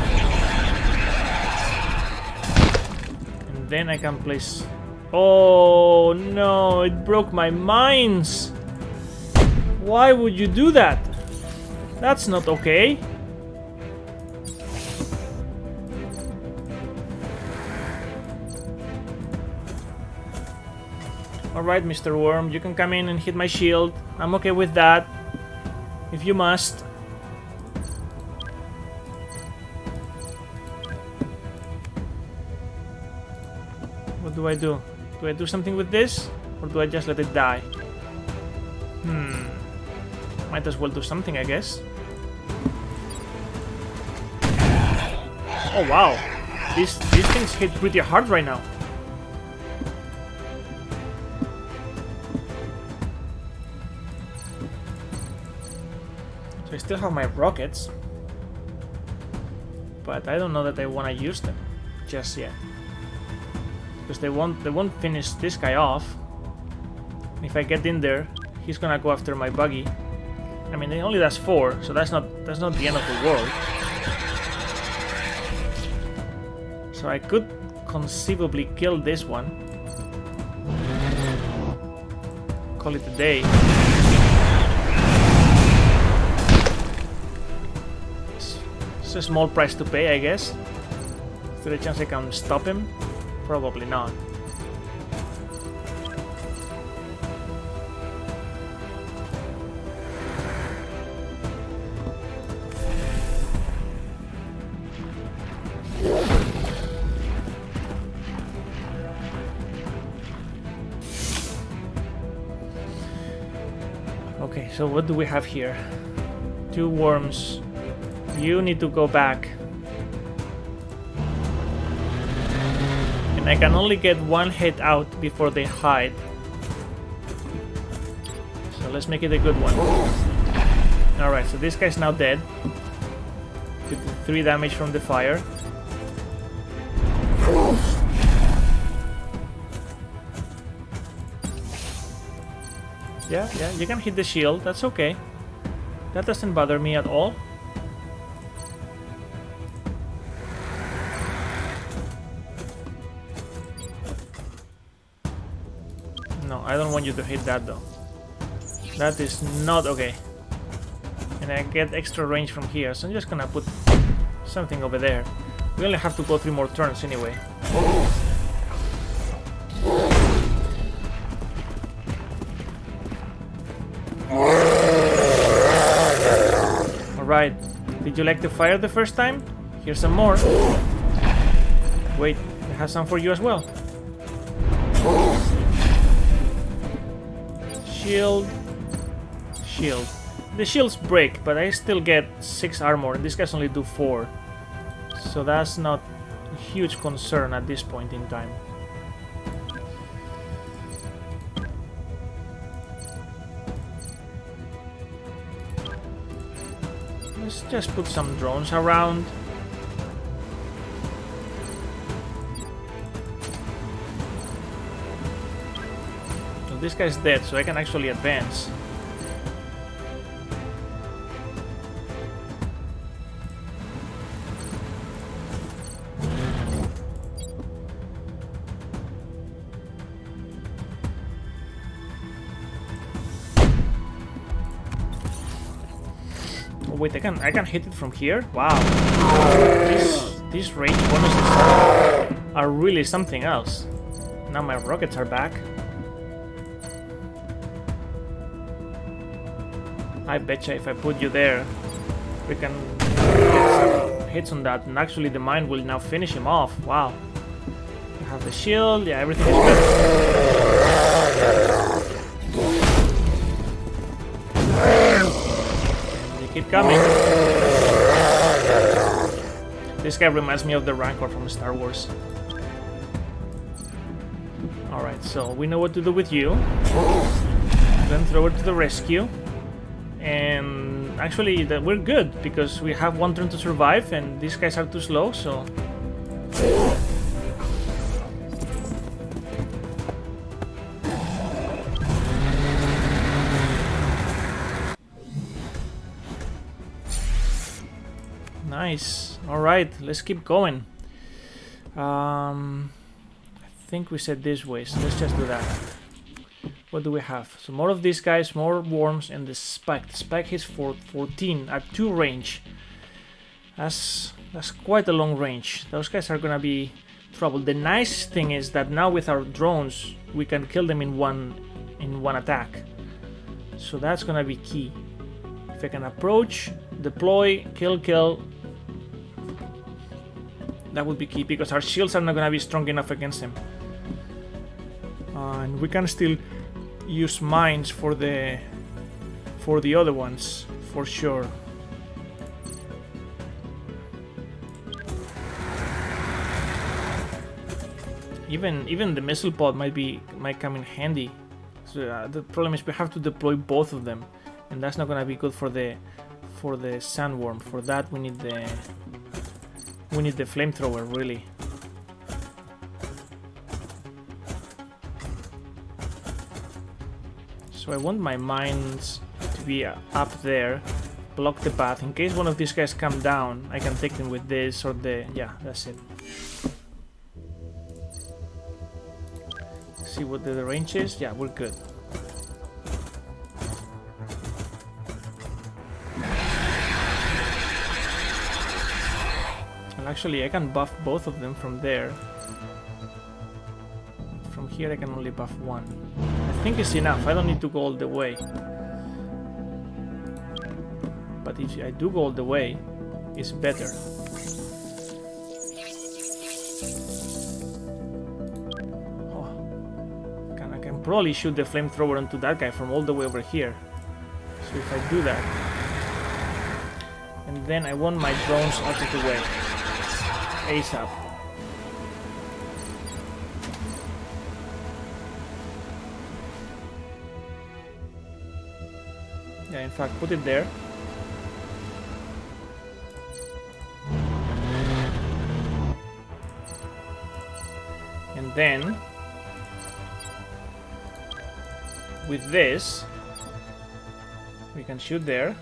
Speaker 1: And then I can place... oh no, it broke my mines! Why would you do that? That's not okay. Alright, Mr. Worm, you can come in and hit my shield. I'm okay with that. If you must. What do I do? Do I do something with this? Or do I just let it die? Might as well do something, I guess. Oh wow. These things hit pretty hard right now. So I still have my rockets. But I don't know that I want to use them just yet. Because they won't finish this guy off. If I get in there, he's gonna go after my buggy. I mean, it only does 4, so that's not the end of the world. So I could conceivably kill this one. call it a day. It's a small price to pay, I guess. Is there a chance I can stop him? Probably not. Okay, so what do we have here? 2 worms. You need to go back. And I can only get 1 hit out before they hide. So let's make it a good one. Alright, so this guy's now dead. With 3 damage from the fire. Yeah, you can hit the shield, that's okay. That doesn't bother me at all. No, I don't want you to hit that though. That is not okay. And I get extra range from here, so I'm just gonna put something over there. We only have to go 3 more turns anyway. Alright, did you like the fire the first time? Here's some more. Wait, I have some for you as well. Shield. Shield. The shields break, but I still get 6 armor, and these guys only do 4. So that's not a huge concern at this point in time. Let's just put some drones around. So this guy's dead, so I can actually advance. Wait, I can hit it from here? Wow. These range bonuses are really something else. Now my rockets are back. I betcha if I put you there, we can get some hits on that, and actually the mine will now finish him off. Wow. I have the shield, yeah, everything is good. Keep coming. This guy reminds me of the Rancor from Star Wars. Alright, so we know what to do with you. Then throw it to the rescue. And actually, we're good because we have 1 turn to survive and these guys are too slow, so... Nice. Alright, let's keep going. I think we said this way, so let's just do that. What do we have? So more of these guys, more worms, and the spike. The spike hits for 14 at 2 range. That's quite a long range. Those guys are gonna be trouble. The nice thing is that now with our drones, we can kill them in one attack. So that's gonna be key. If I can approach, deploy, kill, that would be key because our shields are not gonna be strong enough against him. And we can still use mines for the other ones for sure. Even the missile pod might come in handy. So the problem is we have to deploy both of them, and that's not gonna be good for the sandworm. For that we need the flamethrower really. So I want my mines to be up there, block the path. In case one of these guys come down, I can take them with this or the... yeah, that's it. See what the range is? Yeah, we're good. actually I can buff both of them from there. From here I can only buff one. I think it's enough. I don't need to go all the way. But if I do go all the way, it's better. I can probably shoot the flamethrower onto that guy from all the way over here. So if I do that, and then I want my drones out of the way ASAP. Yeah, in fact, put it there. And then with this we can shoot there.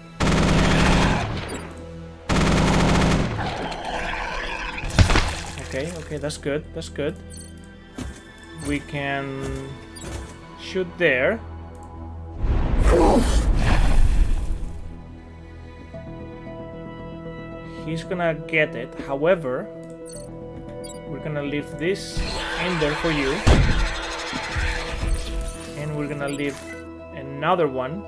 Speaker 1: Okay, that's good, that's good. We can shoot there. He's gonna get it, however, we're gonna leave this in there for you. And we're gonna leave another one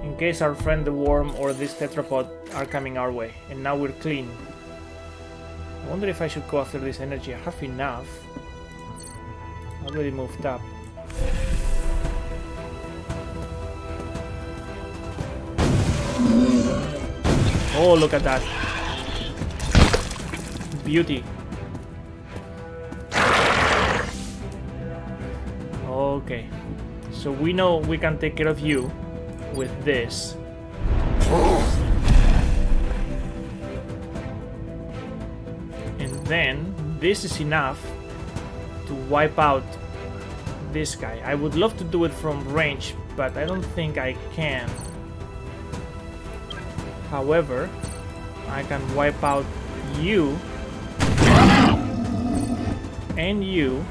Speaker 1: in case our friend the worm or this tetrapod are coming our way. And now we're clean. I wonder if I should go after this energy. I have enough. I already moved up. Oh, look at that. Beauty. Okay. So we know we can take care of you with this. And then this is enough to wipe out this guy. I would love to do it from range, but I don't think I can. However, I can wipe out you and you.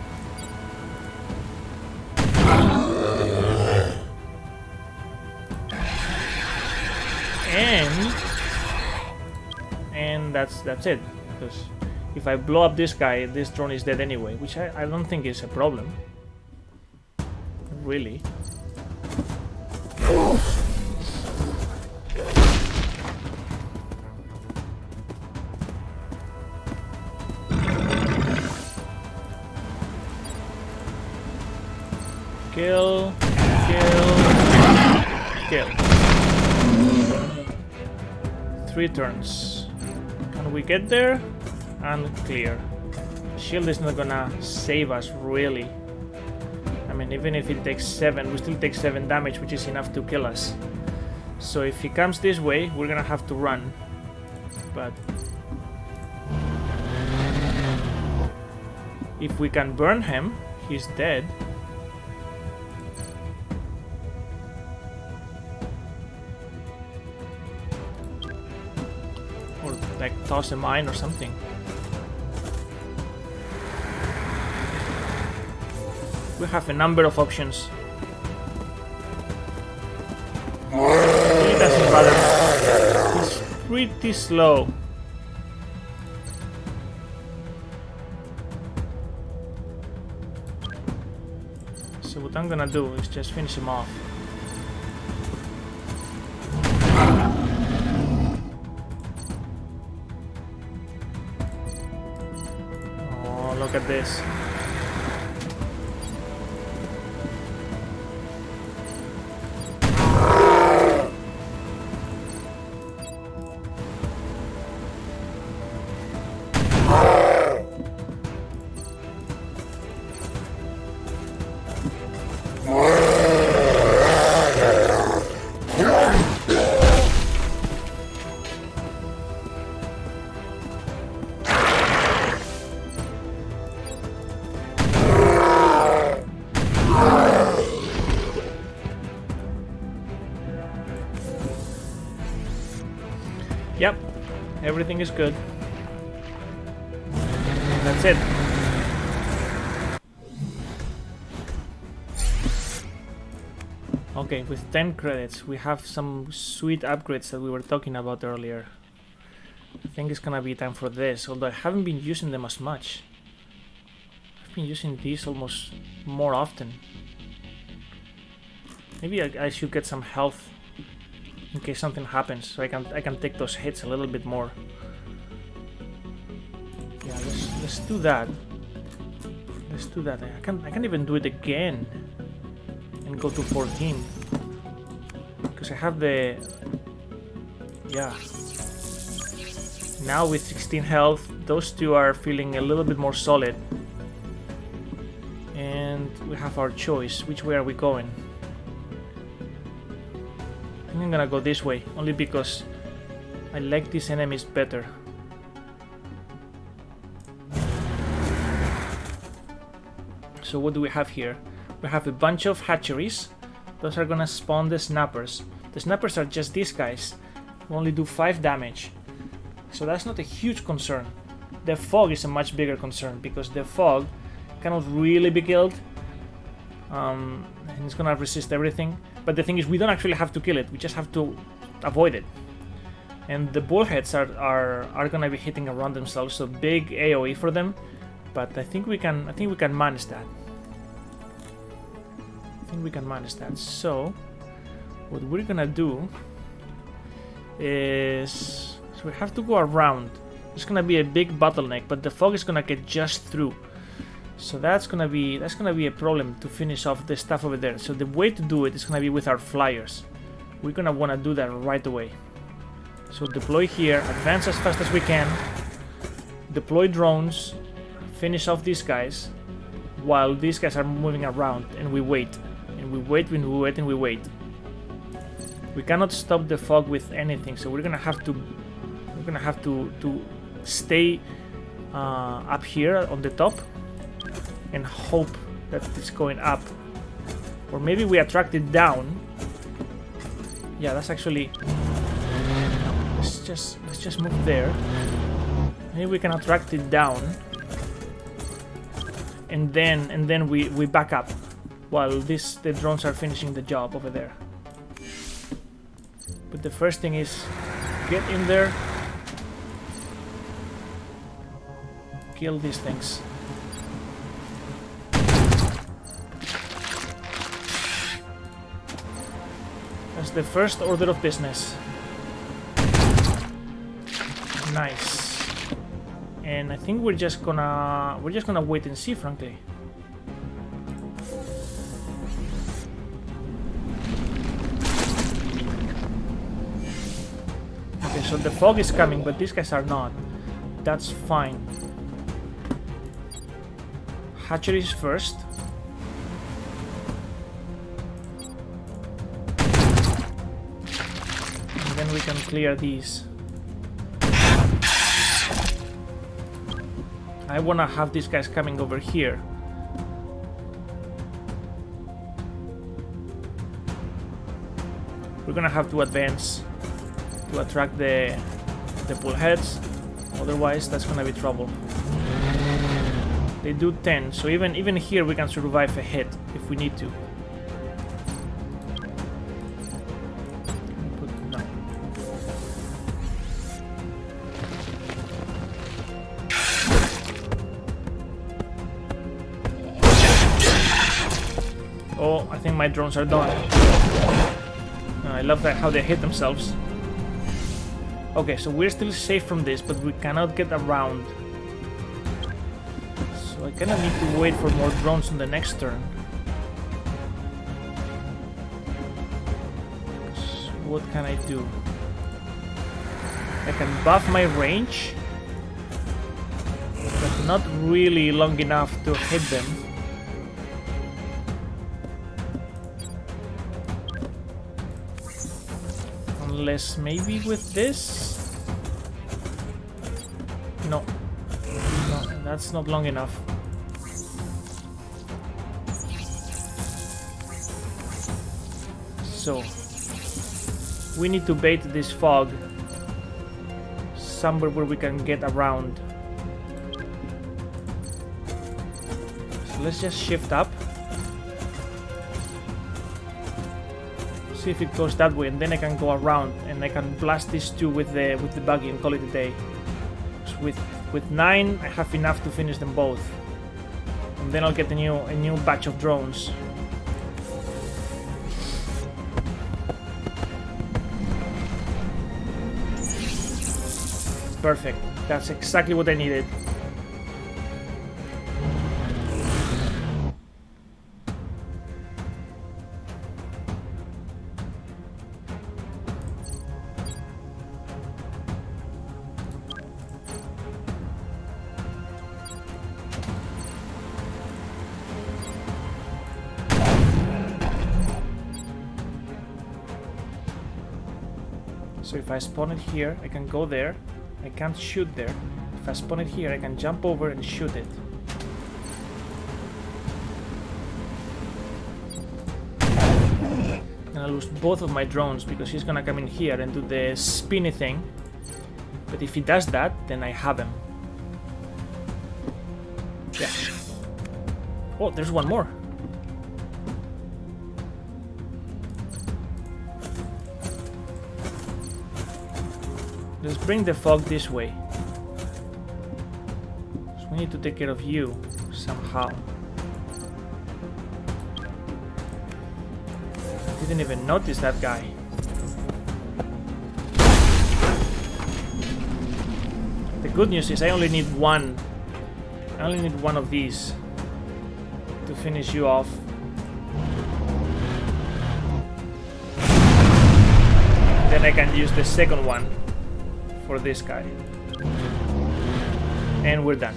Speaker 1: And that's it. Because if I blow up this guy, this drone is dead anyway, which I don't think is a problem. Really. Kill, kill, kill. 3 turns. Can we get there? And clear. Shield is not gonna save us, really. I mean, even if it takes 7, we still take 7 damage, which is enough to kill us. So if he comes this way, we're gonna have to run. But if we can burn him, he's dead. Like toss a mine or something. We have a number of options. It doesn't bother. He's pretty slow. So what I'm gonna do is just finish him off. Look at this. Yep, everything is good. That's it. Okay, with 10 credits, we have some sweet upgrades that we were talking about earlier. I think it's gonna be time for this, although I haven't been using them as much. I've been using these almost more often. Maybe I should get some health in case something happens, so I can take those hits a little bit more. Yeah, let's do that. Let's do that. I can't even do it again and go to 14 because I have the, yeah. Now with 16 health, those two are feeling a little bit more solid, and we have our choice. Which way are we going? I think I'm gonna go this way, only because I like these enemies better. So what do we have here? We have a bunch of hatcheries. Those are gonna spawn the snappers. The snappers are just these guys who only do 5 damage. So that's not a huge concern. The fog is a much bigger concern because the fog cannot really be killed. And it's gonna resist everything. But the thing is, we don't actually have to kill it. We just have to avoid it. And the bullheads are gonna be hitting around themselves, so big AOE for them. But I think we can manage that. So what we're gonna do is, so we have to go around. It's gonna be a big bottleneck, but the fog is gonna get just through. So that's gonna be a problem to finish off the stuff over there. So the way to do it is gonna be with our flyers. We're gonna wanna do that right away. So deploy here, advance as fast as we can, deploy drones, finish off these guys, while these guys are moving around, and we wait. And we wait, and we wait, and we wait. We cannot stop the fog with anything, so we're gonna have to stay up here on the top and hope that it's going up. Or maybe we attract it down. Yeah, that's actually, let's just move there. Maybe we can attract it down, and then we back up while the drones are finishing the job over there. But the first thing is get in there, kill these things. That's the first order of business. Nice. And I think we're just gonna wait and see, frankly. Okay, so the fog is coming, but these guys are not. That's fine. Hatcheries first. And then we can clear these. I wanna have these guys coming over here. We're gonna have to advance to attract the bullheads, otherwise that's gonna be trouble. They do 10, so even here we can survive a hit if we need to. No. Oh, I think my drones are done. I love that how they hit themselves. Okay, so we're still safe from this, but we cannot get around. So I kinda need to wait for more drones on the next turn. So what can I do? I can buff my range, but not really long enough to hit them. Unless maybe with this? No, that's not long enough. So we need to bait this fog somewhere where we can get around. So let's just shift up. See if it goes that way, and then I can go around and I can blast these two with the buggy and call it a day. So with 9, I have enough to finish them both, and then I'll get a new batch of drones. Perfect. That's exactly what I needed. So if I spawn it here, I can go there. I can't shoot there. If I spawn it here, I can jump over and shoot it. And I lose both of my drones because he's gonna come in here and do the spinny thing. But if he does that, then I have him. Yeah. Oh, there's one more. Let's bring the fog this way. So we need to take care of you somehow. I didn't even notice that guy. The good news is I only need one. I only need one of these to finish you off. Then I can use the second one for this guy, and we're done.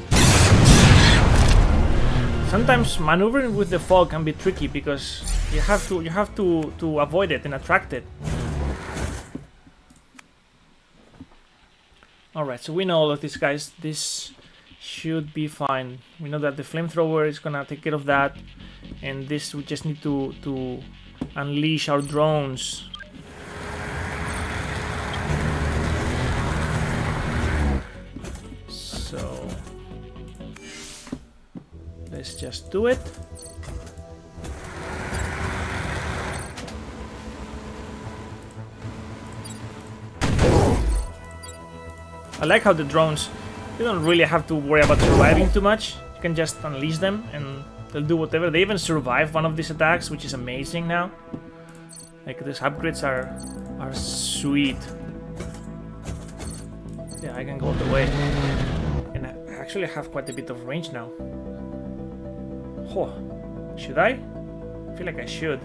Speaker 1: Sometimes maneuvering with the fog can be tricky because you have to avoid it and attract it. All right, so we know all of these guys. This should be fine. We know that the flamethrower is gonna take care of that, and this we just need to unleash our drones. So let's just do it. I like how the drones, you don't really have to worry about surviving too much. You can just unleash them and they'll do whatever. They even survive one of these attacks, which is amazing now. Like, these upgrades are sweet. Yeah, I can go all the way. And I actually have quite a bit of range now. Oh, should I? I feel like I should.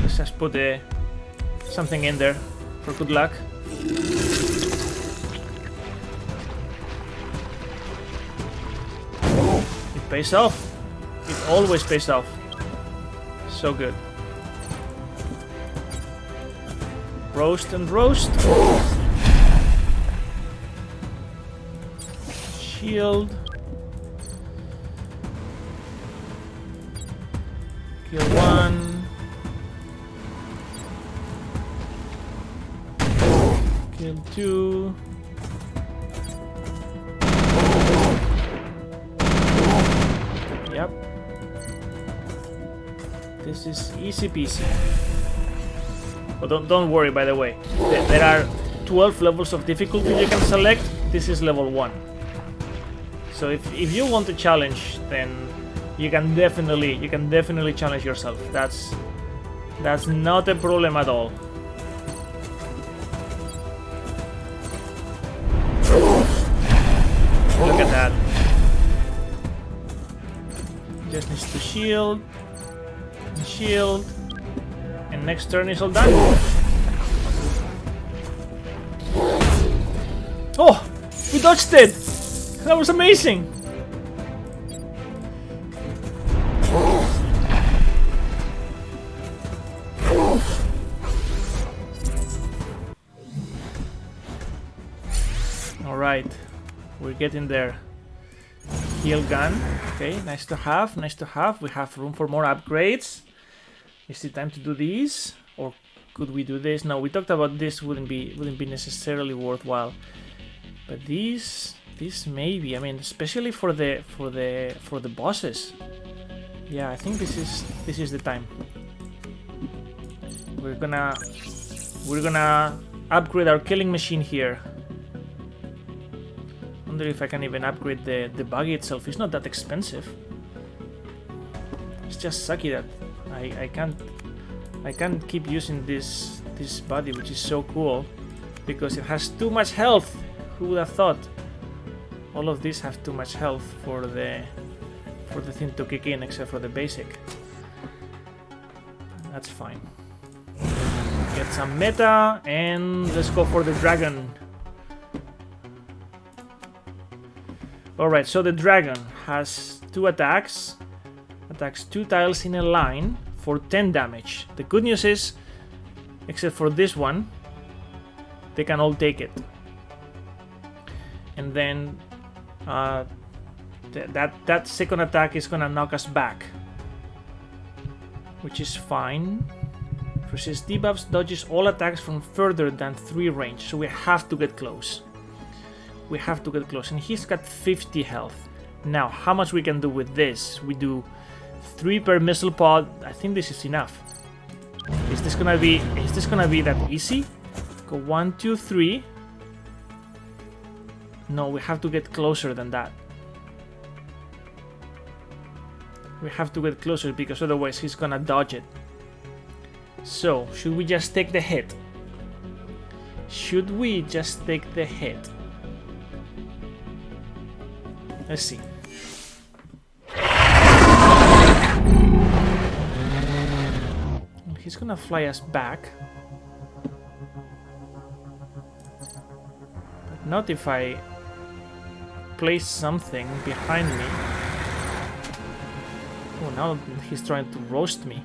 Speaker 1: Let's just put something in there for good luck. It pays off. It always pays off. So good. Roast and roast. Shield. Kill one. Kill two. Yep. This is easy peasy. But don't worry, by the way. There are 12 levels of difficulty you can select. This is level 1. So if you want a challenge, then you can definitely challenge yourself. That's not a problem at all. Look at that. Just needs to shield. Shield. And next turn is all done. Oh! We dodged it! That was amazing! Alright. We're getting there. Heal gun. Okay, nice to have, nice to have. We have room for more upgrades. Is it time to do these? Or Could we do this? No, we talked about this wouldn't be necessarily worthwhile. But these maybe. I mean, especially for the bosses. Yeah, I think this is the time. We're gonna upgrade our killing machine here. Wonder if I can even upgrade the buggy itself. It's not that expensive. It's just sucky that I can't keep using this body, which is so cool, because it has too much health. Who would have thought? All of these have too much health for the thing to kick in, except for the basic. That's fine. Get some meta and let's go for the dragon. Alright, so the dragon has 2 attacks. Attacks 2 tiles in a line for 10 damage. The good news is, except for this one, they can all take it. And then that second attack is gonna knock us back, which is fine. Resist debuffs, dodges all attacks from further than 3 range, so we have to get close. We have to get close, and he's got 50 health. Now, how much we can do with this? We do 3 per missile pod. I think this is enough. Is this gonna be that easy? Go 1, 2, 3. No, we have to get closer than that. We have to get closer because otherwise he's gonna dodge it. So, should we just take the hit? Should we just take the hit? Let's see. He's gonna fly us back. But not if I place something behind me. Oh, now he's trying to roast me.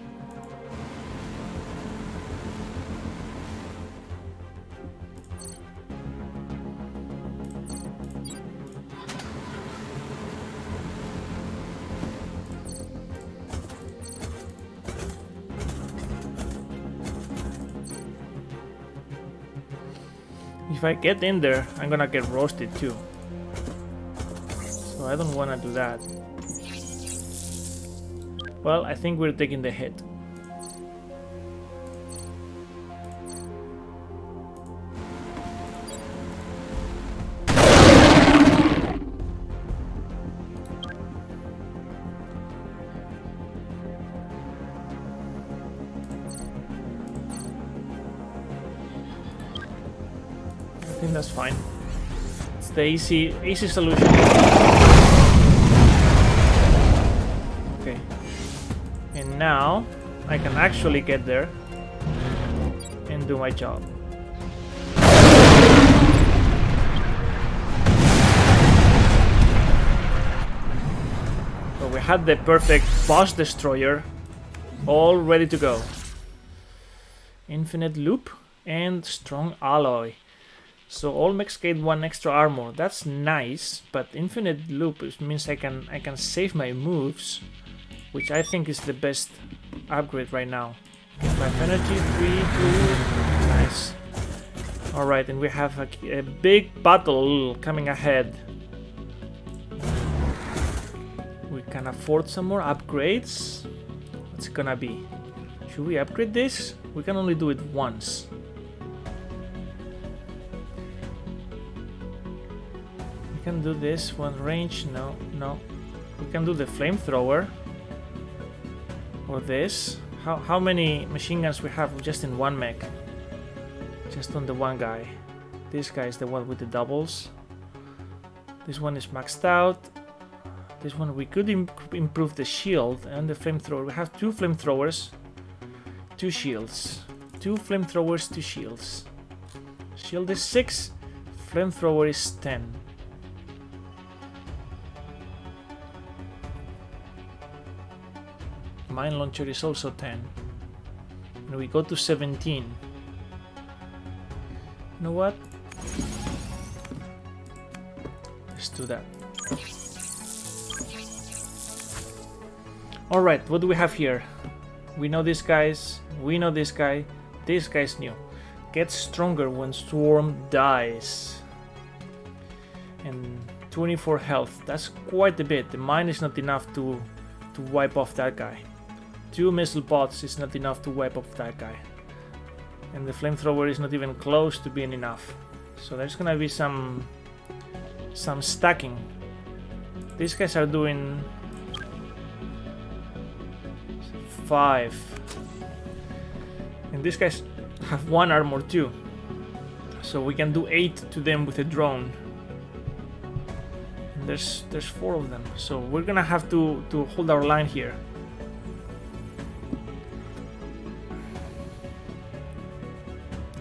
Speaker 1: If I get in there, I'm gonna get roasted too. So I don't wanna do that. Well, I think we're taking the hit. I think that's fine. It's the easy solution. Okay. And now I can actually get there and do my job. So we had the perfect boss destroyer all ready to go. Infinite loop and strong alloy. So all mechs gain 1 extra armor. That's nice, but infinite loop means I can save my moves, which I think is the best upgrade right now. 5 energy, 3, 2, nice. Alright, and we have a big battle coming ahead. We can afford some more upgrades. What's it gonna be? Should we upgrade this? We can only do it once. We can do this one range. No. We can do the flamethrower. Or this. How many machine guns we have just in one mech? Just on the one guy. This guy is the one with the doubles. This one is maxed out. This one we could improve the shield and the flamethrower. We have 2 flamethrowers, 2 shields. 2 flamethrowers, 2 shields. Shield is 6, flamethrower is 10. Mine launcher is also 10. And we go to 17. You know what? Let's do that. Alright, what do we have here? We know these guys. We know this guy. This guy's new. Gets stronger when Swarm dies. And 24 health. That's quite a bit. The mine is not enough to wipe off that guy. 2 missile pods is not enough to wipe off that guy. And the flamethrower is not even close to being enough. So there's gonna be some stacking. These guys are doing 5. And these guys have 1 armor too. So we can do 8 to them with a drone. And there's 4 of them. So we're gonna have to hold our line here.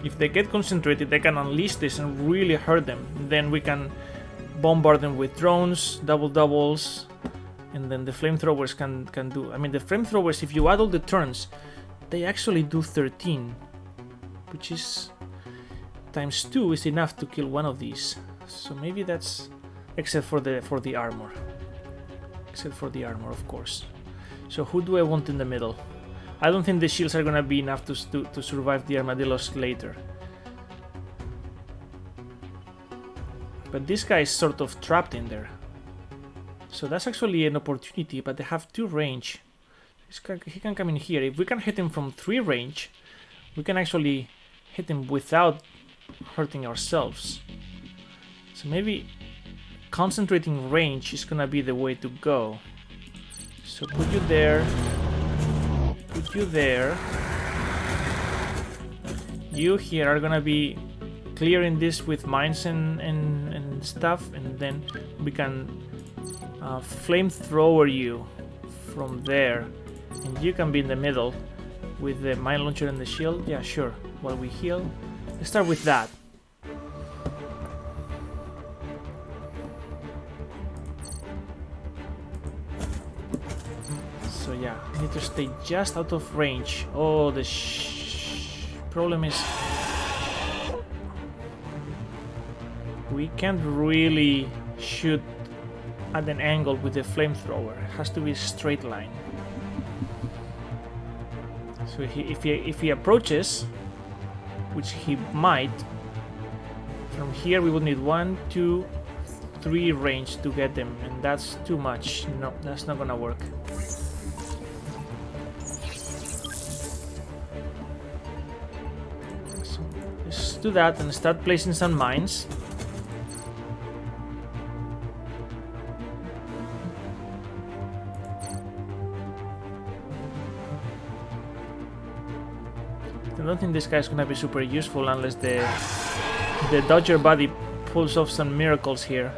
Speaker 1: If they get concentrated, they can unleash this and really hurt them. Then we can bombard them with drones, doubles, and then the flamethrowers can do... I mean, the flamethrowers, if you add all the turns, they actually do 13, which is... times 2 is enough to kill one of these. So maybe that's... except for the armor. Except for the armor, of course. So who do I want in the middle? I don't think the shields are gonna be enough to survive the armadillos later. But this guy is sort of trapped in there. So that's actually an opportunity, but they have 2 range. He can come in here. If we can hit him from 3 range, we can actually hit him without hurting ourselves. So maybe concentrating range is gonna be the way to go. So put you there. Put you there. You here are gonna be clearing this with mines and stuff, and then we can flamethrower you from there, and you can be in the middle with the mine launcher and the shield. Yeah, sure. While we heal, let's start with that. So yeah, I need to stay just out of range. Oh, the problem is we can't really shoot at an angle with the flamethrower. It has to be a straight line. So if he approaches, which he might, from here we would need 1, 2, 3 range to get them, and that's too much. No, that's not gonna work. So let's do that and start placing some mines. I don't think this guy's gonna be super useful unless the Dodger buddy pulls off some miracles here.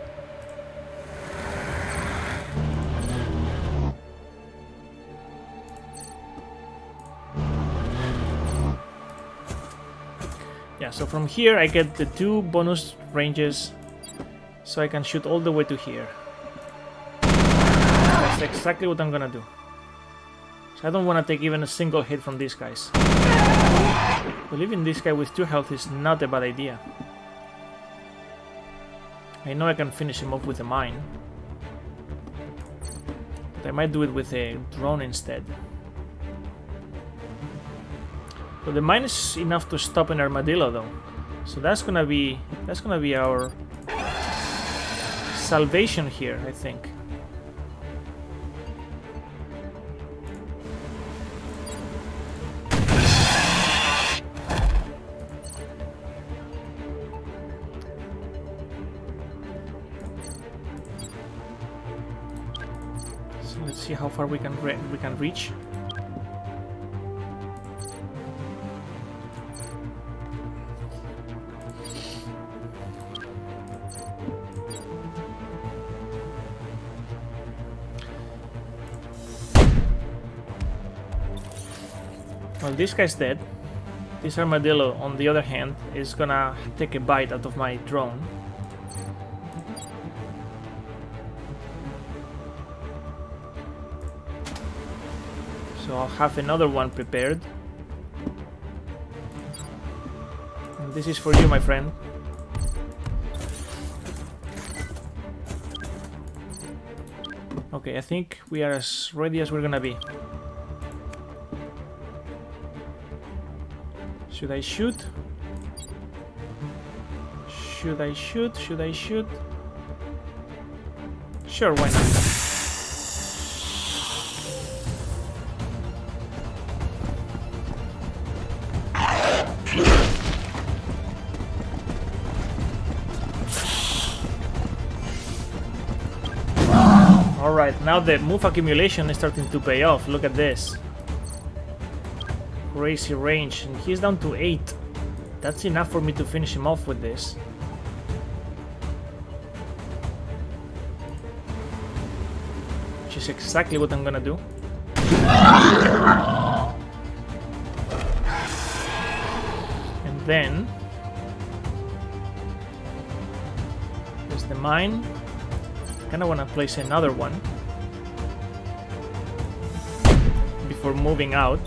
Speaker 1: Yeah, so from here I get the 2 bonus ranges, so I can shoot all the way to here. That's exactly what I'm gonna do. So I don't want to take even a single hit from these guys. Leaving this guy with 2 health is not a bad idea. I know I can finish him off with a mine, but I might do it with a drone instead. But the mine is enough to stop an armadillo though, so that's gonna be our salvation here, I think. See how far we can reach. Well, this guy's dead. This armadillo, on the other hand, is gonna take a bite out of my drone. So I'll have another one prepared. And this is for you, my friend. Okay, I think we are as ready as we're gonna be. Should I shoot? Should I shoot? Should I shoot? Sure, why not? Alright, now the move accumulation is starting to pay off. Look at this. Crazy range, and he's down to 8. That's enough for me to finish him off with this. Which is exactly what I'm gonna do. And then there's the mine. Kinda wanna place another one before moving out.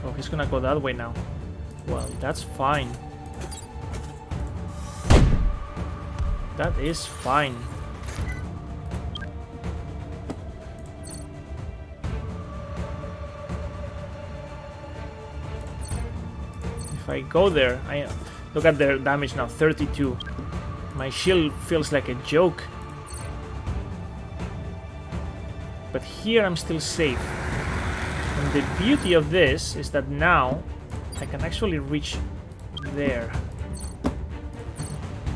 Speaker 1: Oh, he's gonna go that way now. Well, that's fine. That is fine. If I go there, look at their damage now, 32. My shield feels like a joke. But here I'm still safe. And the beauty of this is that now I can actually reach there.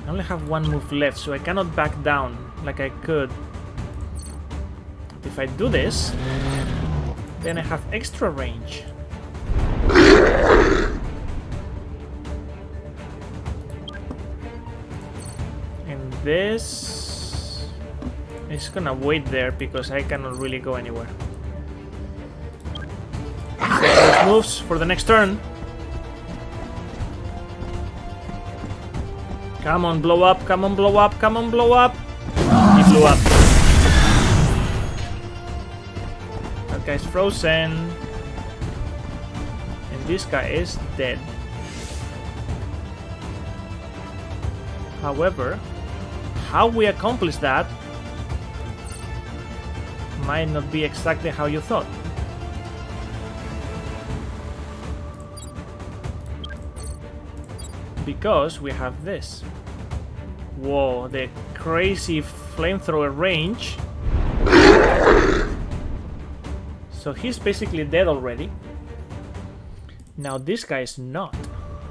Speaker 1: I only have one move left, so I cannot back down like I could. If I do this, then I have extra range. And this is gonna wait there because I cannot really go anywhere. Those moves for the next turn. Come on, blow up, come on, blow up, come on, blow up. He blew up. That guy's frozen. And this guy is dead. However, how we accomplish that might not be exactly how you thought. Because we have this. Whoa, the crazy flamethrower range. So he's basically dead already. Now this guy is not.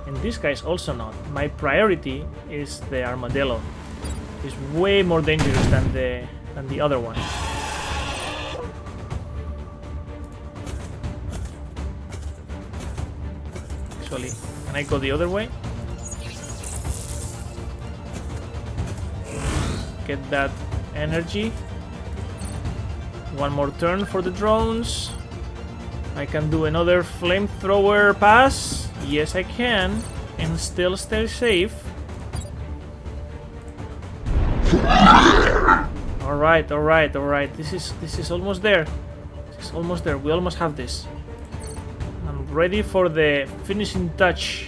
Speaker 1: And this guy is also not. My priority is the armadillo. He's way more dangerous than the other one. Actually, can I go the other way? Get that energy. One more turn for the drones. I can do another flamethrower pass. Yes, I can. And still stay safe. Alright, alright, alright. This is almost there. This is almost there. We almost have this. I'm ready for the finishing touch.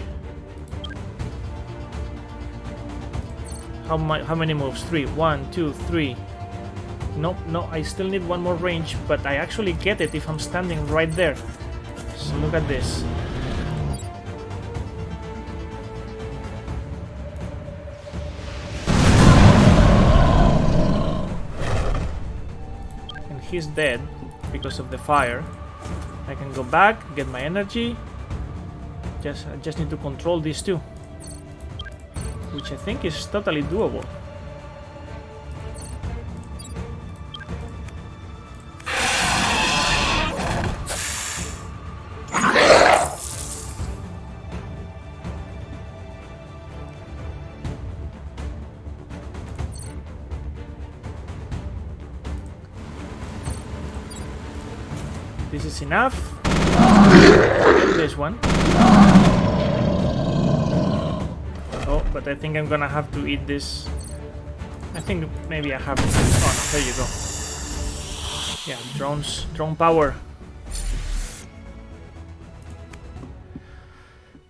Speaker 1: How many moves? 3. 1, 2, 3. Nope, no, I still need one more range, but I actually get it if I'm standing right there. So look at this. And he's dead because of the fire. I can go back, get my energy. I just need to control these two. Which I think is totally doable. This is enough. Get this one. Oh, but I think I'm gonna have to eat this. I think maybe I have. Oh no, there you go. Yeah, drone power.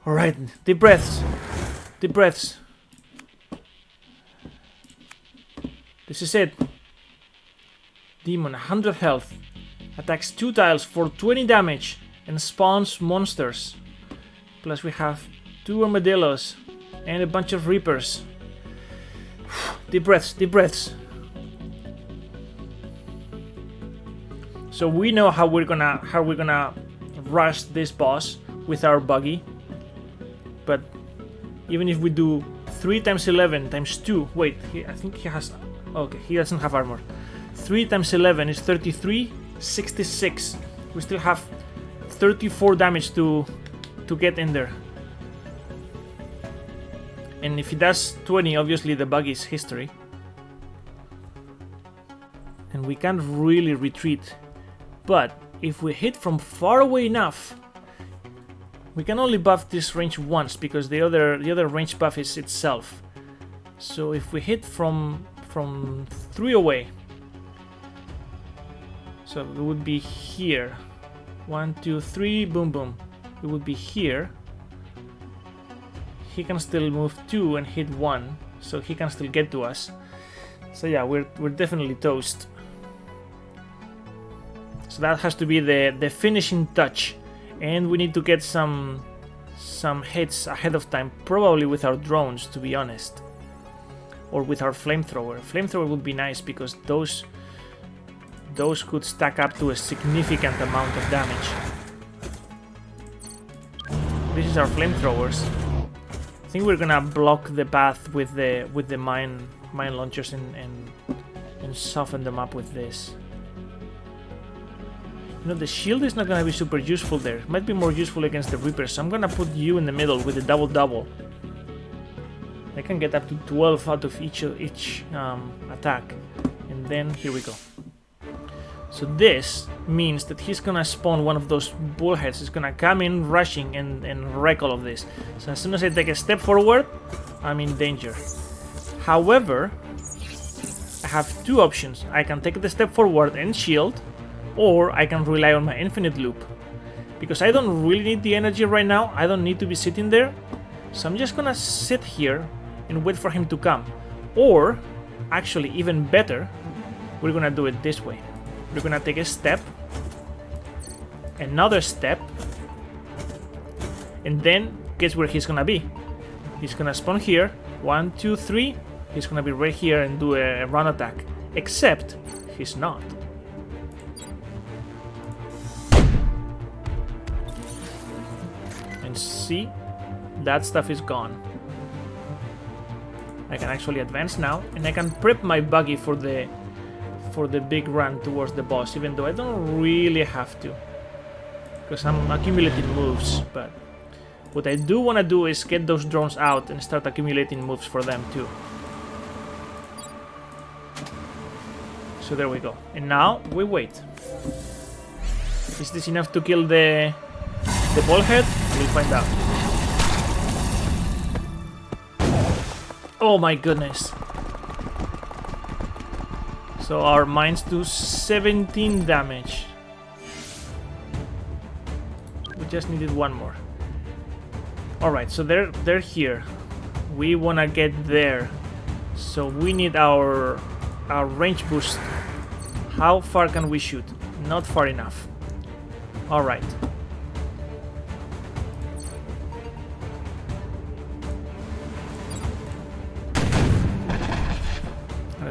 Speaker 1: Alright, deep breaths. Deep breaths. This is it. Demon, 100 health. Attacks 2 tiles for 20 damage. and spawns monsters. Plus we have 2 armadillos and a bunch of reapers. Deep breaths, deep breaths. So we know how we're gonna rush this boss with our buggy. But even if we do 3 times 11 times 2, wait, I think he has, okay, he doesn't have armor. 3 times 11 is 33, 66. We still have 34 damage to get in there. And if he does 20, obviously the bug is history. And we can't really retreat. But if we hit from far away enough, we can only buff this range once because the other range buff is itself. So if we hit from 3 away, so it would be here. 1, 2, 3, boom, boom. It would be here. He can still move 2 and hit 1, so he can still get to us. So yeah, we're definitely toast. So that has to be the finishing touch, and we need to get some hits ahead of time, probably with our drones, to be honest, or with our flamethrower. Flamethrower would be nice because those could stack up to a significant amount of damage. This is our flamethrowers. I think we're gonna block the path with the mine launchers and soften them up with this. You know, the shield is not gonna be super useful there. It might be more useful against the Reapers, so I'm gonna put you in the middle with the double. I can get up to 12 out of each attack. And then here we go. So this means that he's gonna spawn one of those bullheads. He's gonna come in rushing and wreck all of this. So as soon as I take a step forward, I'm in danger. However, I have 2 options. I can take the step forward and shield, or I can rely on my infinite loop. Because I don't really need the energy right now. I don't need to be sitting there. So I'm just gonna sit here and wait for him to come. Or, actually even better, we're gonna do it this way. We're gonna take a step, another step, and then guess where he's gonna be? He's gonna spawn here, 1, 2, 3, he's gonna be right here and do a run attack, except he's not. And see, that stuff is gone. I can actually advance now, and I can prep my buggy for the big run towards the boss, even though I don't really have to, because I'm accumulating moves. But what I do want to do is get those drones out and start accumulating moves for them too. So there we go. And now we wait. Is this enough to kill the ballhead? We'll find out. Oh my goodness. So our mines do 17 damage. We just needed 1 more. Alright, so they're here. We wanna get there. So we need our range boost. How far can we shoot? Not far enough. Alright.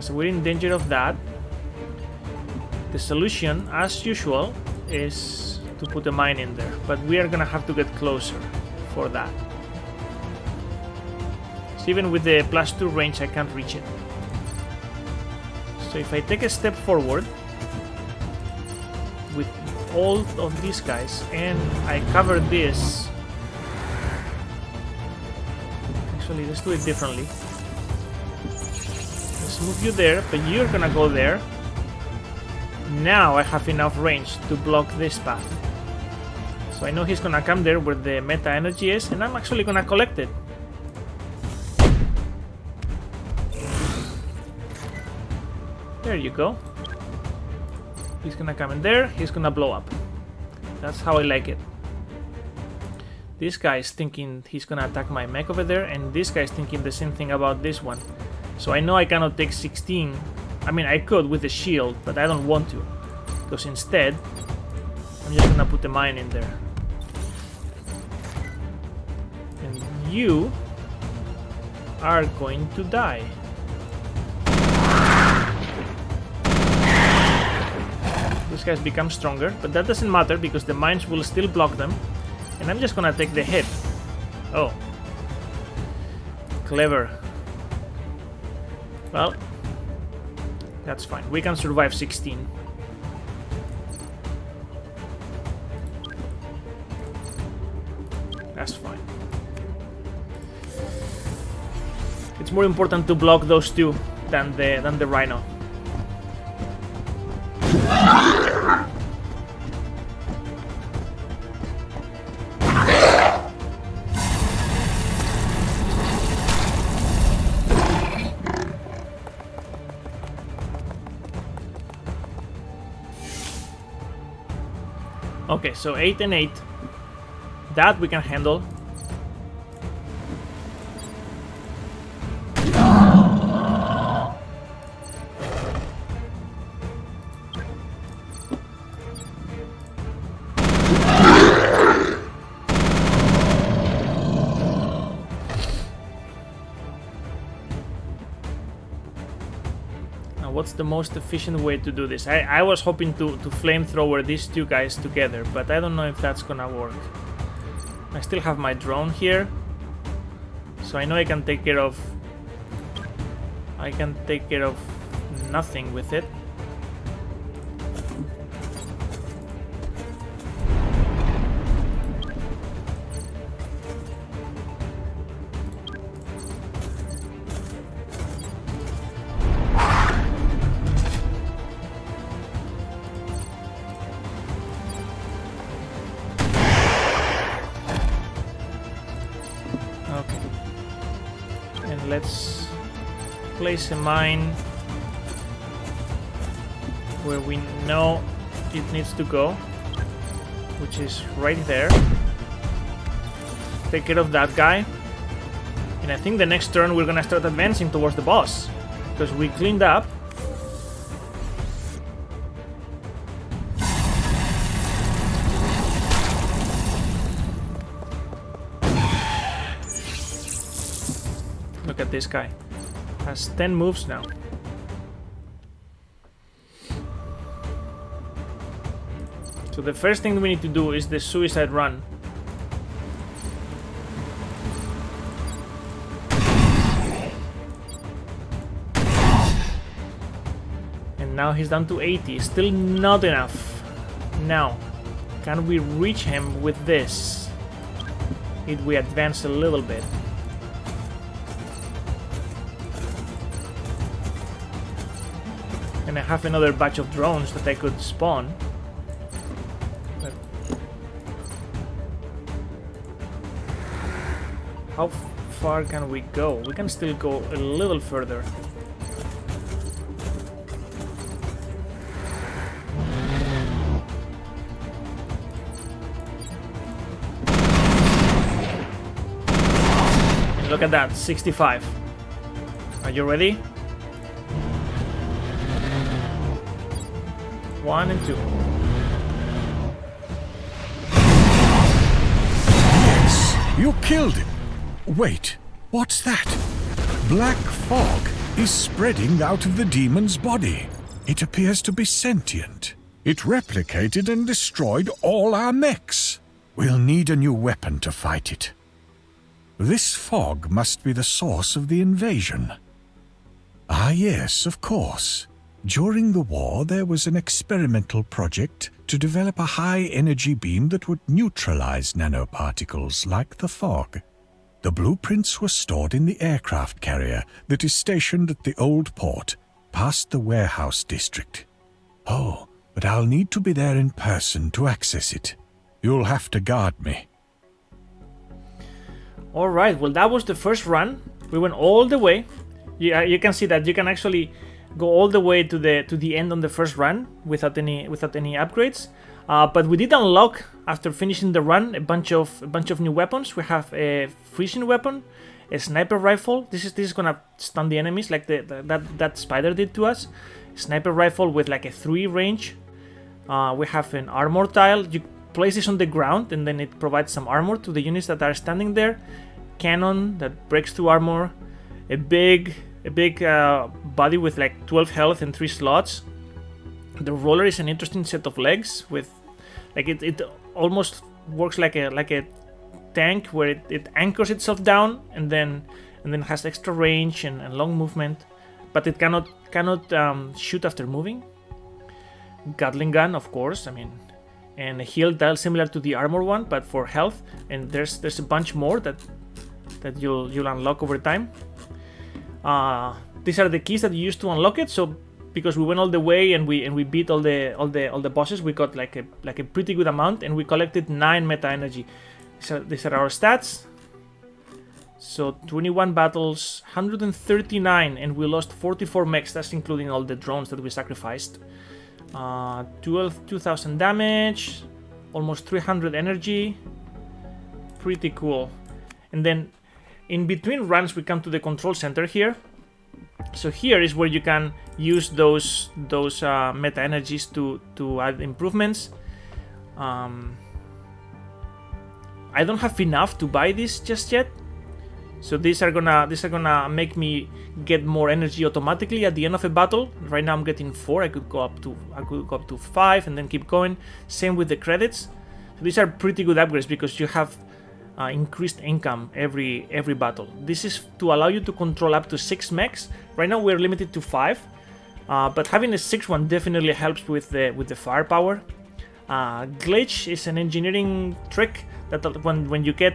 Speaker 1: So we're in danger of that. The solution, as usual, is to put a mine in there, but we are gonna have to get closer for that. So even with the +2 range, I can't reach it. So if I take a step forward with all of these guys and I cover this, actually let's do it differently. Move you there, but you're gonna go there. Now I have enough range to block this path. So I know he's gonna come there where the meta energy is, and I'm actually gonna collect it. There you go. He's gonna come in there, he's gonna blow up. That's how I like it. This guy's thinking he's gonna attack my mech over there, and this guy's thinking the same thing about this one. So I know I cannot take 16. I mean, I could with the shield, but I don't want to. Because instead, I'm just gonna put a mine in there. And you are going to die. These guys become stronger, but that doesn't matter because the mines will still block them. And I'm just gonna take the hit. Oh. Clever. Well, that's fine. We can survive 16. That's fine. It's more important to block those two than the rhino. Okay, so 8 and 8. That we can handle. What's the most efficient way to do this? I was hoping to flamethrower these two guys together, but I don't know if that's gonna work. I still have my drone here, so I know I can take care of nothing with it. Let's place a mine where we know it needs to go, which is right there. Take care of that guy. And I think the next turn we're gonna start advancing towards the boss, because we cleaned up. Look at this guy. Has 10 moves now. So the first thing we need to do is the suicide run. And now he's down to 80. Still not enough. Now, can we reach him with this? If we advance a little bit. And I have another batch of drones that I could spawn. But how far can we go? We can still go a little further. And look at that, 65. Are you ready? 1 and 2.
Speaker 2: Yes, you killed him. Wait, what's that? Black fog is spreading out of the demon's body. It appears to be sentient. It replicated and destroyed all our mechs. We'll need a new weapon to fight it. This fog must be the source of the invasion. Ah, yes, of course. During the war, there was an experimental project to develop a high-energy beam that would neutralize nanoparticles like the fog. The blueprints were stored in the aircraft carrier that is stationed at the old port, past the warehouse district. Oh, but I'll need to be there in person to access it. You'll have to guard me.
Speaker 1: Alright, well that was the first run. We went all the way. You can see that you can actually go all the way to the end on the first run without any upgrades. But we did unlock, after finishing the run, a bunch of new weapons. We have a freezing weapon, a sniper rifle. This is gonna stun the enemies like that spider did to us. Sniper rifle with like a 3 range. We have an armor tile. You place this on the ground and then it provides some armor to the units that are standing there. Cannon that breaks through armor. A big body with like 12 health and 3 slots. The roller is an interesting set of legs with, like, it almost works like a tank where it anchors itself down and then has extra range and long movement, but it cannot shoot after moving. Gatling gun, of course, I mean, and a heal tile similar to the armor one, but for health. And there's a bunch more that you'll unlock over time. These are the keys that you use to unlock it. So because we went all the way and we beat all the bosses, we got like a pretty good amount, and we collected 9 meta energy. So these are our stats. So 21 battles, 139, and we lost 44 mechs. That's including all the drones that we sacrificed. 2,000 damage, almost 300 energy. Pretty cool. And then in between runs, we come to the control center here. So here is where you can use those meta energies to add improvements. I don't have enough to buy this just yet, so these are gonna make me get more energy automatically at the end of a battle. Right now I'm getting 4. I could go up to 5 and then keep going. Same with the credits. So these are pretty good upgrades because you have increased income every battle. This is to allow you to control up to 6 mechs. Right now we're limited to 5, but having a 6th one definitely helps with the firepower. Glitch is an engineering trick that when you get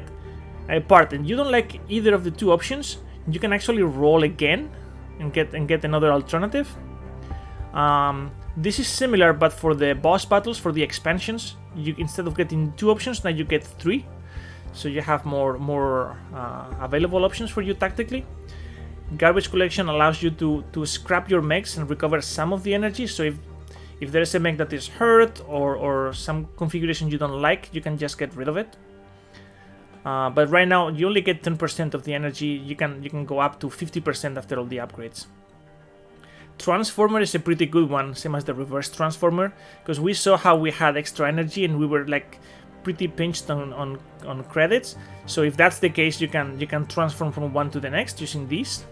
Speaker 1: a part and you don't like either of the two options, you can actually roll again and get another alternative. This is similar, but for the boss battles, for the expansions, you, instead of getting 2 options, now you get 3. So you have more available options for you tactically. Garbage collection allows you to scrap your mechs and recover some of the energy. So if there is a mech that is hurt or some configuration you don't like, you can just get rid of it. But right now you only get 10% of the energy. You can go up to 50% after all the upgrades. Transformer is a pretty good one, same as the reverse transformer, because we saw how we had extra energy and we were like pretty pinched on credits. So if that's the case, you can transform from one to the next using these.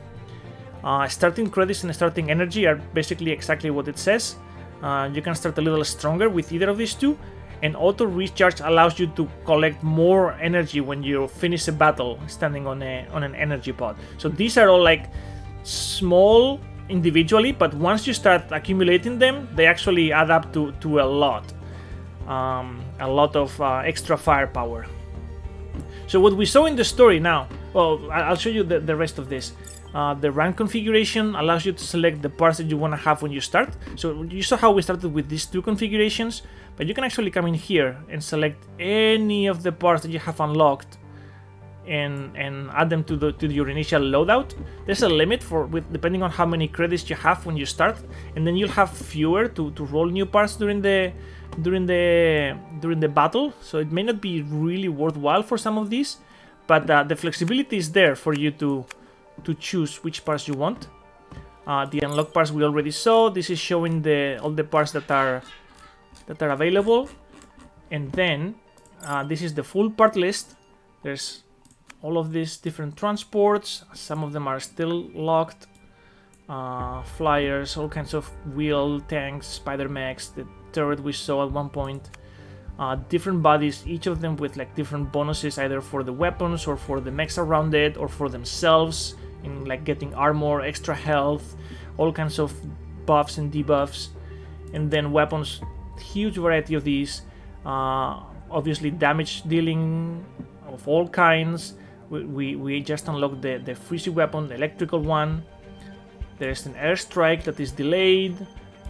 Speaker 1: Starting credits and starting energy are basically exactly what it says. You can start a little stronger with either of these two, and auto recharge allows you to collect more energy when you finish a battle standing on an energy pod. So these are all like small individually, but once you start accumulating them, they actually add up to a lot of extra firepower. So what we saw in the story now, well, I'll show you the rest of this. The rank configuration allows you to select the parts that you want to have when you start. So you saw how we started with these 2 configurations, but you can actually come in here and select any of the parts that you have unlocked and add them to your initial loadout. There's a limit depending on how many credits you have when you start, and then you'll have fewer to roll new parts during the battle. So it may not be really worthwhile for some of these, but the flexibility is there for you to choose which parts you want. The unlock parts we already saw. This is showing all the parts that are available, and then this is the full part list. There's all of these different transports. Some of them are still locked. Flyers, all kinds of wheel tanks, spider mechs, the turret we saw at one point. Different bodies, each of them with like different bonuses, either for the weapons or for the mechs around it, or for themselves, in like getting armor, extra health, all kinds of buffs and debuffs. And then weapons, huge variety of these. Obviously damage dealing of all kinds. We just unlocked the freezy weapon, the electrical one. There's an airstrike that is delayed.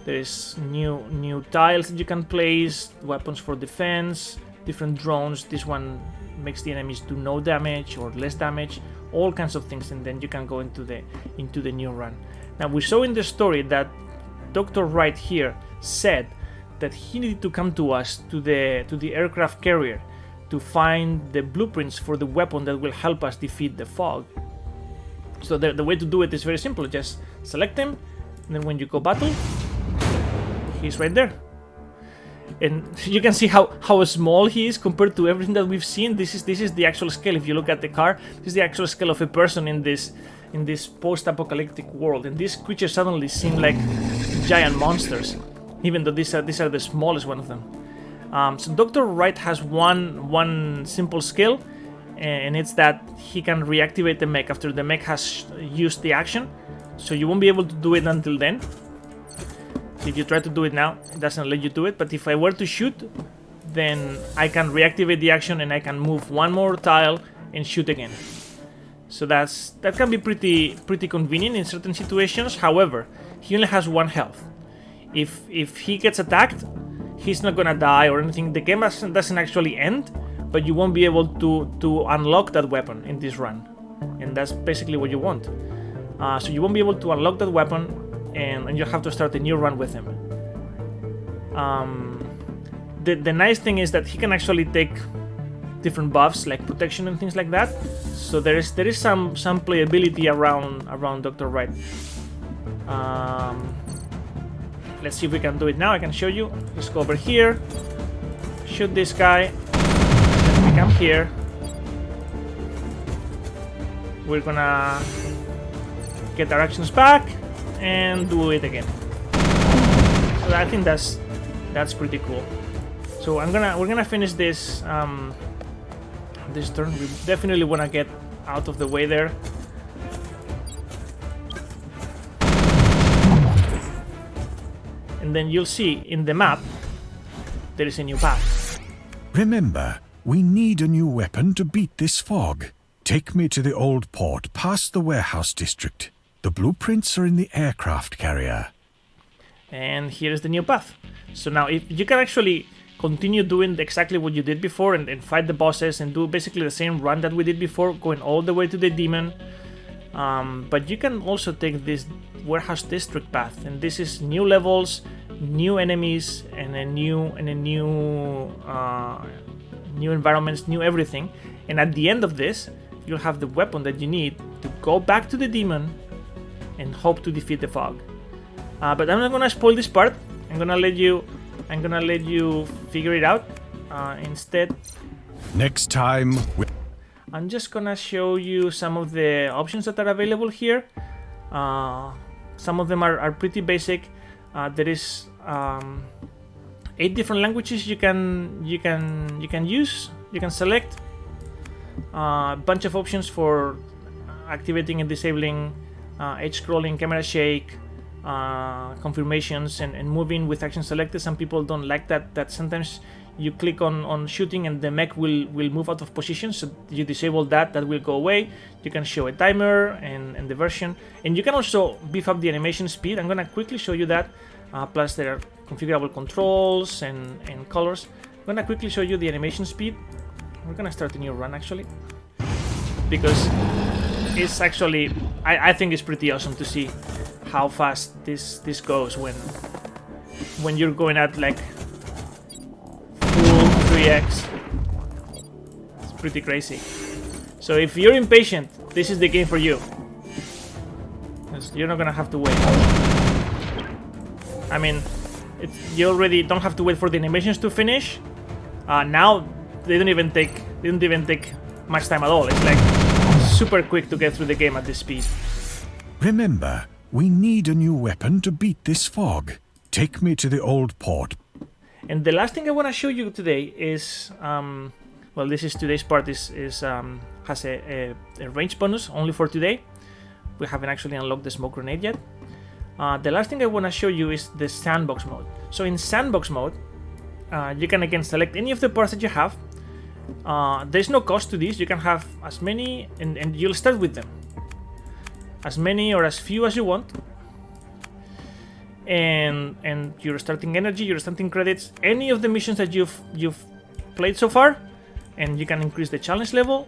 Speaker 1: There's new tiles that you can place, weapons for defense, different drones. This one makes the enemies do no damage or less damage, all kinds of things, and then you can go into the new run. Now we saw in the story that Dr. Wright here said that he needed to come to us to the aircraft carrier to find the blueprints for the weapon that will help us defeat the fog. So the way to do it is very simple. Just select him, and then when you go battle, he's right there. and you can see how small he is compared to everything that we've seen. This is the actual scale. If you look at the car, this is the actual scale of a person in this post-apocalyptic world, and these creatures suddenly seem like giant monsters, even though these are the smallest one of them. So Dr. Wright has one simple skill, and it's that he can reactivate the mech after the mech has used the action. So you won't be able to do it until then. If you try to do it now, it doesn't let you do it. But if I were to shoot, then I can reactivate the action and I can move one more tile and shoot again. So that can be pretty convenient in certain situations. However, he only has 1 health. If he gets attacked, he's not gonna die or anything. The game doesn't actually end, but you won't be able to unlock that weapon in this run, and that's basically what you want. So you won't be able to unlock that weapon, and you have to start a new run with him. The nice thing is that he can actually take different buffs like protection and things like that. So there is some playability around Dr. Wright. Let's see if we can do it now. I can show you. Let's go over here, shoot this guy. We come here. We're gonna get our actions back and do it again. So I think that's pretty cool. So we're gonna finish this this turn. We definitely wanna get out of the way there. And then you'll see in the map there is a new path.
Speaker 2: Remember, we need a new weapon to beat this fog. Take me to the old port, past the warehouse district. The blueprints are in the aircraft carrier.
Speaker 1: And here's the new path. So now if you can actually continue doing exactly what you did before and fight the bosses and do basically the same run that we did before, going all the way to the demon. But you can also take this warehouse district path, and this is new levels, new enemies, and a new environments, new everything. And at the end of this, you'll have the weapon that you need to go back to the demon and hope to defeat the fog. But I'm not gonna spoil this part. I'm gonna let you figure it out. Instead,
Speaker 2: next time,
Speaker 1: I'm just gonna show you some of the options that are available here. Some of them are pretty basic. There is 8 different languages you can use. You can select a bunch of options for activating and disabling edge scrolling, camera shake, confirmations, and moving with action selected. Some people don't like that sometimes you click on shooting and the mech will move out of position, so you disable that will go away. You can show a timer and the version, and you can also beef up the animation speed. I'm gonna quickly show you that. Plus there are configurable controls and colors. I'm gonna quickly show you the animation speed. We're gonna start a new run actually, because it's actually I think it's pretty awesome to see how fast this goes when you're going at like full 3x. It's pretty crazy. So if you're impatient, this is the game for you. You're not gonna have to wait. I mean, you already don't have to wait for the animations to finish. Now they don't even take much time at all. It's like super quick to get through the game at this speed.
Speaker 2: remember, we need a new weapon to beat this fog. Take me to the old port.
Speaker 1: And the last thing I want to show you today is, well, this is today's part. Has a range bonus only for today. We haven't actually unlocked the smoke grenade yet. The last thing I want to show you is the sandbox mode. So in sandbox mode, you can again select any of the parts that you have. There's no cost to this. You can have as many, and you'll start with them. As many or as few as you want. And you're starting energy, you're starting credits, any of the missions that you've played so far, and you can increase the challenge level.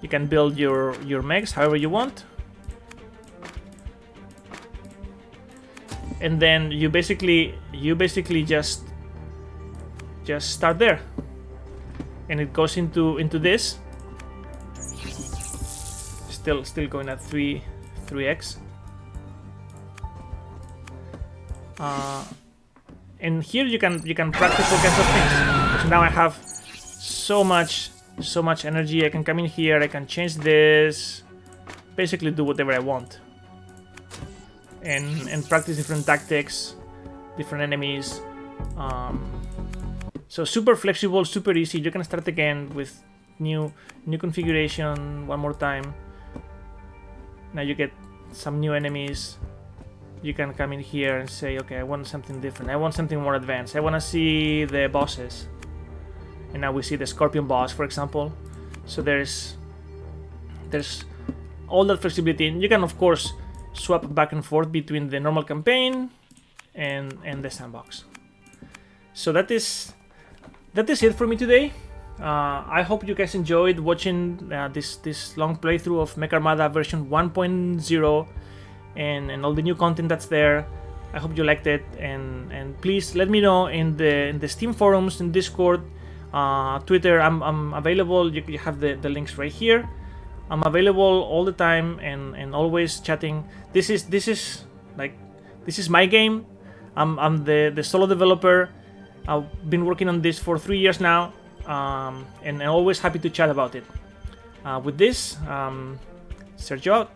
Speaker 1: You can build your mechs however you want, and then you basically just start there, and it goes into this. Still going at 3x. And here you can practice all kinds of things. So now I have so much energy. I can come in here, I can change this, basically do whatever I want, and practice different tactics, different enemies. So super flexible, super easy. You can start again with new configuration one more time. Now you get some new enemies. You can come in here and say, okay, I want something different. I want something more advanced. I want to see the bosses. And now we see the Scorpion boss, for example. So there's all that flexibility. And you can, of course, swap back and forth between the normal campaign and the sandbox. So that is it for me today. I hope you guys enjoyed watching this long playthrough of Mech Armada version 1.0 and all the new content that's there. I hope you liked it, and please let me know in the Steam forums, in Discord, Twitter. I'm available. You have the links right here. I'm available all the time and always chatting. This is my game. I'm the solo developer. I've been working on this for 3 years now, and I'm always happy to chat about it. With this, Sergio out.